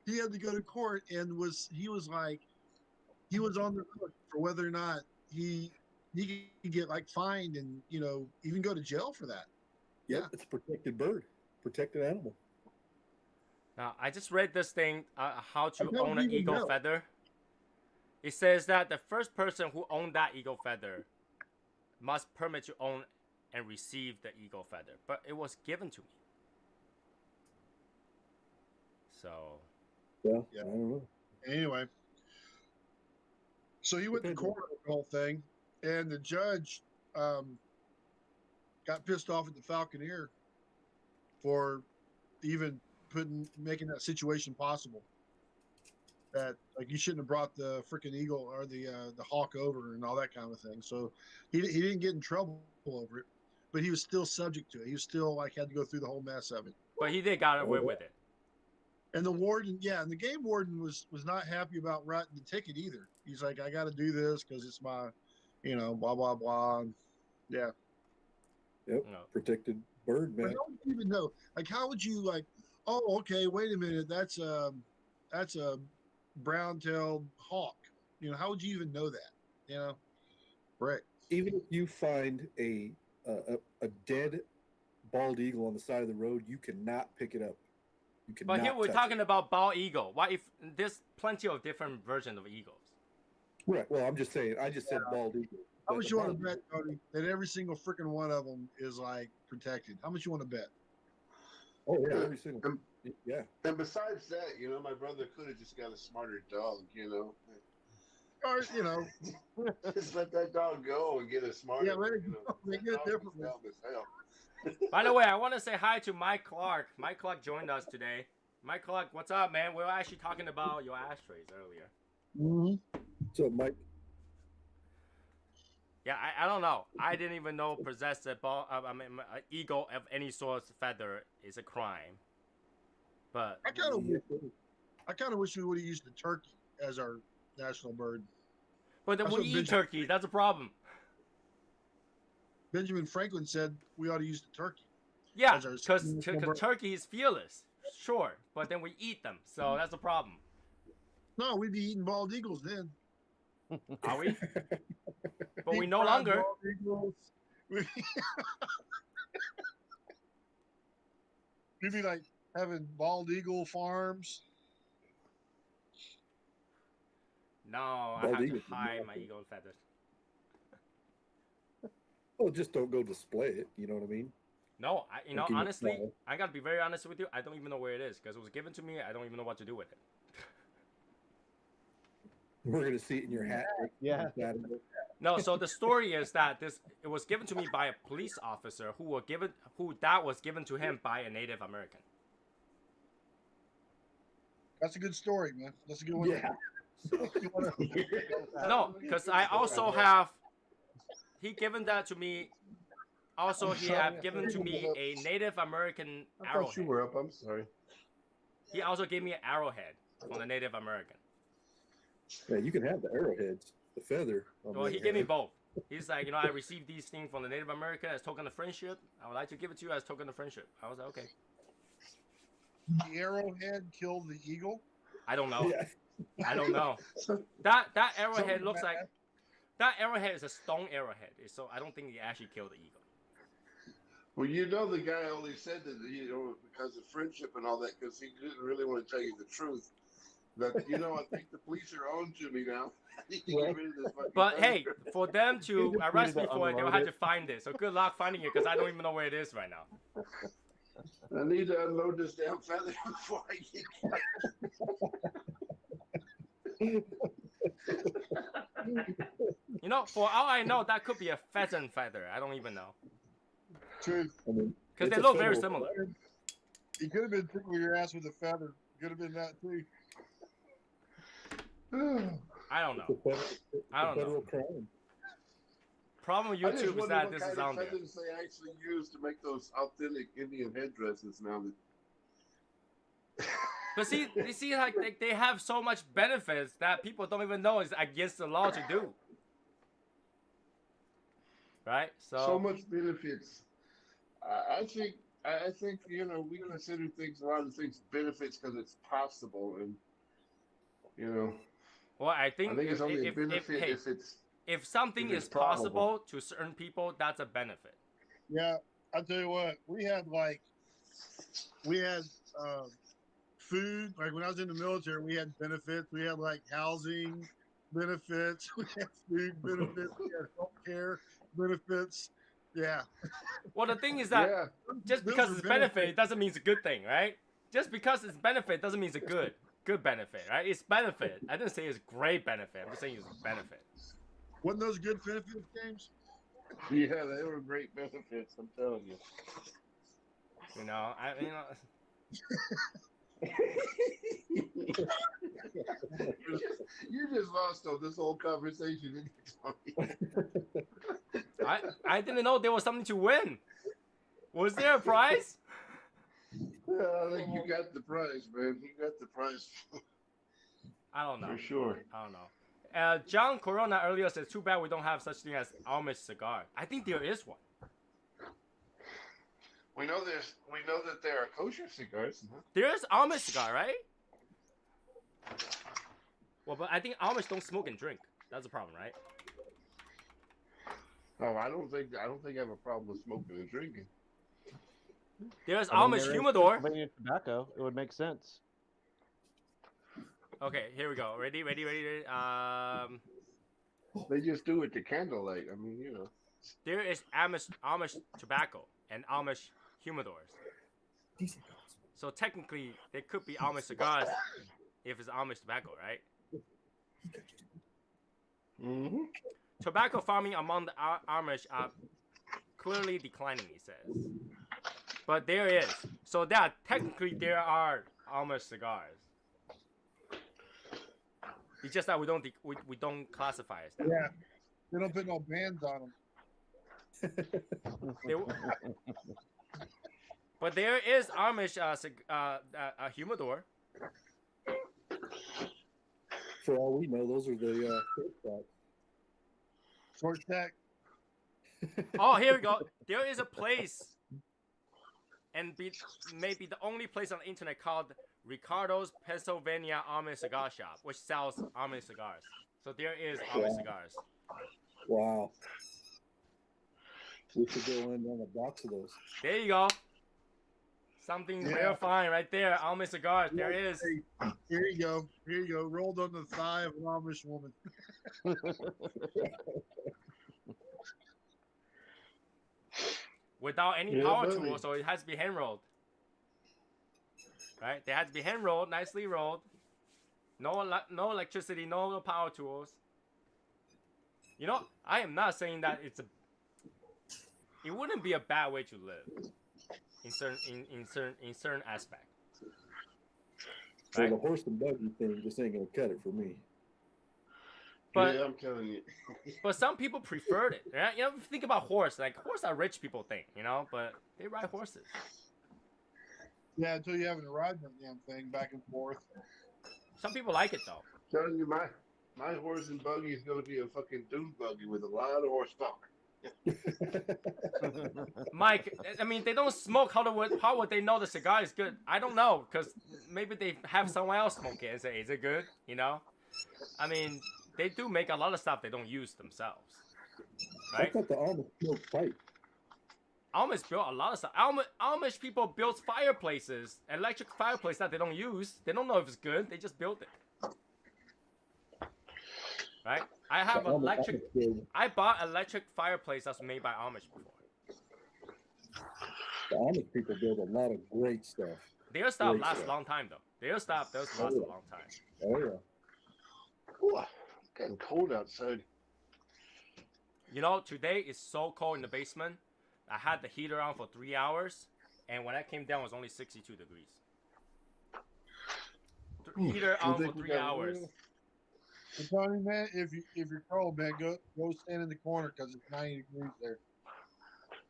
He had to go to court and he was on the hook for whether or not he could get like fined and even go to jail for that. Yeah, it's a protected bird, protected animal. Now I just read this thing, how to own an eagle feather. It says that the first person who owned that eagle feather must permit to own and receive the eagle feather, but it was given to me. So. Yeah. I don't know. Anyway, so he went to court with the whole thing, and the judge got pissed off at the falconer for even making that situation possible. That like you shouldn't have brought the freaking eagle or the hawk over and all that kind of thing. So he didn't get in trouble over it, but he was still subject to it. He was still like had to go through the whole mess of it. But he did got away with it. And the warden, and the game warden was not happy about writing the ticket either. He's like, I got to do this because it's my, blah blah blah. Yeah. Yep. No. Protected bird, man. I don't even know. Like, how would you like? Oh, okay. Wait a minute. That's a brown-tailed hawk. How would you even know that? Right. Even if you find a dead bald eagle on the side of the road, you cannot pick it up. But here we're talking about bald eagle. What if there's plenty of different versions of eagles? Right. Well, I'm just saying. I just said bald eagle. How much you want to bet, Tony, that every single freaking one of them is like protected? How much you want to bet? Oh yeah, every single. Yeah. And besides that, my brother could have just got a smarter dog. Or just let that dog go and get a smarter. Yeah, let it go. They get it differently. By the way, I want to say hi to Mike Clark. Mike Clark joined us today. Mike Clark, what's up, man? We were actually talking about your ashtrays earlier. Mm-hmm. What's up, Mike? Yeah, I don't know. I didn't even know possess an eagle of any sort of feather is a crime. But I kind of wish we would have used the turkey as our national bird. But then we eat turkey. That's a problem. Benjamin Franklin said we ought to use the turkey. Yeah, because turkey is fearless, sure, but then we eat them, so that's a problem. No, we'd be eating bald eagles then. Are we? But we no longer. We'd be like having bald eagle farms. No, I have to hide my eagle feathers. Well, just don't go display it. You know what I mean? No, honestly, I gotta be very honest with you. I don't even know where it is because it was given to me. I don't even know what to do with it. We're gonna see it in your hat. Yeah. No, so the story is that it was given to me by a police officer who was given to him by a Native American. That's a good story, man. That's a good one. Yeah. No, because I also have. He given that to me. Also, he have given to me a Native American arrowhead. I thought you were up. I'm sorry. He also gave me an arrowhead from the Native American. Yeah, you can have the arrowheads, the feather. Well, he gave me both. He's like, I received these things from the Native American as token of friendship. I would like to give it to you as token of friendship. I was like, okay. The arrowhead killed the eagle? I don't know. Yeah. I don't know. That arrowhead looks like. That arrowhead is a stone arrowhead, so I don't think he actually killed the eagle. Well, the guy only said that, because of friendship and all that, because he didn't really want to tell you the truth. That I think the police are on to me now. I need to get rid of this fucking But feather. hey, for them to arrest me to for it, they'll unload have it. to find it. So good luck finding it because I don't even know where it is right now. I need to unload this damn feather before I get. You know, for all I know, that could be a pheasant feather. I don't even know. True. Because they look very similar. He could have been tickling your ass with a feather. Could have been that too. I don't know. I don't know. Crime. Problem with I just YouTube is wonder that what this kind is of on there. feathers they actually use to make those authentic Indian headdresses now. But see, you see, like they have so much benefits that people don't even know is against the law to do. Right? So much benefits. I think we consider a lot of things benefits because it's possible, and Well, I think it's only a benefit if it's if something if it's is possible to certain people, that's a benefit. Yeah, I'll tell you what. We had food. Like when I was in the military, we had benefits. We had like housing benefits. We had food benefits. We had healthcare benefits. Yeah. Well, the thing is that just because it's benefit, it doesn't mean it's a good thing, right? Just because it's benefit doesn't mean it's a good benefit, right? It's benefit. I didn't say it's great benefit. I'm just saying it's benefit. Wasn't those good benefits, James? Yeah, they were great benefits. I'm telling you. You just lost on this whole conversation, didn't you, Tony? I didn't know there was something to win. Was there a prize? I think you got the prize, man. You got the prize. I don't know. For sure. I don't know. John Corona earlier said, "Too bad we don't have such thing as Amish cigar." I think there is one. We know that there are kosher cigars. Huh? There is Amish cigar, right? Well, but I think Amish don't smoke and drink. That's the problem, right? Oh, I don't think I have a problem with smoking and drinking. There's Amish humidor. Tobacco. It would make sense. Okay, here we go. Ready. They just do it to candlelight. I mean, There is Amish tobacco and Amish humidors. So technically, there could be Amish cigars if it's Amish tobacco, right? Mm-hmm. Tobacco farming among the Amish are clearly declining, he says. But there is. So that technically there are Amish cigars. It's just that we don't classify as that. Yeah, they don't put no bands on them. But there is Amish humidor. For all we know, those are the short stack. Oh, here we go. There is a place, and maybe the only place on the internet called Ricardo's Pennsylvania Amish Cigar Shop, which sells Amish cigars. So there is Amish cigars. Wow. We should go in on a box of those. There you go. Something real fine right there. Amish cigars. There it is. Here you go. Here you go. Rolled on the thigh of an Amish woman. Without any power tool, so it has to be hand rolled. Right? They have to be hand rolled, nicely rolled. No electricity, no power tools. You know, I am not saying that it wouldn't be a bad way to live in certain aspect. So Right? the horse and buggy thing just ain't gonna cut it for me. But, yeah, I'm telling you. But some people preferred it. Right? You know, think about horse. Like horse are rich people thing, you know, but they ride horses. Yeah, until you having to ride that damn thing back and forth. Some people like it though. Telling you, my horse and buggy is going to be a fucking dune buggy with a lot of horsepower. Mike, I mean, they don't smoke. How would they know the cigar is good? I don't know, because maybe they have someone else smoke it and say, is it good? You know? I mean, they do make a lot of stuff they don't use themselves. Right? I thought the Amish smoked pipe. Amish built a lot of stuff. Amish people build fireplaces, electric fireplaces that they don't use. They don't know if it's good. They just built it. right? I have electric. I bought electric fireplace that's made by Amish before. The Amish people build a lot of great stuff. Their stuff lasts a long time though. Their stuff does last a long time. Oh yeah. Ooh, getting cold outside. You know, today is so cold in the basement. I had the heater on for 3 hours, and when I came down, it was only 62 degrees. Heater on for 3 hours. I'm telling you, man, if you're cold, man, go stand in the corner because it's 90 degrees there.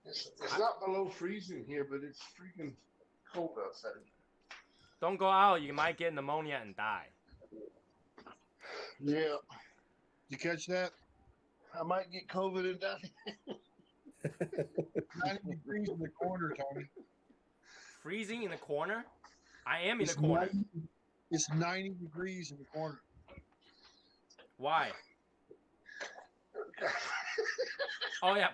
It's not below freezing here, but it's freaking cold outside. Don't go out. You might get pneumonia and die. Yeah. You catch that? I might get COVID and die. 90 degrees in the corner, Tony. Freezing in the corner? I am in the corner. It's 90 degrees in the corner. Why? Oh, yeah.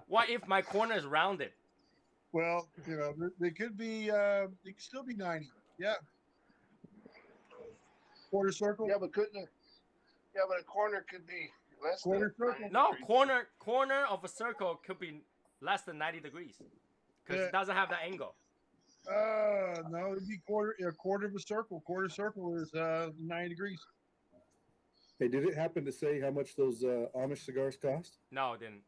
What if my corner is rounded? Well, you know, they could be, it could still be 90. Yeah. Quarter circle? Yeah, but a corner could be less quarter than circle. No, corner of a circle could be less than 90 degrees. Because it doesn't have that angle. No, it'd be a quarter of a circle. Quarter circle is 90 degrees. Hey, did it happen to say how much those Amish cigars cost? No, it didn't.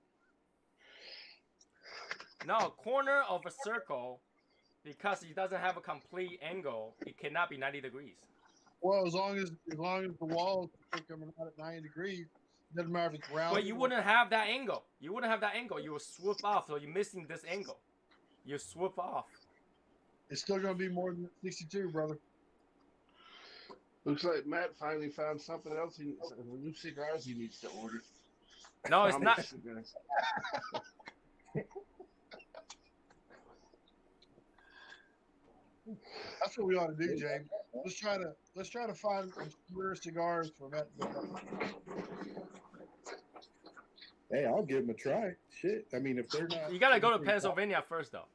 No, corner of a circle, because it doesn't have a complete angle, it cannot be 90 degrees. Well, as long as the walls are coming out at 90 degrees, it doesn't matter if it's round. But you wouldn't have that angle. You wouldn't have that angle. You will swoop off, so you're missing this angle. You swoop off. It's still going to be more than 62, brother. Looks like Matt finally found something else. New cigars he needs to order. No, it's not. Cigars. That's what we ought to do, James. Let's try to find rare cigars for Matt. Hey, I'll give them a try. Shit. I mean, if they're not, You gotta go to Pennsylvania first, though.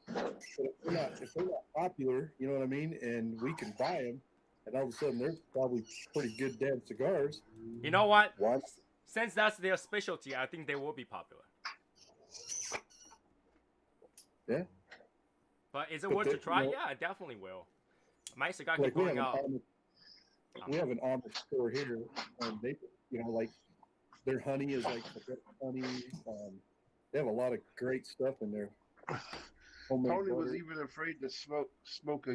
If they're not popular, you know what I mean, and we can buy them, and all of a sudden they're probably pretty good damn cigars. You know what? Why? Since that's their specialty, I think they will be popular. Yeah. But is it worth to try? Yeah, I definitely will. My cigar keep going out. We have an Amish store here, and they, you know, like their honey is like the best honey. They have a lot of great stuff in there. Tony was even afraid to smoke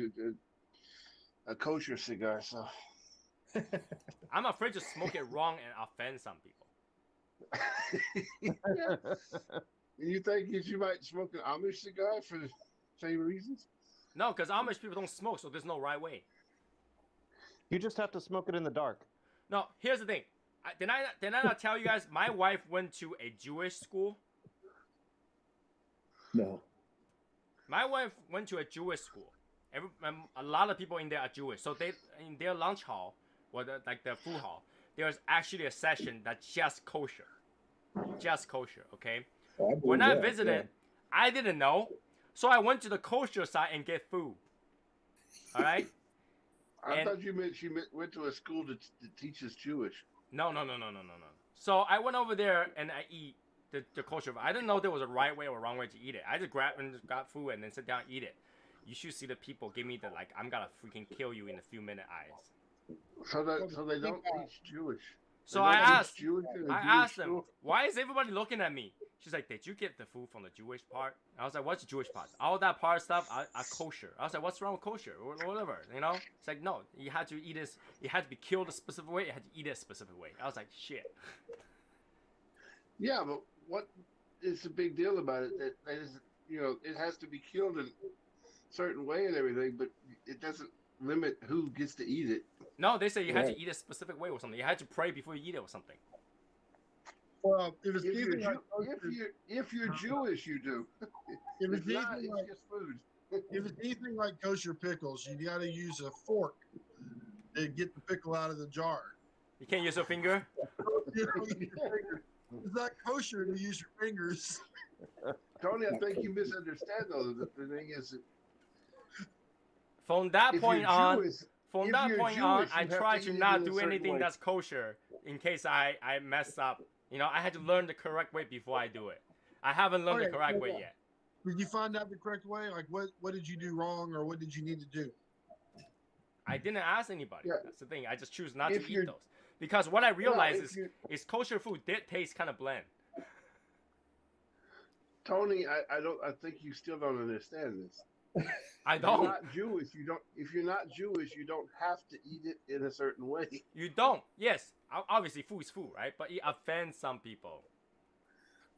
a kosher cigar, so. I'm afraid to smoke it wrong and offend some people. You think you might smoke an Amish cigar for the same reasons? No, because Amish people don't smoke, so there's no right way. You just have to smoke it in the dark. No, here's the thing. Did I not tell you guys, my wife went to a Jewish school? No. My wife went to a Jewish school. A lot of people in there are Jewish. So they in their lunch hall, or their food hall, there's actually a section that's just kosher. Just kosher, okay? When I visited, I didn't know. So I went to the kosher side and get food. All right? I thought you meant she went to a school that teaches Jewish. No. So I went over there and I eat the kosher. I didn't know there was a right way or a wrong way to eat it. I just got food and then sit down and eat it. You should see the people give me the I'm gonna freaking kill you in a few minute eyes. So they don't teach Jewish. So I asked them, why is everybody looking at me? She's like, did you get the food from the Jewish part? I was like, what's the Jewish part? All that part stuff are kosher. I was like, what's wrong with kosher? Or whatever, you know? It's like, no, you had to eat this. You had to be killed a specific way. You had to eat it a specific way. I was like, shit. Yeah, but what is the big deal about it? That is, you know, it has to be killed in a certain way and everything, but it doesn't limit who gets to eat it. No, they say you had to eat a specific way or something. You had to pray before you eat it or something. Well, if you're Jewish, you do. If it's not, anything it's like just food. if it's anything like kosher pickles, you got to use a fork to get the pickle out of the jar. You can't use your finger? It's not kosher to use your fingers. Tony, I think you misunderstand though. The thing is, From that If point you're on, Jewish, from if that you're point on, Jewish, I you have try to to eat it not in a do certain anything way. that's kosher in case I mess up. You know, I had to learn the correct way before I do it. I haven't learned the Okay, correct yeah, way yeah. yet. Did you find out the correct way? Like, what did you do wrong, or what did you need to do? I didn't ask anybody. Yeah. That's the thing. I just choose not If to eat you're- those because what I realized if is you- kosher food did taste kind of bland. Tony, I think you still don't understand this. I If you're don't. not Jewish, you don't. If you're not Jewish, you don't have to eat it in a certain way. You don't. Yes, obviously food is food, right? But it offends some people.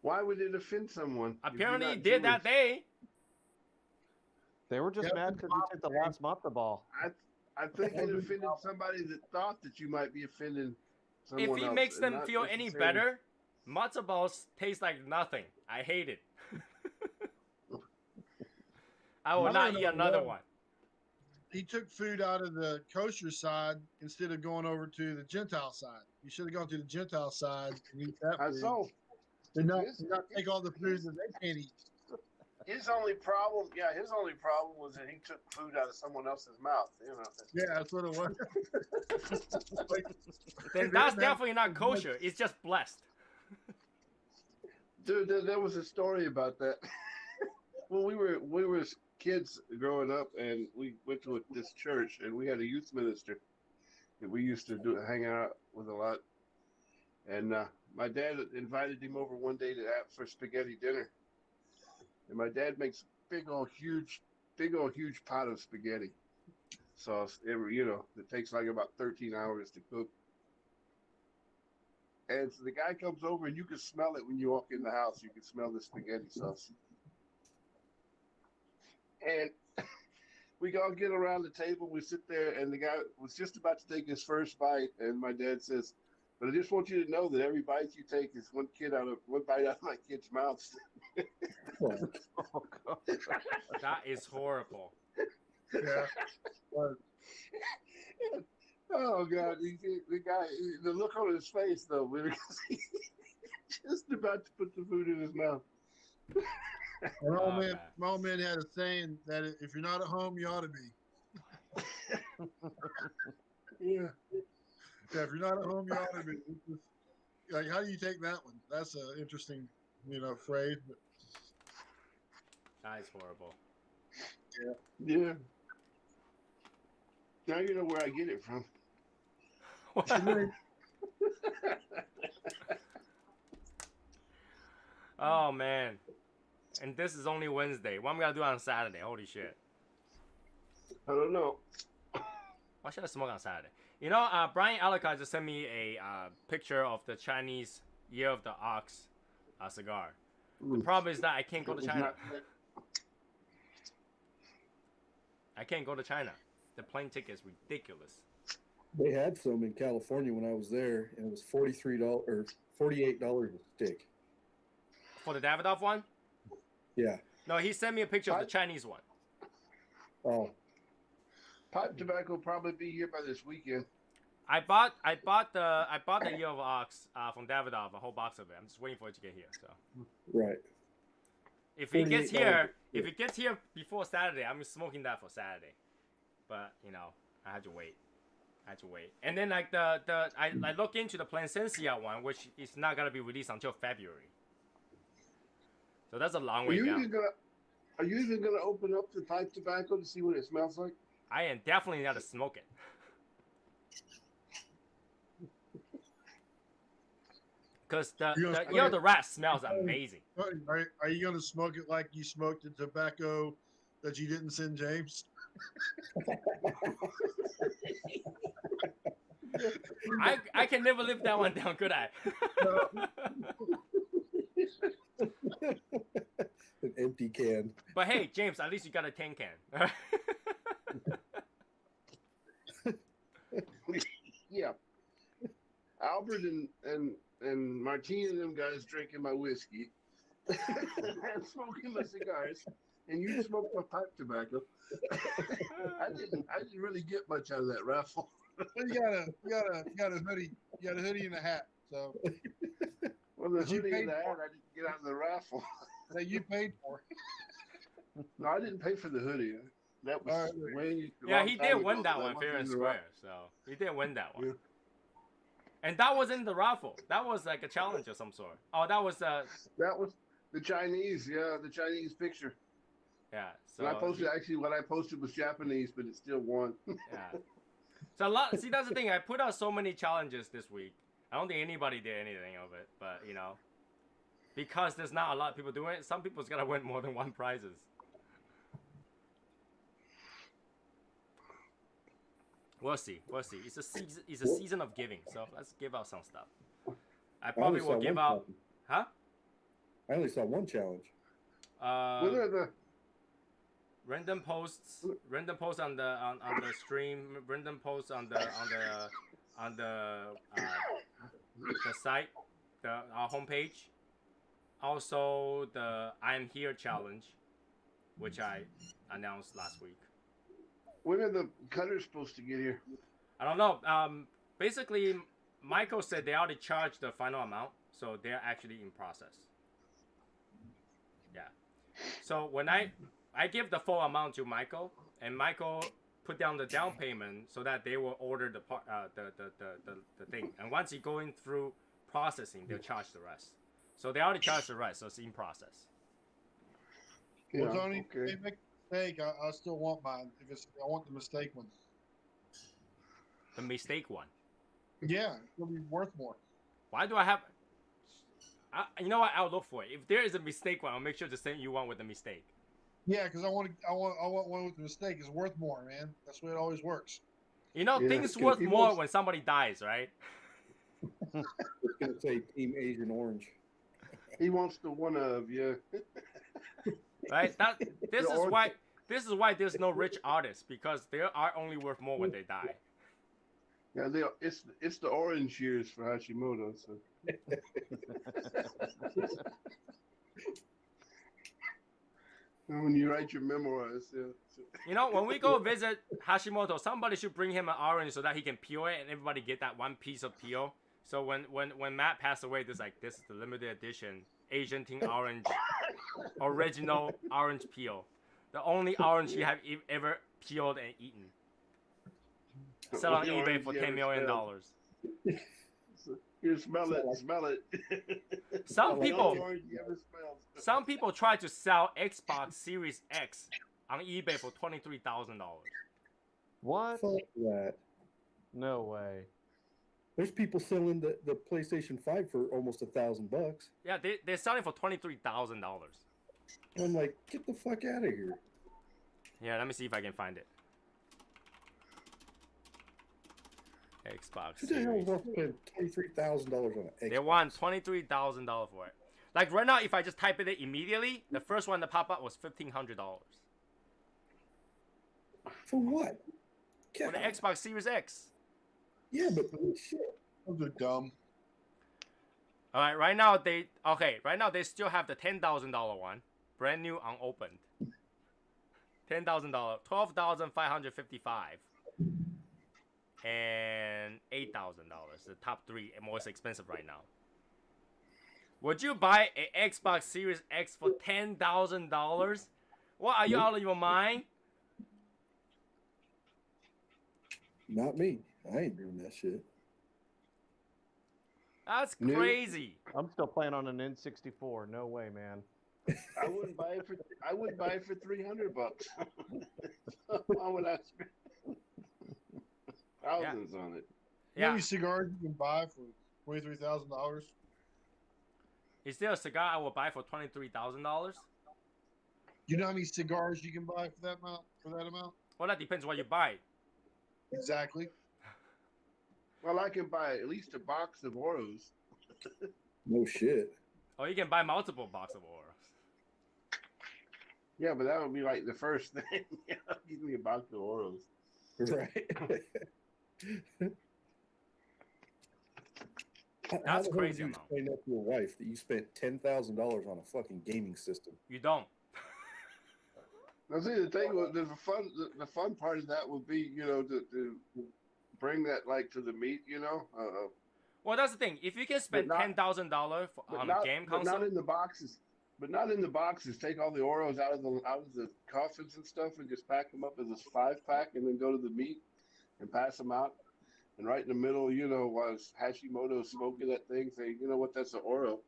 Why would it offend someone? if you're Apparently, not it did that Jewish? day. They were just mad because you took the last matzo ball. I think it offended somebody that thought that you might be offending someone If it else, makes and them not feel any necessarily- better, matzo balls taste like nothing. I hate it. I will I not don't eat know another what- one. He took food out of the kosher side instead of going over to the Gentile side. You should have gone to the Gentile side and eat that I food. saw. And not take all the food that they can't eat. His only problem was that he took food out of someone else's mouth. You know. Yeah, that's what it was. Then that's definitely not kosher. It's just blessed. Dude, there was a story about that. When we were kids growing up, and we went to this church, and we had a youth minister that we used to hang out with a lot. And my dad invited him over one day for spaghetti dinner. And my dad makes big old huge pot of spaghetti sauce. It takes like about 13 hours to cook. And so the guy comes over, and you can smell it when you walk in the house. You can smell the spaghetti sauce. And we all get around the table. We sit there, and the guy was just about to take his first bite. And my dad says, "But I just want you to know that every bite you take is one bite out of my kid's mouth." Oh, God. That is horrible. Yeah. Oh God! The look on his face though, because he's just about to put the food in his mouth. My old man had a saying that if you're not at home, you ought to be. Yeah. Yeah, if you're not at home, you ought to be. It's just, like, how do you take that one? That's an interesting, phrase. But That is horrible. Yeah. Now you know where I get it from. Oh man. And this is only Wednesday. What am I gonna do on Saturday? Holy shit. I don't know. What should I smoke on Saturday? Brian Alaka just sent me a picture of the Chinese Year of the Ox cigar. The problem is that I can't go to China. I can't go to China. The plane ticket is ridiculous. They had some in California when I was there, and it was $43 or $48 a stick. For the Davidoff one? Yeah. No, he sent me a picture of the Chinese one. Oh. Pipe tobacco will probably be here by this weekend. I bought the Year of Ox from Davidoff, a whole box of it. I'm just waiting for it to get here. So Right. if it gets $48. here, before Saturday, I'm smoking that for Saturday. But I had to wait. And then like I look into the Placencia one, which is not gonna be released until February. So that's a long way down. Are you even gonna open up the pipe tobacco to see what it smells like? I am definitely not to smoke it. Because the Year of the Rat smells amazing. Are you going to smoke it like you smoked the tobacco that you didn't send James? I can never live that one down, could I? An empty can. But hey, James, at least you got a tin can. Yeah. Albert and Martine and them guys drinking my whiskey and smoking my cigars, and you smoke my pipe tobacco. I didn't really get much out of that raffle. You got a hoodie. You got a hoodie and a hat. So Well, the hoodie and the hat I didn't get out of the raffle. that you paid for. No, I didn't pay for the hoodie. That was way. Yeah, he did win that one fair and square. So he did win that one. Yeah. And that wasn't the raffle. That was like a challenge of some sort. Oh, that was That was the Chinese. Yeah, the Chinese picture. Yeah. So and I posted actually what I posted was Japanese, but it still won. Yeah. So a lot. See, that's the thing. I put out so many challenges this week. I don't think anybody did anything of it, but you know, because there's not a lot of people doing it, some people's gonna win more than one prizes. We'll see. We'll see. It's a season. It's a season of giving. So let's give out some stuff. I probably will give out. Huh? I only saw one challenge. What are the random posts on the stream, random posts on the site, our homepage. Also the I'm Here challenge, which I announced last week. When are the cutters supposed to get here? I don't know. Basically, Michael said they already charged the final amount, so they're actually in process. Yeah. So when I give the full amount to Michael, and Michael put down the down payment so that they will order the part, the thing. And once you going through processing, they'll charge the rest. So they already charged the rest, so it's in process. Well, Tony, if they make a mistake, I still want mine. I want the mistake one. The mistake one. Yeah, it'll be worth more. Why do I have? You know what? I'll look for it. If there is a mistake one, I'll make sure to send you one with the mistake. Yeah, because I want one with the mistake. It's worth more, man. That's the way it always works. You know, things worth more when somebody dies, right? It's gonna say Team Asian Orange. He wants the one of Right. This is why there's no rich artists, because they are only worth more when they die. Yeah, it's the orange years for Hashimoto. So. When you write your memoirs, You know, when we go visit Hashimoto, somebody should bring him an orange so that he can peel it, and everybody get that one piece of peel. So when Matt passed away, this is the limited edition Asian Team Orange, original orange peel, the only orange you have ever peeled and eaten. Sell on eBay for $10 million. You smell it. Some people try to sell Xbox Series X on eBay for $23,000. What? Fuck that. No way. There's people selling the PlayStation 5 for almost $1,000. Yeah, they're selling for $23,000. I'm like, get the fuck out of here. Yeah, let me see if I can find it. Xbox Who the hell Series. will spend $23,000 on an Xbox? They want $23,000 for it. Like right now, if I just type it in immediately, the first one to pop up was $1,500. For what? For the Xbox Series X. Yeah, but shit. Those are dumb. All right, right now they still have the $10,000 one, brand new, unopened. $10,000, $12,555, and $8,000. The top three most expensive right now. Would you buy an Xbox Series X for $10,000? What, are you out of your mind? Not me. I ain't doing that shit. That's crazy. I'm still playing on an N64. No way, man. I wouldn't buy it for $300. Why would I spend thousands on it? You know how many cigars you can buy for $23,000? Is there a cigar I will buy for $23,000? You know how many cigars you can buy for that amount? Well, that depends what you buy. Exactly. Well, I can buy at least a box of Oros. No shit. Oh, you can buy multiple boxes of Oros. Yeah, but that would be like the first thing. Give me a box of Oros. Right. That's crazy How amount. explain that to your wife that you spent $10,000 on a fucking gaming system? You don't. Now, see, the thing was, the fun part of that would be, to bring that like to the meet, Well, that's the thing. If you can spend $10,000 on a game console, but not in the boxes. but not in the boxes. Take all the Oreos out of the coffins and stuff, and just pack them up as a 5-pack, and then go to the meet and pass them out. And right in the middle, while Hashimoto's smoking that thing, say, you know what, that's an Oreo.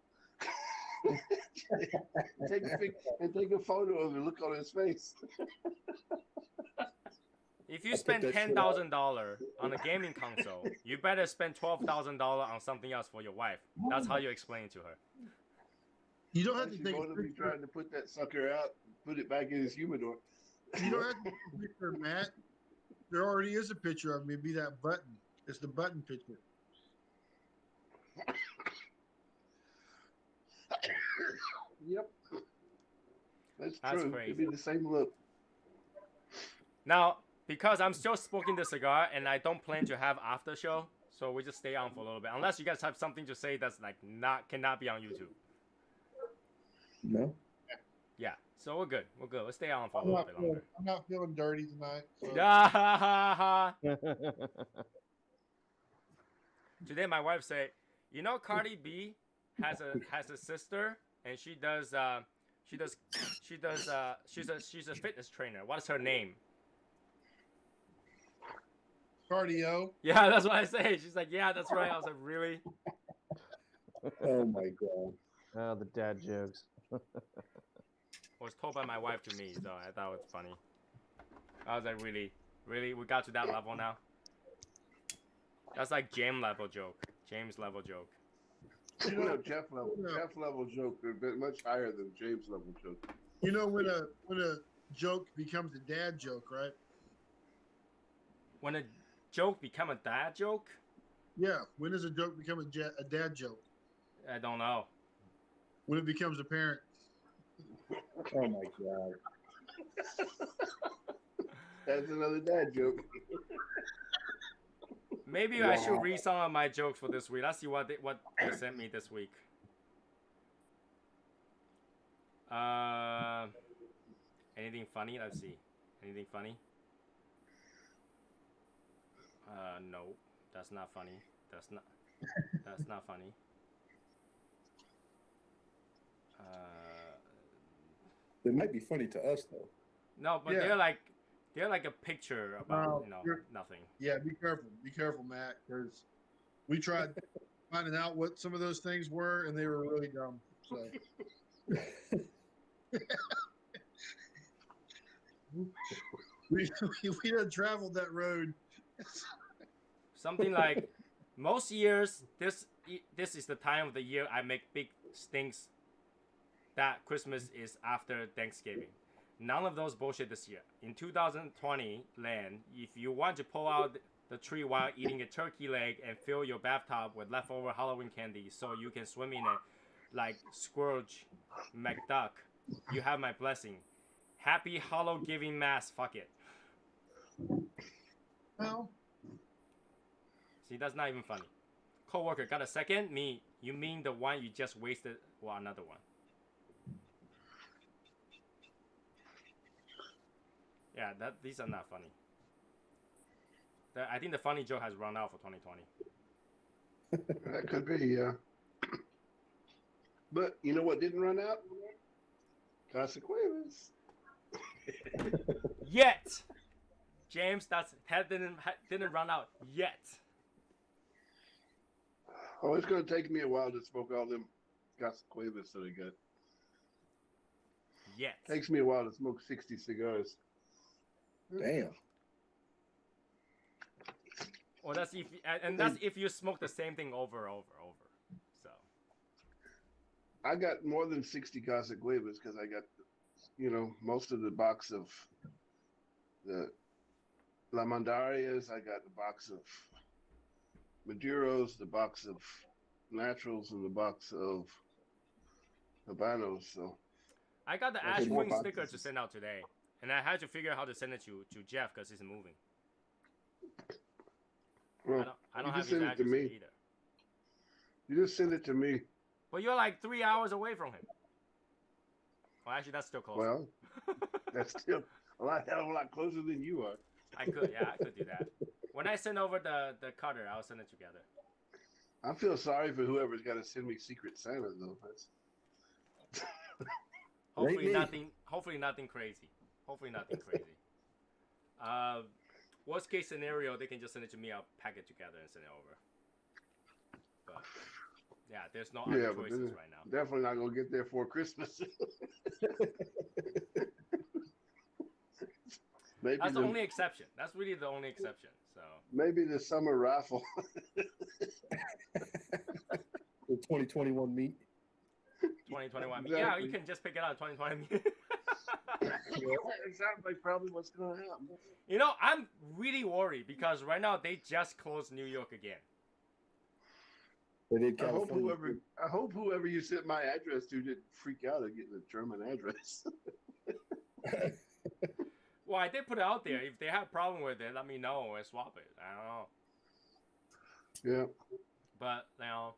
take a photo of it, look on his face. If you spend $10,000 on a gaming console, you better spend $12,000 on something else for your wife. That's how you explain it to her. You don't have to take a be trying to put that sucker out, put it back in his humidor. You don't have to take a picture, Matt. There already is a picture of me. Be that button. It's the button picture. Yep. That's true. Crazy. It'd be the same look. Now, because I'm still smoking the cigar and I don't plan to have after show, so we just stay on for a little bit. Unless you guys have something to say that's like cannot be on YouTube. No. Yeah. So we're good. We're good. Let's stay on for a little bit longer. I'm not feeling dirty tonight. So. Today my wife said, Cardi B has a sister and she's a fitness trainer. What is her name? Cardio. Yeah, that's what I say. She's like, yeah, that's right. I was like, really? Oh my god. Oh, the dad jokes. Was told by my wife to me, so I thought it was funny. I was like, really? Really? We got to that level now? That's like James level joke. Jeff level joke. Jeff level joke are a bit much higher than James level joke. When a joke becomes a dad joke, right? When a joke become a dad joke? Yeah. When does a joke become a dad joke? I don't know. When it becomes apparent. Oh my god. That's another dad joke. Maybe I should read some of my jokes for this week. Let's see what they sent me this week. Anything funny? Let's see. Anything funny? No, that's not funny. That's not funny. They might be funny to us though. No, but they're like a picture about nothing. Yeah, be careful, Matt, because we tried finding out what some of those things were, and they were really dumb. So we done traveled that road. Something like most years, this is the time of the year I make big stinks that Christmas is after Thanksgiving. None of those bullshit this year. In 2020 land, if you want to pull out the tree while eating a turkey leg and fill your bathtub with leftover Halloween candy so you can swim in it like Scrooge McDuck, you have my blessing. Happy Hollow Giving Mass, fuck it. Well, see, that's not even funny. Coworker, got a second? Me, you mean the one you just wasted? Well, another one. Yeah, these are not funny. I think the funny joke has run out for 2020. That could be, yeah. But you know what didn't run out? Consequences. Yet, James, that didn't run out yet. Oh, it's gonna take me a while to smoke all them Consequences that I got. Yet. Takes me a while to smoke 60 cigars. Damn. Well, that's if you smoke the same thing over and over. So I got more than 60 Consequences because I got, most of the box of the La Mandarias. I got the box of Maduros, the box of Naturals, and the box of Habanos. So I got the Ash Queen sticker to send out today, and I had to figure out how to send it to Jeff because he's moving. Well, I don't have his address either. You just send it to me. But you're like 3 hours away from him. Well, actually, that's still close. Well, that's still a hell of a lot closer than you are. I could do that. When I send over the cutter, I'll send it together. I feel sorry for whoever's got to send me Secret Santa, though. Hopefully nothing crazy. Hopefully nothing crazy. Worst case scenario, they can just send it to me. I'll pack it together and send it over. But yeah, there's no other choices right now. Definitely not gonna get there for Christmas. Maybe That's the only exception. That's really the only exception. So maybe the summer raffle. The 2021 meat. 2021. Exactly. Yeah, you can just pick it out 2020. Exactly, probably what's gonna happen. You know, I'm really worried because right now they just closed New York again. They did I hope California. whoever you sent my address to didn't freak out at getting a German address. Well, I did put it out there. If they have a problem with it, let me know and swap it. I don't know. Yeah. But, you know,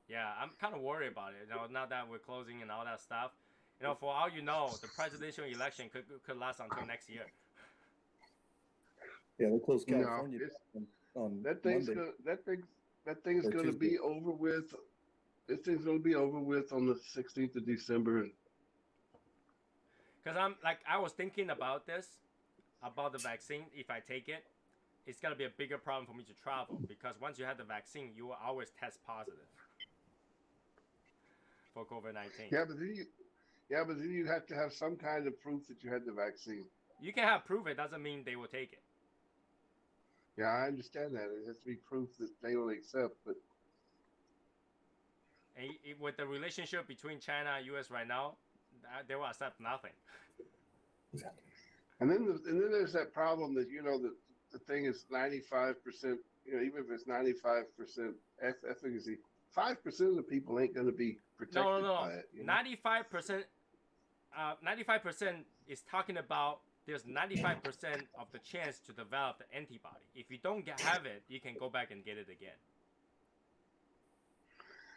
yeah, I'm kind of worried about it. You know, now that we're closing and all that stuff. You know, for all you know, the presidential election could last until next year. Yeah, they closed California on That thing's Monday. that thing's Or gonna Tuesday. be over with. This thing's gonna be over with on the 16th of December. Because I was thinking about this, about the vaccine. If I take it, it's gonna be a bigger problem for me to travel because once you have the vaccine, you will always test positive for COVID-19. Yeah, but then you have to have some kind of proof that you had the vaccine. You can have proof. It doesn't mean they will take it. Yeah, I understand that. It has to be proof that they will accept, but And with the relationship between China and U.S. right now, they will accept nothing. and then there's that problem that the thing is 95%. Even if it's 95% efficacy, 5% of the people ain't going to be protected by it. 95%. 95% is talking about there's 95% of the chance to develop the antibody. If you don't have it, you can go back and get it again.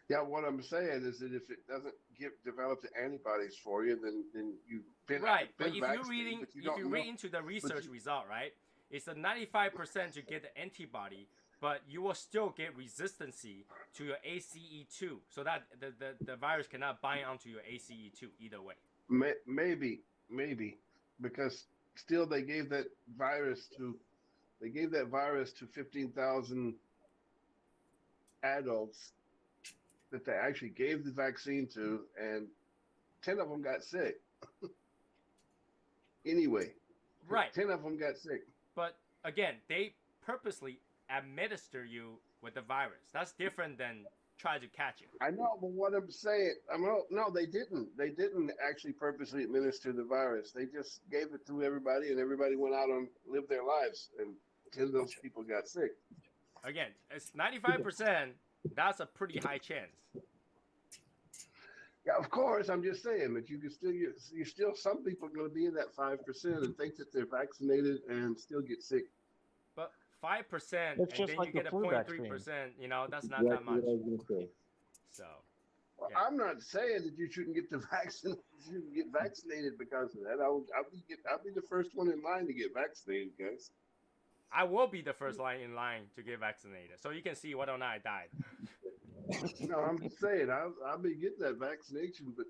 Yeah, what I'm saying is that if it doesn't develop the antibodies for you, then you right. But if vaccinated, you read into the research result, right, it's a 95% to get the antibody, but you will still get resistancy to your ACE2, so that the virus cannot bind onto your ACE2 either way. Maybe, because still they gave that virus to 15,000 adults that they actually gave the vaccine to, and 10 of them got sick. Anyway, right, 10 of them got sick. But again, they purposely administer you with the virus. That's different than try to catch it. I know, but what I'm saying, no, they didn't. They didn't actually purposely administer the virus. They just gave it to everybody, and everybody went out and lived their lives, and 10 of those people got sick. Again, it's 95%. That's a pretty high chance. Yeah, of course. I'm just saying, but you're still some people are going to be in that 5% and think that they're vaccinated and still get sick. But 5%, It's and just then like you the get a flu 0.3%. That's not that much. So, Well, yeah. I'm not saying that you shouldn't get the vaccine. You shouldn't get vaccinated because of that. I'll be the first one in line to get vaccinated, guys. I will be the first line in line to get vaccinated, so you can see whether or not I died. No, I'm just saying I'll be getting that vaccination, but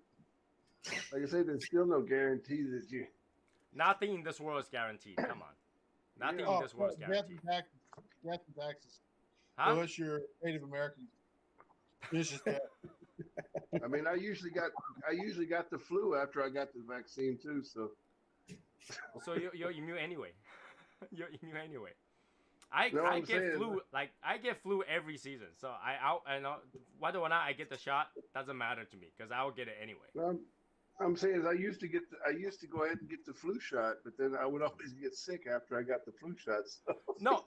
like I said, there's still no guarantee that you. Nothing in this world is guaranteed. Come on, nothing in this world is guaranteed. Death and taxes. Huh? Unless you're Native American. This is death. I mean, I usually got the flu after I got the vaccine too. So you're immune anyway. You're immune anyway. I get saying, flu I get flu every season, so I know whether or not I get the shot doesn't matter to me because I will get it anyway. I'm saying is I used to go ahead and get the flu shot, but then I would always get sick after I got the flu shots. No,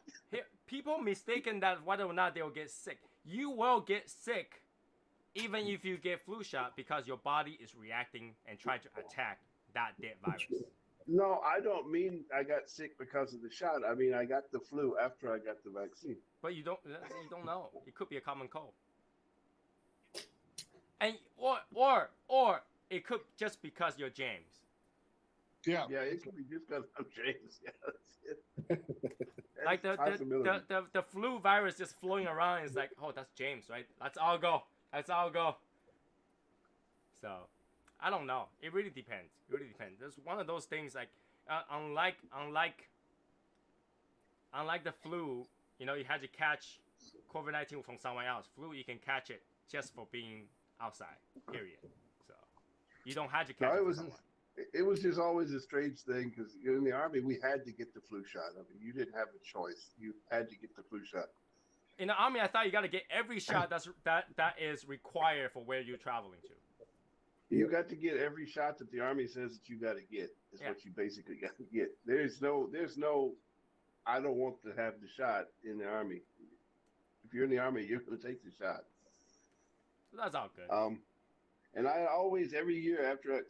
people mistaken that whether or not they'll get sick. You will get sick even if you get flu shot because your body is reacting and trying to attack that dead virus. No, I don't mean I got sick because of the shot. I mean I got the flu after I got the vaccine. But you don't know. It could be a common cold. And or it could just because you're James. Yeah. Yeah, it could be just because I'm James. Yeah, like the flu virus just flowing around is like, oh, that's James, right? Let's all go. So I don't know. It really depends. It really depends. There's one of those things like unlike the flu, you know, you had to catch COVID-19 from someone else. Flu, you can catch it just for being outside. Period. So you don't have to catch it from someone. It was just always a strange thing because in the Army we had to get the flu shot. I mean, you didn't have a choice. You had to get the flu shot. In the Army, I thought you got to get every shot that is required for where you're traveling to. You got to get every shot that the Army says that you got to get. Is what you basically got to get. There's no. I don't want to have the shot in the Army. If you're in the Army, you're going to take the shot. That's all good. And I always, every year after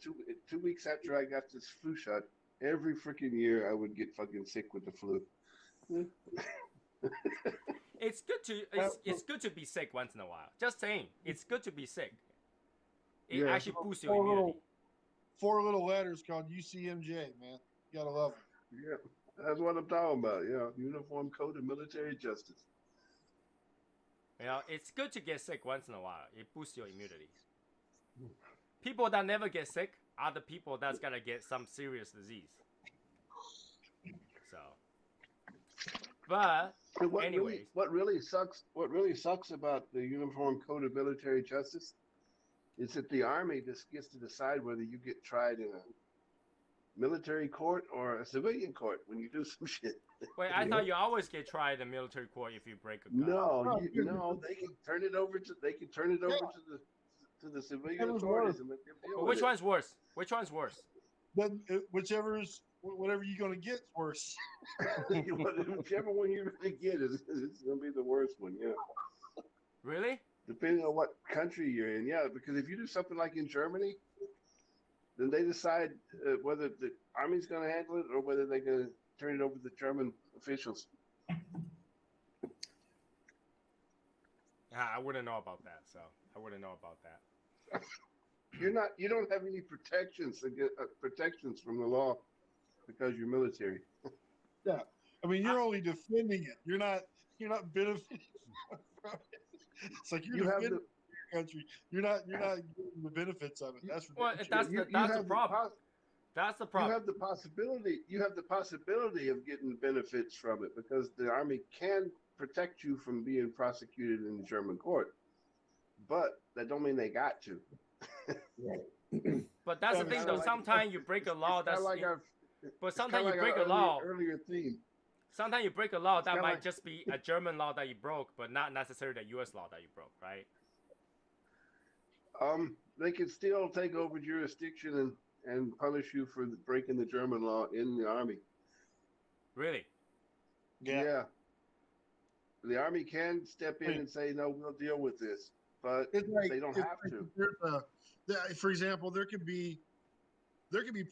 2 weeks after I got this flu shot, every freaking year I would get fucking sick with the flu. It's good to be sick once in a while. Just saying, it's good to be sick. It actually boosts your immunity. 4 little letters called UCMJ, man. You gotta love it. Yeah, that's what I'm talking about. Yeah, Uniform Code of Military Justice. You know, it's good to get sick once in a while. It boosts your immunity. People that never get sick are the people that's gonna get some serious disease. So, but anyways, what really sucks about the Uniform Code of Military Justice is that the Army just gets to decide whether you get tried in a military court or a civilian court when you do some shit. Wait, I thought you always get tried in military court if you break a gun. No, they can turn it over to the civilian authorities and let them deal with Which one's worse? Which one's worse? Then whatever you're gonna get is worse. Whichever one you're gonna get is gonna be the worst one. Yeah. Really? Depending on what country you're in, yeah. Because if you do something like in Germany, then they decide whether the Army's gonna handle it or whether they're gonna turn it over to the German officials. I wouldn't know about that, so I wouldn't know about that. You don't have any protections from the law because you're military. Yeah, I mean you're only defending it. You're not benefiting from it. It's like you're defending your country. You're not getting the benefits of it. That's ridiculous. That's the problem. That's the problem. You have the possibility of getting benefits from it because the Army can protect you from being prosecuted in the German court, but that don't mean they got to. But that's the thing, though. Sometimes you break a law. But sometimes you break a law. Earlier theme. Sometimes you break a law that might just be a German law that you broke, but not necessarily a U.S. law that you broke, right? They can still take over jurisdiction and punish you for breaking the German law in the Army. Really? Yeah. The Army can step in and say, no, we'll deal with this, but they don't have to. For example, there could be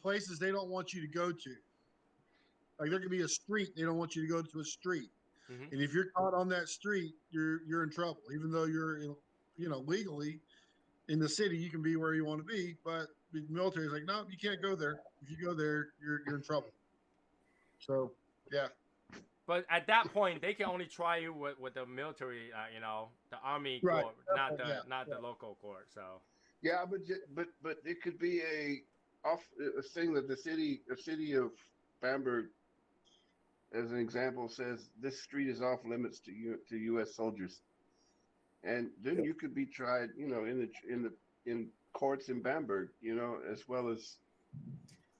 places they don't want you to go to. Like there could be a street they don't want you to go to a street, and if you're caught on that street, you're in trouble. Even though you're legally in the city, you can be where you want to be, but the military is like, no, you can't go there. If you go there, you're in trouble. So yeah. But at that point, they can only try you with the military, the Army court, not the local court. So. Yeah, but it could be a thing that the city of Bamberg, as an example, says this street is off limits to U.S. soldiers, and then you could be tried, in courts in Bamberg, as well as,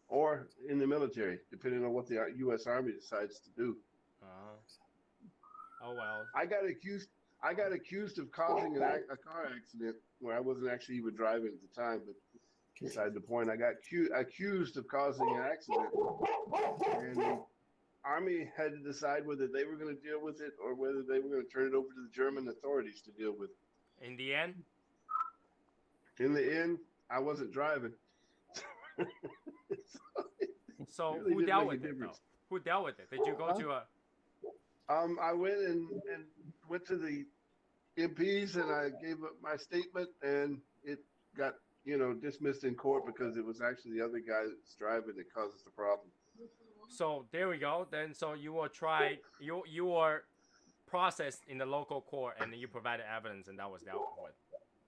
or in the military, depending on what the U.S. Army decides to do. Oh well. I got accused of causing a car accident where I wasn't actually even driving at the time, but beside the point, I got accused of causing an accident, and the Army had to decide whether they were going to deal with it or whether they were going to turn it over to the German authorities to deal with. In the end? In the end, I wasn't driving. So really who dealt with it? Who dealt with it? Did you go to a? I went and went to the MPs and I gave up my statement, and it got dismissed in court because it was actually the other guy that's driving that causes the problem. So there we go. Then so you were tried. You were processed in the local court, and then you provided evidence, and that was dealt with.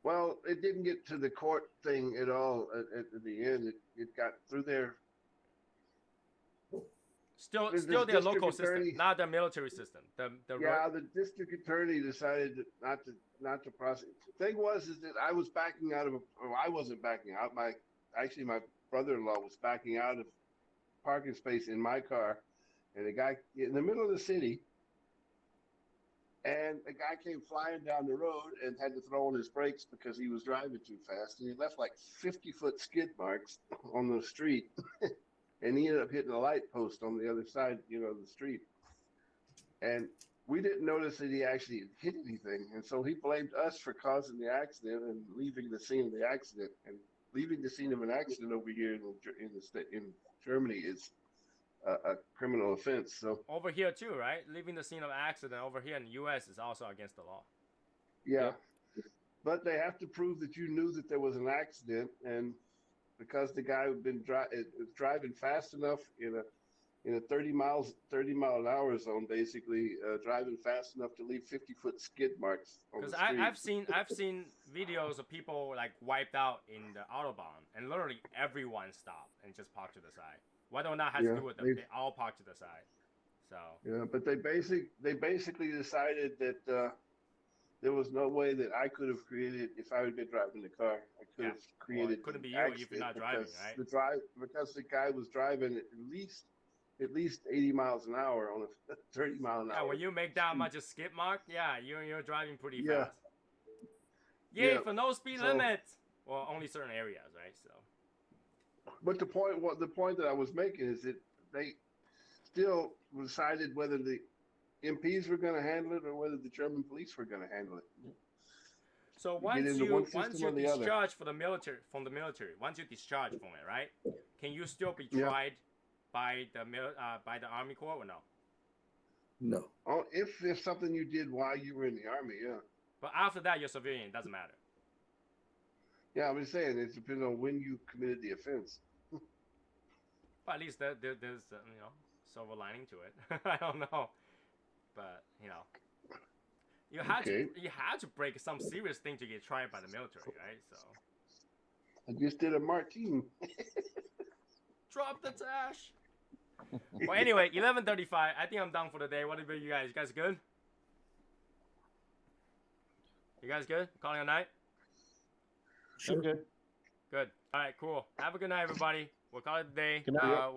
Well, it didn't get to the court thing at all at the end. It got through there. Still This their district local attorney- system, not the military system. The The district attorney decided not to prosecute. The thing was is that I was backing out of I wasn't backing out. My brother-in-law was backing out of parking space in my car, and a guy in the middle of the city, and a guy came flying down the road and had to throw on his brakes because he was driving too fast, and he left like 50-foot skid marks on the street, and he ended up hitting a light post on the other side, of the street, and we didn't notice that he actually hit anything, and so he blamed us for causing the accident and leaving the scene of the accident. And leaving the scene of an accident over here in Germany is a criminal offense. So over here too, right? Leaving the scene of accident over here in the U.S. is also against the law. yeah, but they have to prove that you knew that there was an accident, and because the guy had been driving fast enough in a 30 mile an hour zone, basically driving fast enough to leave 50-foot skid marks on the street. Because I've seen videos of people like wiped out in the autobahn, and literally everyone stopped and just parked to the side. Whether or not it has to do with them, they all parked to the side. So yeah, but they basically decided that there was no way that I could have created if I had been driving the car. I could have created. It couldn't be you accident if you're not driving, right? Because the guy was driving at least 80 miles an hour on a 30 mile an hour. Yeah, when you make that much a skid mark, you're driving pretty Yeah. fast. Yay Yeah. for no speed limit. Well, only certain areas, right? So. But the point that I was making is that they still decided whether the MPs were going to handle it or whether the German police were going to handle it. So once you discharge from the military, once you discharge from it, right? Can you still be tried by the Army Corps or no? No. Oh, if there's something you did while you were in the Army, yeah. But after that, you're civilian. It doesn't matter. Yeah, I'm just saying it depends on when you committed the offense. But at least there's silver lining to it. I don't know, but you had to break some serious thing to get tried by the military, right? So I just did a Martine. Drop the dash. Well, anyway, 11:35. I think I'm done for the day. What about you guys? You guys good? You guys good? Calling a night? Sure. Good. Good. All right, cool. Have a good night, everybody. We'll call it a day. Good night.